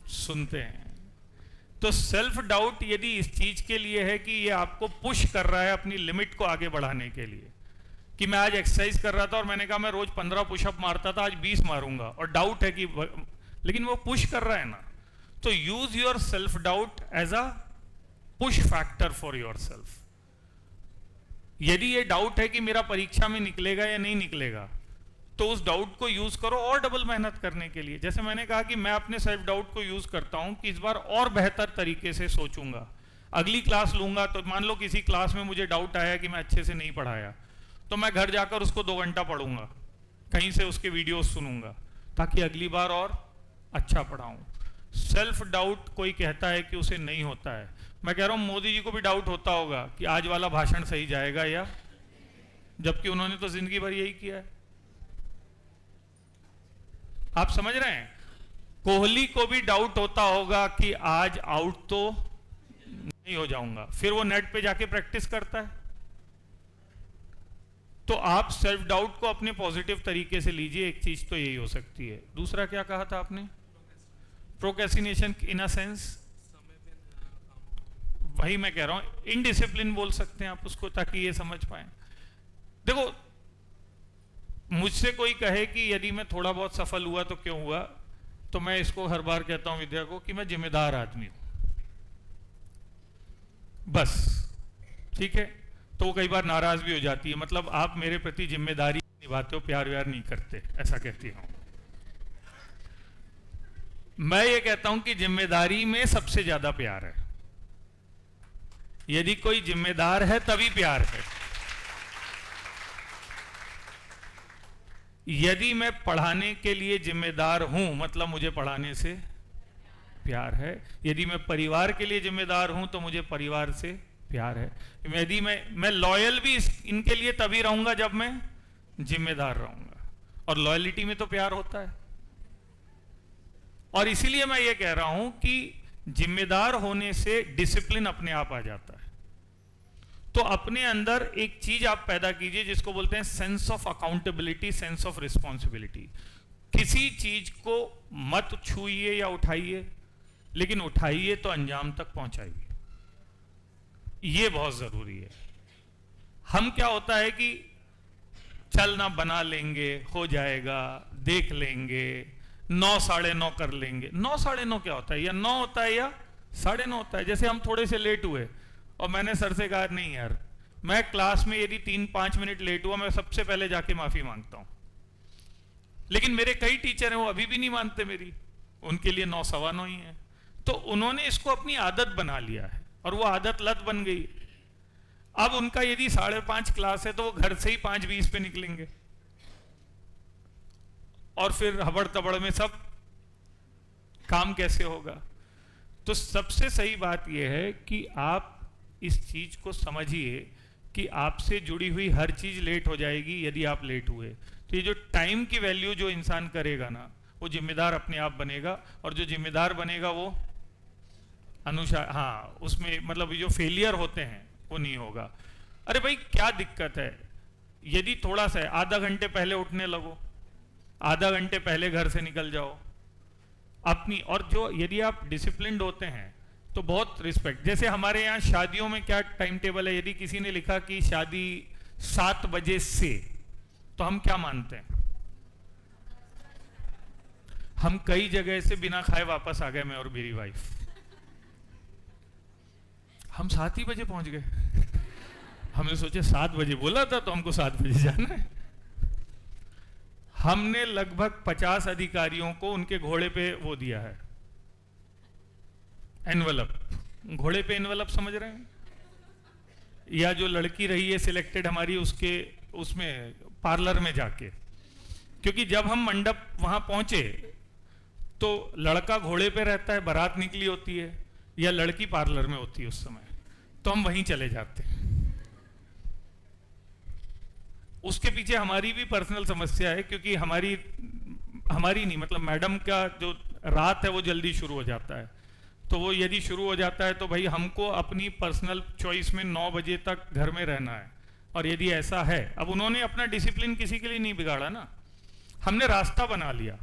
सुनते हैं। तो सेल्फ डाउट यदि इस चीज के लिए है कि ये आपको पुश कर रहा है अपनी लिमिट को आगे बढ़ाने के लिए, कि मैं आज एक्सरसाइज कर रहा था और मैंने कहा मैं रोज 15 पुशअप मारता था, आज 20 मारूंगा, और डाउट है कि, लेकिन वो पुश कर रहा है ना। तो use your self doubt as a push factor for your self. यदि ये डाउट है कि मेरा परीक्षा में निकलेगा या नहीं निकलेगा, तो उस डाउट को यूज करो और डबल मेहनत करने के लिए। जैसे मैंने कहा कि मैं अपने सेल्फ डाउट को यूज करता हूं कि इस बार और बेहतर तरीके से सोचूंगा, अगली क्लास लूंगा। तो मान लो किसी क्लास में मुझे डाउट आया कि मैं अच्छे से नहीं पढ़ाया, तो मैं घर जाकर उसको 2 घंटा पढ़ूंगा, कहीं से उसके वीडियोस सुनूंगा, ताकि अगली बार और अच्छा पढ़ाऊं। सेल्फ डाउट कोई कहता है कि उसे नहीं होता है। मैं कह रहा हूं मोदी जी को भी डाउट होता होगा कि आज वाला भाषण सही जाएगा या, जबकि उन्होंने तो जिंदगी भर यही किया है। आप समझ रहे हैं? कोहली को भी डाउट होता होगा कि आज आउट तो नहीं हो जाऊंगा, फिर वो नेट पे जाके प्रैक्टिस करता है। तो आप सेल्फ डाउट को अपने पॉजिटिव तरीके से लीजिए, एक चीज तो यही हो सकती है। दूसरा क्या कहा था आपने? प्रोक्रेस्टिनेशन इन अ सेंस, वही मैं कह रहा हूं, इनडिसिप्लिन बोल सकते हैं आप उसको, ताकि ये समझ पाए। देखो, मुझसे कोई कहे कि यदि मैं थोड़ा बहुत सफल हुआ तो क्यों हुआ, तो मैं इसको हर बार कहता हूं विद्या को कि मैं जिम्मेदार आदमी हूं, बस। ठीक है, तो वो कई बार नाराज भी हो जाती है, मतलब आप मेरे प्रति जिम्मेदारी निभाते हो, प्यार व्यार नहीं करते, ऐसा कहती हूं। मैं ये कहता हूं कि जिम्मेदारी में सबसे ज्यादा प्यार है। यदि कोई जिम्मेदार है तभी प्यार है। यदि मैं पढ़ाने के लिए जिम्मेदार हूं, मतलब मुझे पढ़ाने से प्यार है। यदि मैं परिवार के लिए जिम्मेदार हूं तो मुझे परिवार से प्यार है। यदि मैं लॉयल भी इनके लिए तभी रहूंगा जब मैं जिम्मेदार रहूंगा, और लॉयलिटी में तो प्यार होता है। और इसीलिए मैं ये कह रहा हूं कि जिम्मेदार होने से डिसिप्लिन अपने आप आ जाता है। तो अपने अंदर एक चीज आप पैदा कीजिए जिसको बोलते हैं sense of accountability, sense of responsibility. किसी चीज को मत छूइए या उठाइए, लेकिन उठाइए तो अंजाम तक पहुंचाइए, ये बहुत जरूरी है। हम क्या होता है कि चलना बना लेंगे, हो जाएगा, देख लेंगे, 9 साढ़े 9 कर लेंगे। 9 साढ़े 9 क्या होता है, या 9 होता है या साढ़े 9 होता है। जैसे हम थोड़े से लेट हुए और मैंने सर से कहा नहीं यार, मैं क्लास में यदि 3-5 मिनट लेट हुआ, मैं सबसे पहले जाके माफी मांगता हूं। लेकिन मेरे कई टीचर हैं वो अभी भी नहीं मानते मेरी, उनके लिए 9 सवा 9 ही है। तो उन्होंने इसको अपनी आदत बना लिया है और वो आदत लत बन गई। अब उनका यदि 5:30 क्लास है तो वो घर से ही 5:20 पे निकलेंगे और फिर हबड़ तबड़ में सब काम कैसे होगा। तो सबसे सही बात यह है कि आप इस चीज को समझिए कि आपसे जुड़ी हुई हर चीज लेट हो जाएगी यदि आप लेट हुए। तो ये जो टाइम की वैल्यू जो इंसान करेगा ना, वो जिम्मेदार अपने आप बनेगा, और जो जिम्मेदार बनेगा वो उसमें मतलब जो फेलियर होते हैं वो नहीं होगा। अरे भाई क्या दिक्कत है, यदि थोड़ा सा आधा घंटे पहले उठने लगो, आधा घंटे पहले घर से निकल जाओ अपनी। और जो यदि आप डिसिप्लिन्ड होते हैं तो बहुत रिस्पेक्ट। जैसे हमारे यहाँ शादियों में क्या टाइम टेबल है, यदि किसी ने लिखा कि शादी 7 बजे से, तो हम क्या मानते हैं, हम कई जगह से बिना खाए वापस आ गए, मैं और मेरी वाइफ, हम 7 ही बजे पहुंच गए। हमने सोचे 7 बजे बोला था तो हमको 7 बजे जाना है। हमने लगभग 50 अधिकारियों को उनके घोड़े पे वो दिया है, एनवलप। घोड़े पे एनवलप समझ रहे हैं, या जो लड़की रही है सिलेक्टेड हमारी, उसके उसमें पार्लर में जाके, क्योंकि जब हम मंडप वहां पहुंचे तो लड़का घोड़े पे रहता है, बारात निकली होती है, या लड़की पार्लर में होती है उस समय, तो हम वहीं चले जाते हैं। उसके पीछे हमारी भी पर्सनल समस्या है, क्योंकि हमारी नहीं, मतलब मैडम का जो रात है वो जल्दी शुरू हो जाता है। तो वो यदि शुरू हो जाता है तो भाई हमको अपनी पर्सनल चॉइस में 9 बजे तक घर में रहना है। और यदि ऐसा है, अब उन्होंने अपना डिसिप्लिन किसी के लिए नहीं बिगाड़ा ना, हमने रास्ता बना लिया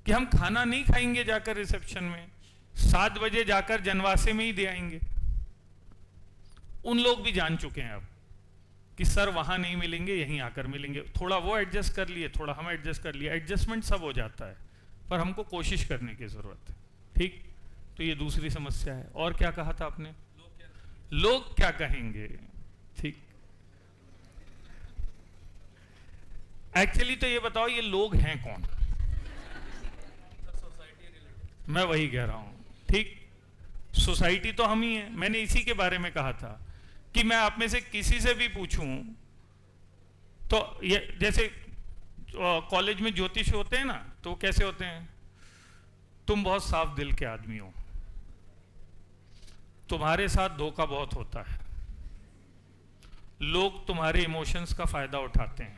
कि हम खाना नहीं खाएंगे जाकर रिसेप्शन में, 7 बजे जाकर जनवासे में ही दे आएंगे। उन लोग भी जान चुके हैं अब कि सर वहां नहीं मिलेंगे, यहीं आकर मिलेंगे। थोड़ा वो एडजस्ट कर लिए, थोड़ा हम एडजस्ट कर लिए, एडजस्टमेंट सब हो जाता है, पर हमको कोशिश करने की जरूरत है। ठीक, तो ये दूसरी समस्या है। और क्या कहा था आपने, लोग क्या कहेंगे। ठीक, एक्चुअली तो ये बताओ ये लोग हैं कौन, मैं वही कह रहा हूं। ठीक, सोसाइटी तो हम ही हैं। मैंने इसी के बारे में कहा था कि मैं आप में से किसी से भी पूछूं तो ये जैसे कॉलेज में ज्योतिष होते हैं ना, तो कैसे होते हैं, तुम बहुत साफ दिल के आदमी हो, तुम्हारे साथ धोखा बहुत होता है, लोग तुम्हारे इमोशंस का फायदा उठाते हैं,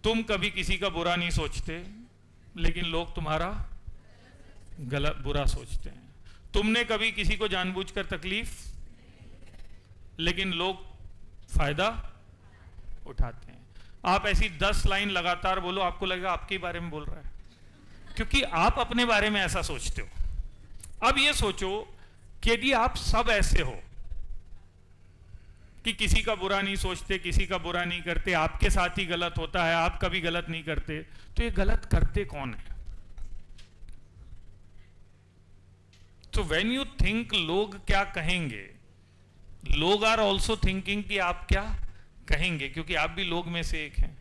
तुम कभी किसी का बुरा नहीं सोचते लेकिन लोग तुम्हारा गलत बुरा सोचते हैं, तुमने कभी किसी को जानबूझकर तकलीफ, लेकिन लोग फायदा उठाते हैं। आप ऐसी 10 लाइन लगातार बोलो, आपको लगेगा आपके बारे में बोल रहा है। क्योंकि आप अपने बारे में ऐसा सोचते हो। अब ये सोचो कि यदि आप सब ऐसे हो कि किसी का बुरा नहीं सोचते, किसी का बुरा नहीं करते, आपके साथ ही गलत होता है, आप कभी गलत नहीं करते, तो ये गलत करते कौन है? तो व्हेन यू थिंक लोग क्या कहेंगे, लोग आर ऑल्सो थिंकिंग कि आप क्या कहेंगे, क्योंकि आप भी लोग में से एक हैं।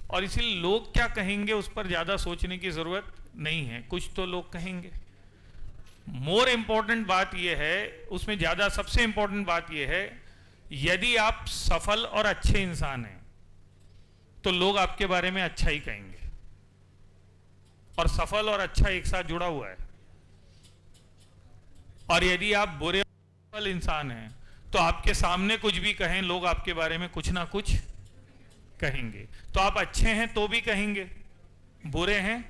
और इसलिए लोग क्या कहेंगे उस पर ज्यादा सोचने की जरूरत नहीं है, कुछ तो लोग कहेंगे। मोर इंपॉर्टेंट बात यह है, उसमें ज्यादा सबसे इंपॉर्टेंट बात यह है, यदि आप सफल और अच्छे इंसान हैं तो लोग आपके बारे में अच्छा ही कहेंगे। और सफल और अच्छा एक साथ जुड़ा हुआ है। और यदि आप बुरे सफल इंसान हैं तो आपके सामने कुछ भी कहें, लोग आपके बारे में कुछ ना कुछ कहेंगे। तो आप अच्छे हैं तो भी कहेंगे, बुरे हैं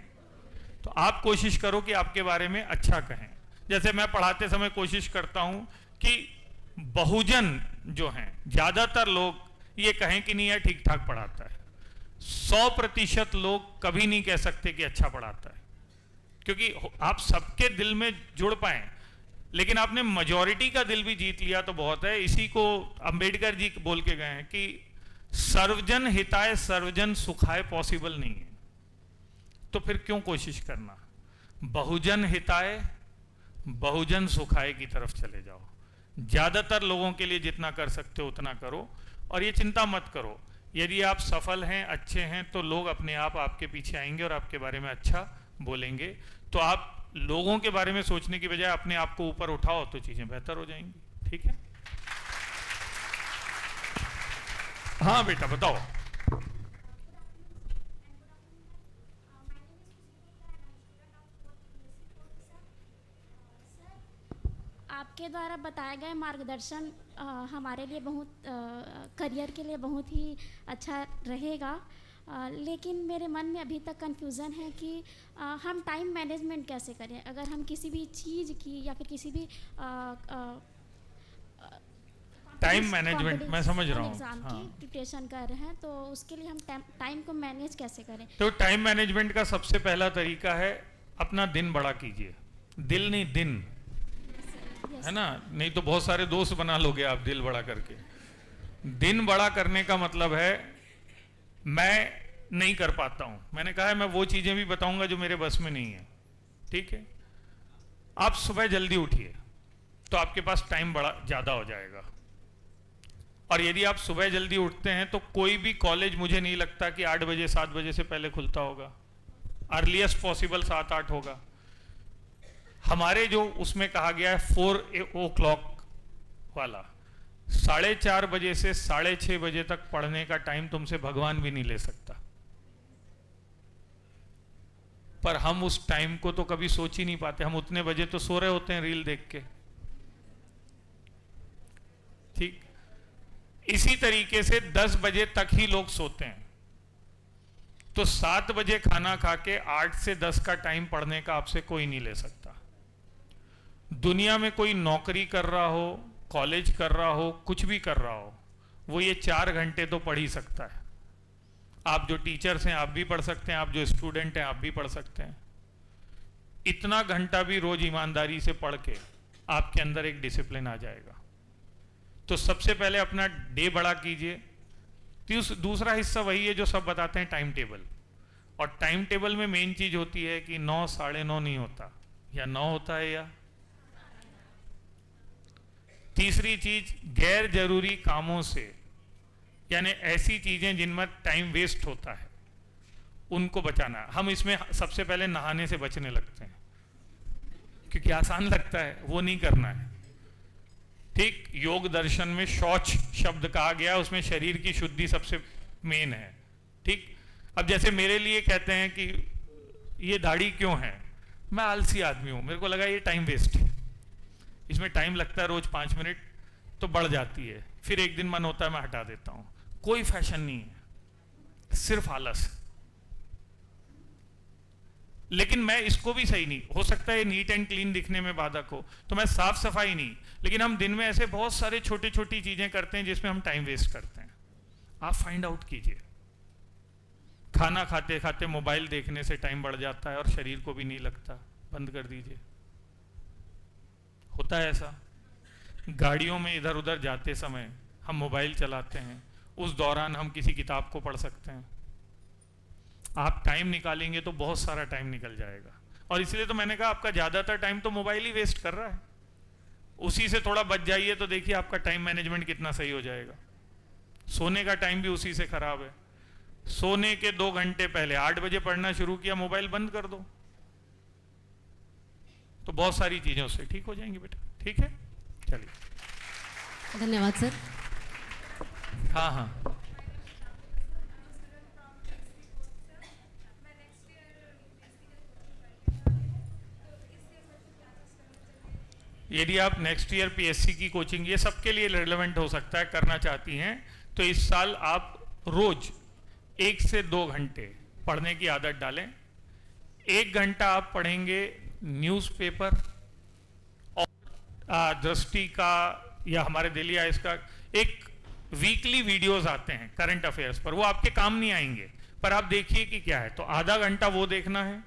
तो आप कोशिश करो कि आपके बारे में अच्छा कहें। जैसे मैं पढ़ाते समय कोशिश करता हूं कि बहुजन जो हैं, ज्यादातर लोग ये कहें कि नहीं यार ठीक ठाक पढ़ाता है। 100% लोग कभी नहीं कह सकते कि अच्छा पढ़ाता है, क्योंकि आप सबके दिल में जुड़ पाए। लेकिन आपने मेजॉरिटी का दिल भी जीत लिया तो बहुत है। इसी को अंबेडकर जी बोल के गए हैं कि सर्वजन हिताय सर्वजन सुखाय पॉसिबल नहीं है। तो फिर क्यों कोशिश करना? बहुजन हिताय बहुजन सुखाय की तरफ चले जाओ। ज्यादातर लोगों के लिए जितना कर सकते हो उतना करो। और ये चिंता मत करो, यदि आप सफल हैं, अच्छे हैं, तो लोग अपने आप आपके पीछे आएंगे और आपके बारे में अच्छा बोलेंगे। तो आप लोगों के बारे में सोचने की बजाय अपने आप को ऊपर उठाओ तो चीजें बेहतर हो जाएंगी। ठीक है? हाँ बेटा बताओ। आपके द्वारा बताया गया मार्गदर्शन हमारे लिए बहुत करियर के लिए बहुत ही अच्छा रहेगा। लेकिन मेरे मन में अभी तक कन्फ्यूज़न है कि हम टाइम मैनेजमेंट कैसे करें। अगर हम किसी भी चीज़ की या फिर किसी भी टाइम मैनेजमेंट मैं समझ रहा हूँ, एग्जाम की प्रिपरेशन कर रहे हैं, तो उसके लिए हम टाइम को मैनेज कैसे करें? तो टाइम मैनेजमेंट का सबसे पहला तरीका है अपना दिन बड़ा कीजिए। दिल नहीं दिन, है ना? नहीं तो बहुत सारे दोस्त बना लोगे आप दिल बड़ा करके। दिन बड़ा करने का मतलब है मैं नहीं कर पाता हूं, मैंने कहा है मैं वो चीजें भी बताऊंगा जो मेरे बस में नहीं है। ठीक है? आप सुबह जल्दी उठिए तो आपके पास टाइम बड़ा ज्यादा हो जाएगा। और यदि आप सुबह जल्दी उठते हैं तो कोई भी कॉलेज मुझे नहीं लगता कि 8 बजे 7 बजे से पहले खुलता होगा। अर्लीस्ट पॉसिबल 7-8 होगा। हमारे जो उसमें कहा गया है 4 o'clock वाला, 4:30 बजे से 6:30 बजे तक पढ़ने का टाइम तुमसे भगवान भी नहीं ले सकता। पर हम उस टाइम को तो कभी सोच ही नहीं पाते। हम उतने बजे तो सो रहे होते हैं रील देख के। ठीक इसी तरीके से 10 बजे तक ही लोग सोते हैं, तो 7 बजे खाना खा के 8 से 10 का टाइम पढ़ने का आपसे कोई नहीं ले सकता। दुनिया में कोई नौकरी कर रहा हो, कॉलेज कर रहा हो, कुछ भी कर रहा हो, वो ये 4 घंटे तो पढ़ ही सकता है। आप जो टीचर्स हैं आप भी पढ़ सकते हैं, आप जो स्टूडेंट हैं आप भी पढ़ सकते हैं। इतना घंटा भी रोज ईमानदारी से पढ़ के आपके अंदर एक डिसिप्लिन आ जाएगा। तो सबसे पहले अपना डे बड़ा कीजिए। दूसरा हिस्सा वही है जो सब बताते हैं, टाइम टेबल। और टाइम टेबल में मेन चीज होती है कि 9 साढ़े 9 नहीं होता, या 9 होता है या। तीसरी चीज, गैर जरूरी कामों से, यानी ऐसी चीजें जिनमें टाइम वेस्ट होता है उनको बचाना। हम इसमें सबसे पहले नहाने से बचने लगते हैं क्योंकि आसान लगता है, वो नहीं करना है। ठीक, योग दर्शन में शौच शब्द कहा गया है, उसमें शरीर की शुद्धि सबसे मेन है। ठीक, अब जैसे मेरे लिए कहते हैं कि ये दाढ़ी क्यों है, मैं आलसी आदमी हूं, मेरे को लगा ये टाइम वेस्ट है, इसमें टाइम लगता है रोज 5 मिनट तो बढ़ जाती है, फिर एक दिन मन होता है मैं हटा देता हूं। कोई फैशन नहीं है, सिर्फ आलस। लेकिन मैं इसको भी सही नहीं, हो सकता है नीट एंड क्लीन दिखने में बाधक हो, तो मैं साफ सफाई नहीं, लेकिन हम दिन में ऐसे बहुत सारे छोटी छोटी चीजें करते हैं जिसमें हम टाइम वेस्ट करते हैं। आप फाइंड आउट कीजिए खाना खाते खाते मोबाइल देखने से टाइम बढ़ जाता है और शरीर को भी नहीं लगता, बंद कर दीजिए। होता है ऐसा, गाड़ियों में इधर उधर जाते समय हम मोबाइल चलाते हैं, उस दौरान हम किसी किताब को पढ़ सकते हैं। आप टाइम निकालेंगे तो बहुत सारा टाइम निकल जाएगा, और इसलिए तो मैंने कहा आपका ज़्यादातर टाइम तो मोबाइल ही वेस्ट कर रहा है। उसी से थोड़ा बच जाइए तो देखिए आपका टाइम मैनेजमेंट कितना सही हो जाएगा। सोने का टाइम भी उसी से खराब है। सोने के 2 घंटे पहले 8 बजे पढ़ना शुरू किया, मोबाइल बंद कर दो, तो बहुत सारी चीज़ों से ठीक हो जाएंगी बेटा। ठीक है, चलिए, धन्यवाद सर। हाँ हाँ, यदि आप नेक्स्ट ईयर पीएससी की कोचिंग, ये सबके लिए रिलेवेंट हो सकता है, करना चाहती हैं तो इस साल आप रोज 1 से 2 घंटे पढ़ने की आदत डालें। 1 घंटा आप पढ़ेंगे न्यूज़पेपर और दृष्टि का या हमारे दिल्ली आइस का एक वीकली वीडियोस आते हैं करंट अफेयर्स पर, वो आपके काम नहीं आएंगे पर आप देखिए कि क्या है। तो आधा घंटा वो देखना है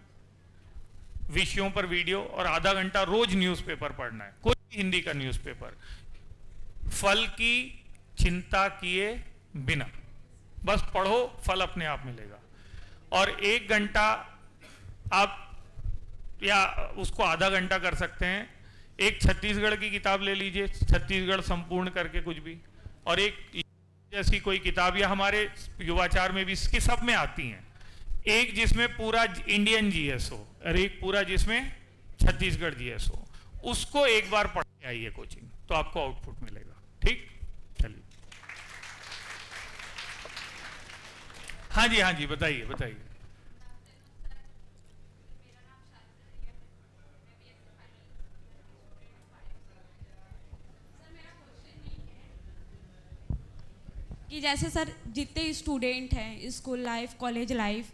विषयों पर वीडियो, और आधा घंटा रोज न्यूज़पेपर पढ़ना है, कोई हिंदी का न्यूज़पेपर, फल की चिंता किए बिना, बस पढ़ो, फल अपने आप मिलेगा। और 1 घंटा आप या उसको आधा घंटा कर सकते हैं, एक छत्तीसगढ़ की किताब ले लीजिए, छत्तीसगढ़ संपूर्ण करके कुछ भी, और एक जैसी कोई किताब, या हमारे युवाचार में भी इसकी सब में आती हैं, एक जिसमें पूरा इंडियन जीएस हो और एक पूरा जिसमें छत्तीसगढ़ जीएस हो, उसको एक बार पढ़ के आइए कोचिंग, तो आपको आउटपुट मिलेगा। ठीक, चलिए, हाँ जी, हाँ जी, बताइए बताइए। कि जैसे सर जितने स्टूडेंट हैं, स्कूल लाइफ, कॉलेज लाइफ,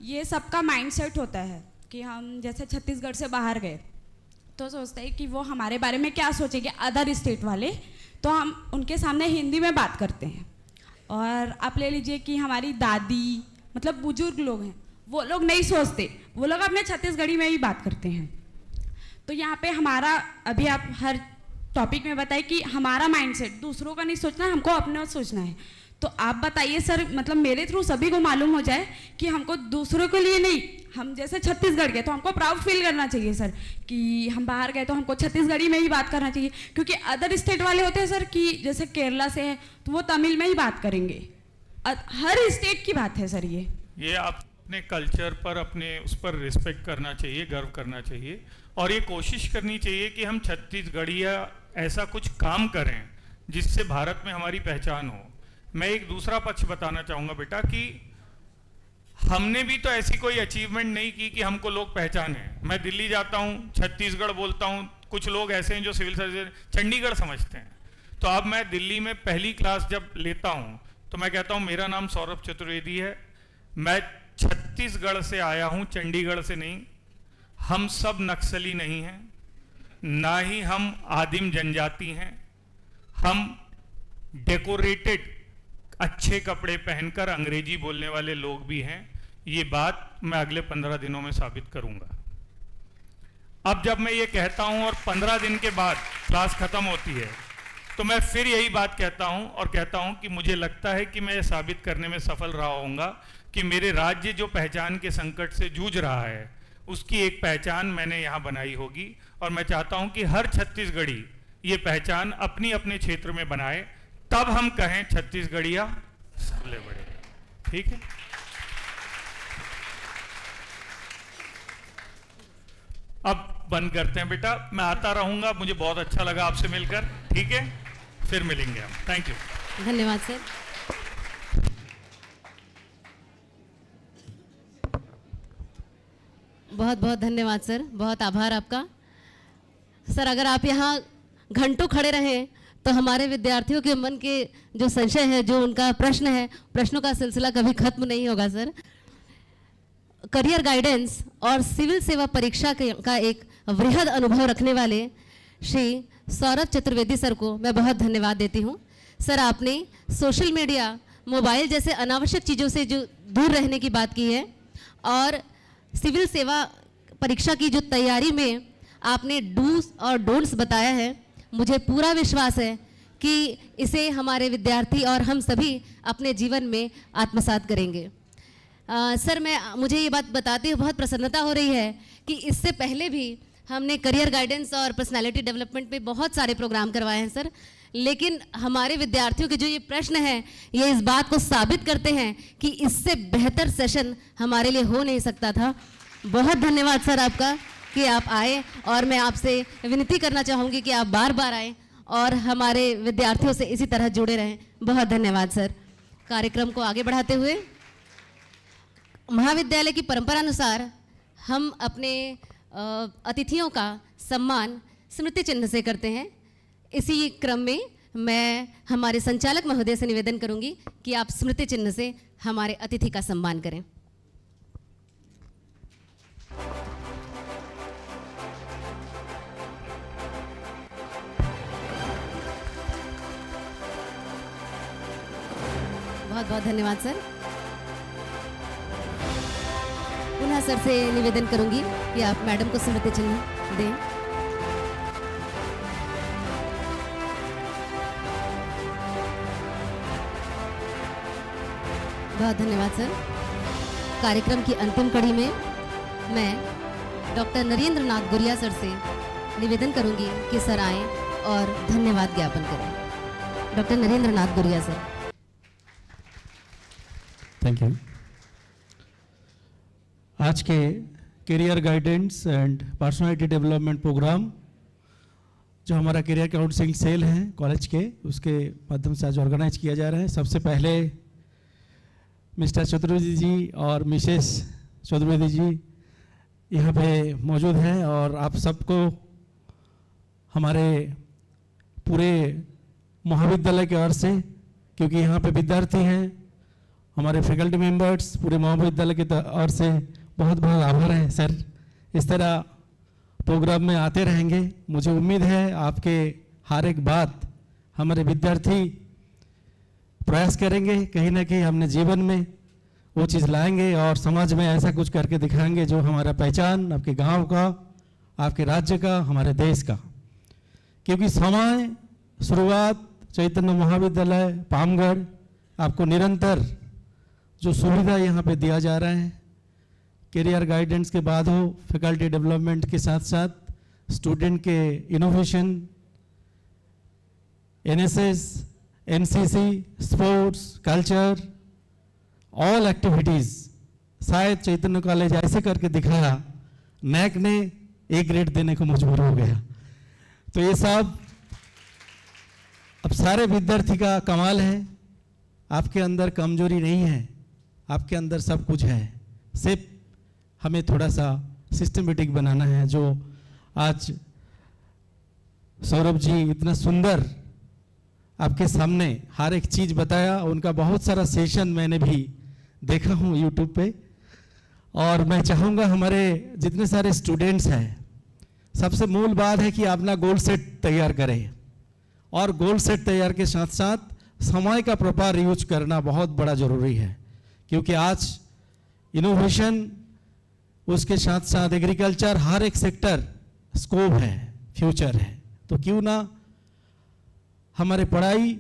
ये सबका माइंडसेट होता है कि हम जैसे छत्तीसगढ़ से बाहर गए तो सोचते हैं कि वो हमारे बारे में क्या सोचेंगे अदर स्टेट वाले, तो हम उनके सामने हिंदी में बात करते हैं। और आप ले लीजिए कि हमारी दादी, मतलब बुजुर्ग लोग हैं, वो लोग नहीं सोचते, वो लोग अपने छत्तीसगढ़ी में ही बात करते हैं। तो यहाँ पे हमारा, अभी आप हर टॉपिक में बताइए कि हमारा माइंडसेट दूसरों का नहीं सोचना है, हमको अपना सोचना है। तो आप बताइए सर, मतलब मेरे थ्रू सभी को मालूम हो जाए कि हमको दूसरों के लिए नहीं, हम जैसे छत्तीसगढ़ गए तो हमको प्राउड फील करना चाहिए सर कि हम बाहर गए तो हमको छत्तीसगढ़ी में ही बात करना चाहिए, क्योंकि अदर स्टेट वाले होते हैं सर कि जैसे केरला से है तो वो तमिल में ही बात करेंगे। हर स्टेट की बात है सर ये आप अपने कल्चर पर, अपने उस पर रिस्पेक्ट करना चाहिए, गर्व करना चाहिए, और ये कोशिश करनी चाहिए कि हम छत्तीसगढ़िया ऐसा कुछ काम करें जिससे भारत में हमारी पहचान हो। मैं एक दूसरा पक्ष बताना चाहूँगा बेटा कि हमने भी तो ऐसी कोई अचीवमेंट नहीं की कि हमको लोग पहचाने। मैं दिल्ली जाता हूँ, छत्तीसगढ़ बोलता हूँ, कुछ लोग ऐसे हैं जो सिविल सर्जन चंडीगढ़ समझते हैं। तो अब मैं दिल्ली में पहली क्लास जब लेता हूँ तो मैं कहता हूँ मेरा नाम सौरभ चतुर्वेदी है, मैं छत्तीसगढ़ से आया हूँ, चंडीगढ़ से नहीं। हम सब नक्सली नहीं हैं, ना ही हम आदिम जनजाति हैं। हम डेकोरेटेड अच्छे कपड़े पहनकर अंग्रेजी बोलने वाले लोग भी हैं। ये बात मैं अगले 15 दिनों में साबित करूंगा। अब जब मैं ये कहता हूं और 15 दिन के बाद क्लास खत्म होती है तो मैं फिर यही बात कहता हूं और कहता हूं कि मुझे लगता है कि मैं ये साबित करने में सफल रहा होऊंगा कि मेरे राज्य जो पहचान के संकट से जूझ रहा है उसकी एक पहचान मैंने यहाँ बनाई होगी। और मैं चाहता हूं कि हर छत्तीसगढ़ी ये पहचान अपनी अपने क्षेत्र में बनाए, तब हम कहें छत्तीसगढ़िया सबले बड़े। ठीक है, अब बंद करते हैं बेटा, मैं आता रहूंगा, मुझे बहुत अच्छा लगा आपसे मिलकर। ठीक है, फिर मिलेंगे हम। थैंक यू, धन्यवाद सर। बहुत बहुत धन्यवाद सर, बहुत आभार आपका सर। अगर आप यहाँ घंटों खड़े रहें तो हमारे विद्यार्थियों के मन के जो संशय है, जो उनका प्रश्न है, प्रश्नों का सिलसिला कभी खत्म नहीं होगा सर। करियर गाइडेंस और सिविल सेवा परीक्षा का एक वृहद अनुभव रखने वाले श्री सौरभ चतुर्वेदी सर को मैं बहुत धन्यवाद देती हूँ। सर, आपने सोशल मीडिया, मोबाइल जैसे अनावश्यक चीज़ों से जो दूर रहने की बात की है और सिविल सेवा परीक्षा की जो तैयारी में आपने डूज और डोंट्स बताया है, मुझे पूरा विश्वास है कि इसे हमारे विद्यार्थी और हम सभी अपने जीवन में आत्मसात करेंगे। सर, मुझे ये बात बताते हुए बहुत प्रसन्नता हो रही है कि इससे पहले भी हमने करियर गाइडेंस और पर्सनालिटी डेवलपमेंट पे बहुत सारे प्रोग्राम करवाए हैं सर, लेकिन हमारे विद्यार्थियों के जो ये प्रश्न हैं ये इस बात को साबित करते हैं कि इससे बेहतर सेशन हमारे लिए हो नहीं सकता था। बहुत धन्यवाद सर आपका कि आप आए और मैं आपसे विनती करना चाहूँगी कि आप बार बार आएँ और हमारे विद्यार्थियों से इसी तरह जुड़े रहें। बहुत धन्यवाद सर। कार्यक्रम को आगे बढ़ाते हुए महाविद्यालय की परंपरा अनुसार हम अपने अतिथियों का सम्मान स्मृति चिन्ह से करते हैं। इसी क्रम में मैं हमारे संचालक महोदय से निवेदन करूंगी कि आप स्मृति चिन्ह से हमारे अतिथि का सम्मान करें। बहुत बहुत धन्यवाद सर। पुनः सर से निवेदन करूंगी कि आप मैडम को स्मृति चिन्ह दें। बहुत धन्यवाद सर। कार्यक्रम की अंतिम कड़ी में मैं डॉक्टर नरेंद्र नाथ गुरिया सर से निवेदन करूंगी कि सर आएं और धन्यवाद ज्ञापन करें। डॉक्टर नरेंद्र नाथ गुरिया सर। Thank you. आज के career guidance and personality development programme जो हमारा करियर काउंसलिंग सेल है कॉलेज के, उसके माध्यम से आज ऑर्गेनाइज किया जा रहा है। सबसे पहले मिस्टर चतुर्वेदी जी और मिसेस चतुर्वेदी जी यहाँ पे मौजूद हैं और आप सबको हमारे पूरे महाविद्यालय की ओर से, क्योंकि यहाँ पे विद्यार्थी हैं, हमारे फैकल्टी मेंबर्स, पूरे महाविद्यालय की ओर से बहुत बहुत आभार है सर। इस तरह प्रोग्राम में आते रहेंगे। मुझे उम्मीद है आपके हर एक बात हमारे विद्यार्थी प्रयास करेंगे, कहीं ना कहीं हमने जीवन में वो चीज़ लाएंगे और समाज में ऐसा कुछ करके दिखाएंगे जो हमारा पहचान आपके गांव का, आपके राज्य का, हमारे देश का। क्योंकि समय शुरुआत चैतन्य महाविद्यालय पामगढ़, आपको निरंतर जो सुविधा यहाँ पे दिया जा रहा है, करियर गाइडेंस के बाद हो, फैकल्टी डेवलपमेंट के साथ साथ स्टूडेंट के innovation, NSS, NCC, sports, culture, all activities, शायद चैतन्य कॉलेज ऐसे करके दिखाया, नैक ने ए ग्रेड देने को मजबूर हो गया। तो ये सब अब सारे विद्यार्थी का कमाल है। आपके अंदर कमजोरी नहीं है, आपके अंदर सब कुछ है, सिर्फ हमें थोड़ा सा सिस्टमेटिक बनाना है। जो आज सौरभ जी इतना सुंदर आपके सामने हर एक चीज़ बताया, उनका बहुत सारा सेशन मैंने भी देखा हूँ यूट्यूब पे। और मैं चाहूँगा हमारे जितने सारे स्टूडेंट्स हैं, सबसे मूल बात है कि अपना गोल सेट तैयार करें और गोल सेट तैयार के साथ साथ समय का प्रॉपर यूज करना बहुत बड़ा ज़रूरी है। क्योंकि आज इनोवेशन, उसके साथ साथ एग्रीकल्चर, हर एक सेक्टर स्कोप है, फ्यूचर है। तो क्यों ना हमारे पढ़ाई,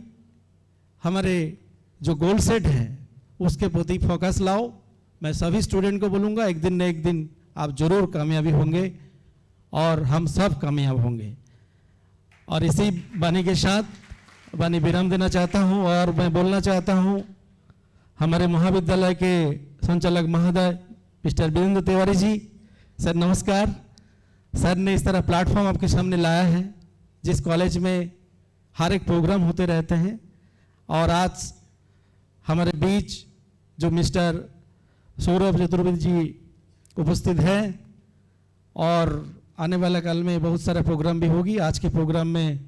हमारे जो गोल सेट है उसके प्रति फोकस लाओ। मैं सभी स्टूडेंट को बोलूँगा, एक दिन न एक दिन आप जरूर कामयाबी होंगे और हम सब कामयाब होंगे। और इसी वाणी के साथ वाणी विराम देना चाहता हूँ और मैं बोलना चाहता हूँ हमारे महाविद्यालय के संचालक महोदय मिस्टर वीरेंद्र तिवारी जी। सर नमस्कार। सर ने इस तरह प्लेटफॉर्म आपके सामने लाया है जिस कॉलेज में हर एक प्रोग्राम होते रहते हैं, और आज हमारे बीच जो मिस्टर सौरभ चतुर्वेदी जी उपस्थित हैं और आने वाला काल में बहुत सारा प्रोग्राम भी होगी। आज के प्रोग्राम में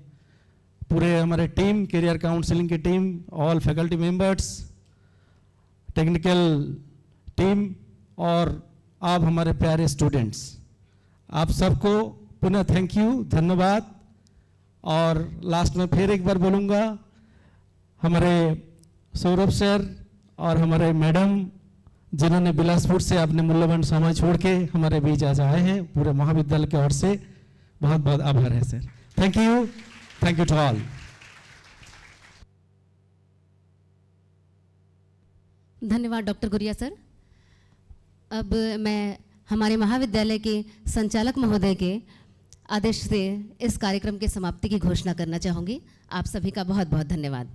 पूरे हमारे टीम, करियर काउंसलिंग की team, all faculty members, technical team और आप हमारे प्यारे स्टूडेंट्स, आप सबको पुनः थैंक यू, धन्यवाद। और लास्ट में फिर एक बार बोलूँगा, हमारे सौरभ सर और हमारे मैडम जिन्होंने बिलासपुर से अपने मूल्यवान समय छोड़ के हमारे बीच आज आए हैं। पूरे महाविद्यालय की ओर से बहुत बहुत आभार है sir. Thank you to all. धन्यवाद डॉक्टर गुरिया सर। अब मैं हमारे महाविद्यालय के संचालक महोदय के आदेश से इस कार्यक्रम की समाप्ति की घोषणा करना चाहूँगी। आप सभी का बहुत बहुत धन्यवाद।